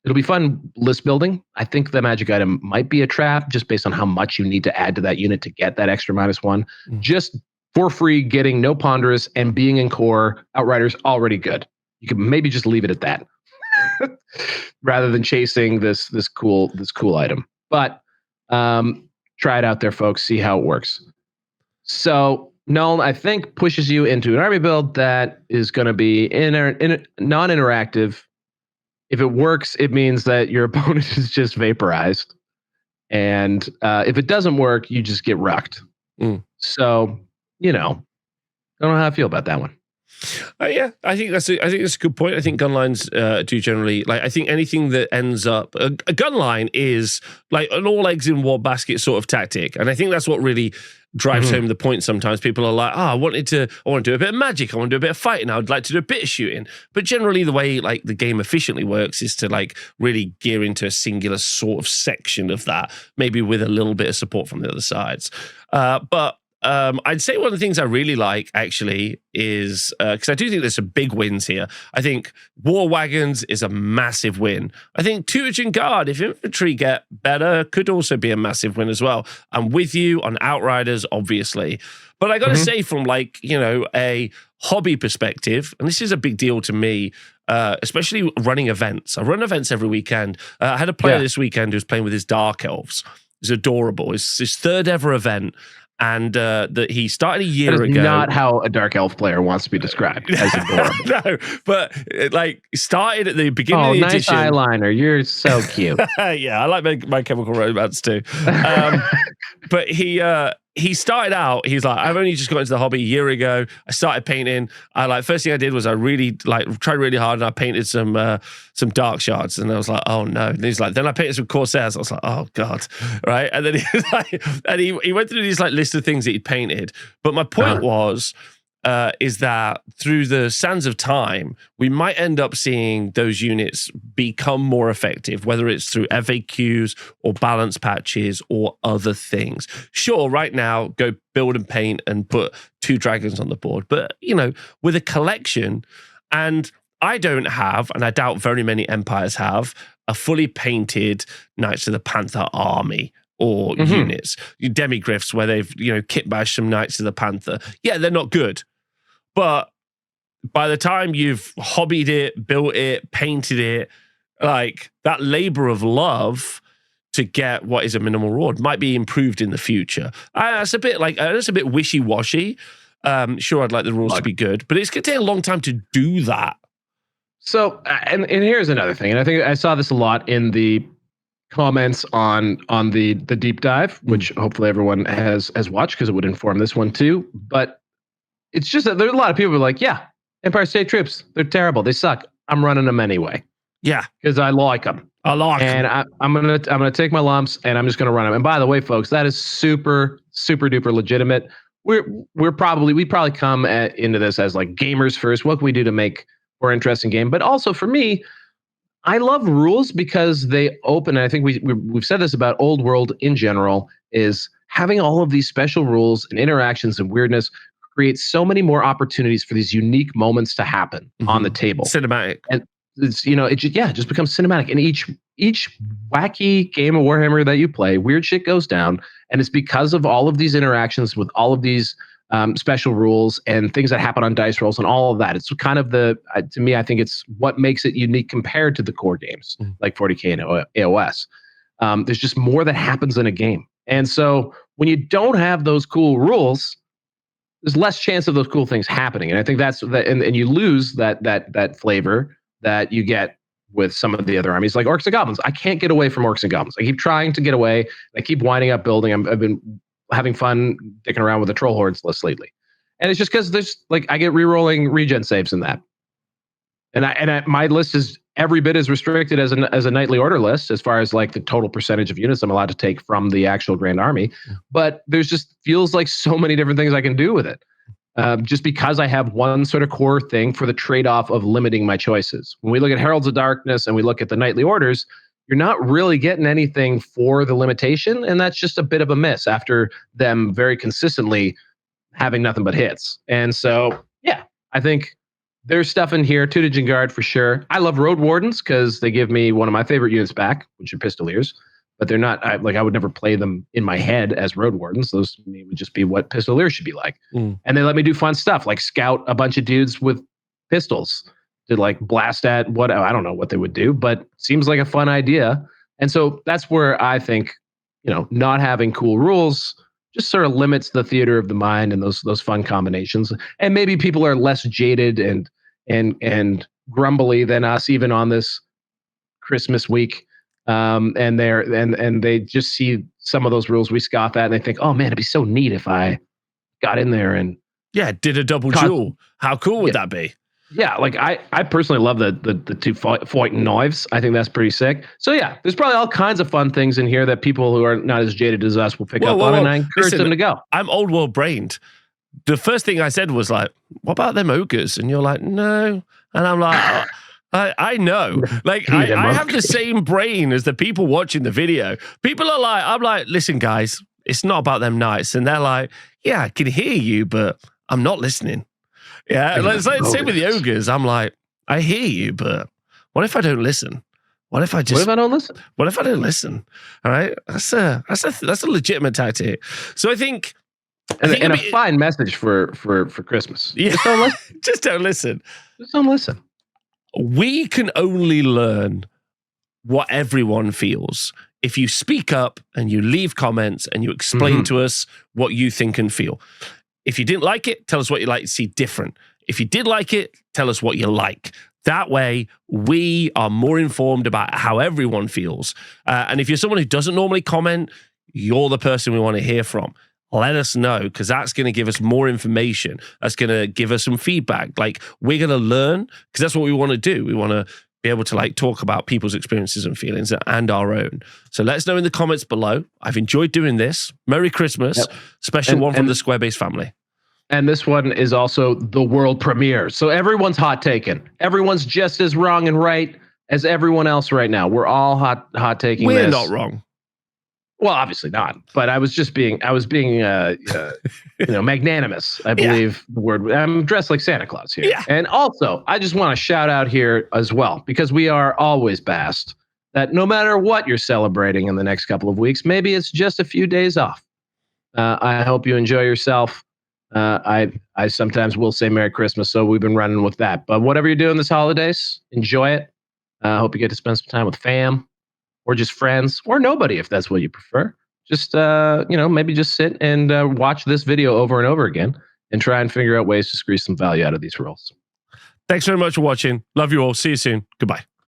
It'll be fun list building. I think the magic item might be a trap just based on how much you need to add to that unit to get that extra -1. Just for free, getting no ponderous and being in core, Outriders already good. You could maybe just leave it at that rather than chasing this cool item. But try it out there, folks. See how it works. So Nuln, I think, pushes you into an army build that is going to be non-interactive. If it works, it means that your opponent is just vaporized. And if it doesn't work, you just get rucked. So, I don't know how I feel about that one. Yeah, I think that's a good point. I think gun lines do generally, like, I think anything that ends up a gun line is like an all eggs in one basket sort of tactic, and I think that's what really drives home the point. Sometimes people are like, I want to do a bit of magic, I want to do a bit of fighting, I would like to do a bit of shooting, but generally the way like the game efficiently works is to like really gear into a singular sort of section of that, maybe with a little bit of support from the other sides. But I'd say one of the things I really like, actually, is because I do think there's some big wins here. I think War Wagons is a massive win. I think Teutogen Guard, if infantry get better, could also be a massive win as well. I'm with you on Outriders, obviously. But I got to say, from like, a hobby perspective, and this is a big deal to me, especially running events. I run events every weekend. I had a player this weekend who's playing with his Dark Elves. It's adorable. It's his third ever event. And that he started a year ago. Not how a Dark Elf player wants to be described. As adorable. No, but like started at the beginning of the edition. Nice eyeliner. You're so cute. Yeah, I like my Chemical Romance too. But he started out, he's like, I've only just got into the hobby a year ago. I started painting. First thing I did was I really tried really hard, and I painted some dark shards, and I was like, oh no. And he's like, then I painted some Corsairs. I was like, oh God. Right. And then he was like, and he went through these like list of things that he'd painted. But my point was, is that through the sands of time, we might end up seeing those units become more effective, whether it's through FAQs or balance patches or other things. Sure, right now, go build and paint and put 2 dragons on the board. But, with a collection, and I don't have, and I doubt very many empires have, a fully painted Knights of the Panther army or units. Demigryphs where they've, kit bashed some Knights of the Panther. Yeah, they're not good. But by the time you've hobbied it, built it, painted it, like that labor of love to get what is a minimal reward might be improved in the future. That's a bit wishy-washy. Sure, I'd like the rules to be good, but it's going to take a long time to do that. So, and here's another thing, and I think I saw this a lot in the comments on the deep dive, which hopefully everyone has watched because it would inform this one too. But it's just that there's a lot of people who are like, yeah, Empire State Troops, they're terrible, they suck. I'm running them anyway. Yeah, because I like them. And I'm gonna take my lumps and I'm just gonna run them. And by the way, folks, that is super duper legitimate. We probably come into this as like gamers first. What can we do to make more interesting game? But also for me, I love rules because they open. And I think we've said this about Old World in general, is having all of these special rules and interactions and weirdness creates so many more opportunities for these unique moments to happen on the table. Cinematic. And it's, it just becomes cinematic. And each wacky game of Warhammer that you play, weird shit goes down. And it's because of all of these interactions with all of these special rules and things that happen on dice rolls and all of that. It's kind of to me, I think it's what makes it unique compared to the core games like 40K and AOS. There's just more that happens in a game. And so when you don't have those cool rules, there's less chance of those cool things happening. And I think that's that, and you lose that flavor that you get with some of the other armies like Orcs and Goblins. I can't get away from Orcs and Goblins. I keep trying to get away. I keep winding up building. I've been having fun dicking around with the Troll Hordes list lately. And it's just because there's I get re-rolling regen saves in that. And my list is every bit as restricted as a Knightly Order list as far as the total percentage of units I'm allowed to take from the actual Grand Army. But there's just feels like so many different things I can do with it. Just because I have one sort of core thing for the trade-off of limiting my choices. When we look at Heralds of Darkness and we look at the Knightly Orders, you're not really getting anything for the limitation. And that's just a bit of a miss after them very consistently having nothing but hits. And so, yeah, I think there's stuff in here. Teutogen Guard for sure. I love Road Wardens because they give me one of my favorite units back, which are Pistoliers. But they're not I would never play them in my head as Road Wardens. Those to me would just be what Pistoliers should be like. And they let me do fun stuff like scout a bunch of dudes with pistols to blast at what I don't know what they would do, but seems like a fun idea. And so that's where I think not having cool rules just sort of limits the theater of the mind and those fun combinations. And maybe people are less jaded and grumbly than us even on this Christmas week. And they just see some of those rules we scoff at and they think, oh man, it'd be so neat if I got in there and did a double duel. How cool would that be? Yeah, I personally love the two fighting knives. I think that's pretty sick. So yeah, there's probably all kinds of fun things in here that people who are not as jaded as us will pick up on, and I encourage them to go. I'm old world brained. The first thing I said was what about them ogres? And you're like, no. And I'm like, I know. I have the same brain as the people watching the video. People are I'm like, listen, guys, it's not about them knights. And they're like, yeah, I can hear you, but I'm not listening. Yeah, same with the ogres. I'm like, I hear you, but what if I don't listen? What if I don't listen? What if I don't listen? All right, that's a legitimate tactic. So I think, a fine message for Christmas. Yeah, just don't listen. Just don't listen. Just don't listen. We can only learn what everyone feels if you speak up and you leave comments and you explain to us what you think and feel. If you didn't like it, tell us what you'd like to see different. If you did like it, tell us what you like. That way, we are more informed about how everyone feels. And if you're someone who doesn't normally comment, you're the person we want to hear from. Let us know, because that's going to give us more information. That's going to give us some feedback. We're going to learn, because that's what we want to do. We want to be able to talk about people's experiences and feelings and our own. So let us know in the comments below. I've enjoyed doing this. Merry Christmas. Yep. Special one from the Squarebase family. And this one is also the world premiere. So everyone's hot taken. Everyone's just as wrong and right as everyone else right now. We're all hot taking this. We're not wrong. Well, obviously not. But I was being magnanimous, I believe the word. I'm dressed like Santa Claus here. Yeah. And also, I just want to shout out here as well, because we are always bast that no matter what you're celebrating in the next couple of weeks, maybe it's just a few days off. I hope you enjoy yourself. I sometimes will say Merry Christmas, so we've been running with that. But whatever you're doing this holidays, enjoy it. I hope you get to spend some time with fam, or just friends, or nobody, if that's what you prefer. Just maybe just sit and watch this video over and over again and try and figure out ways to squeeze some value out of these rolls. Thanks very much for watching. Love you all. See you soon. Goodbye.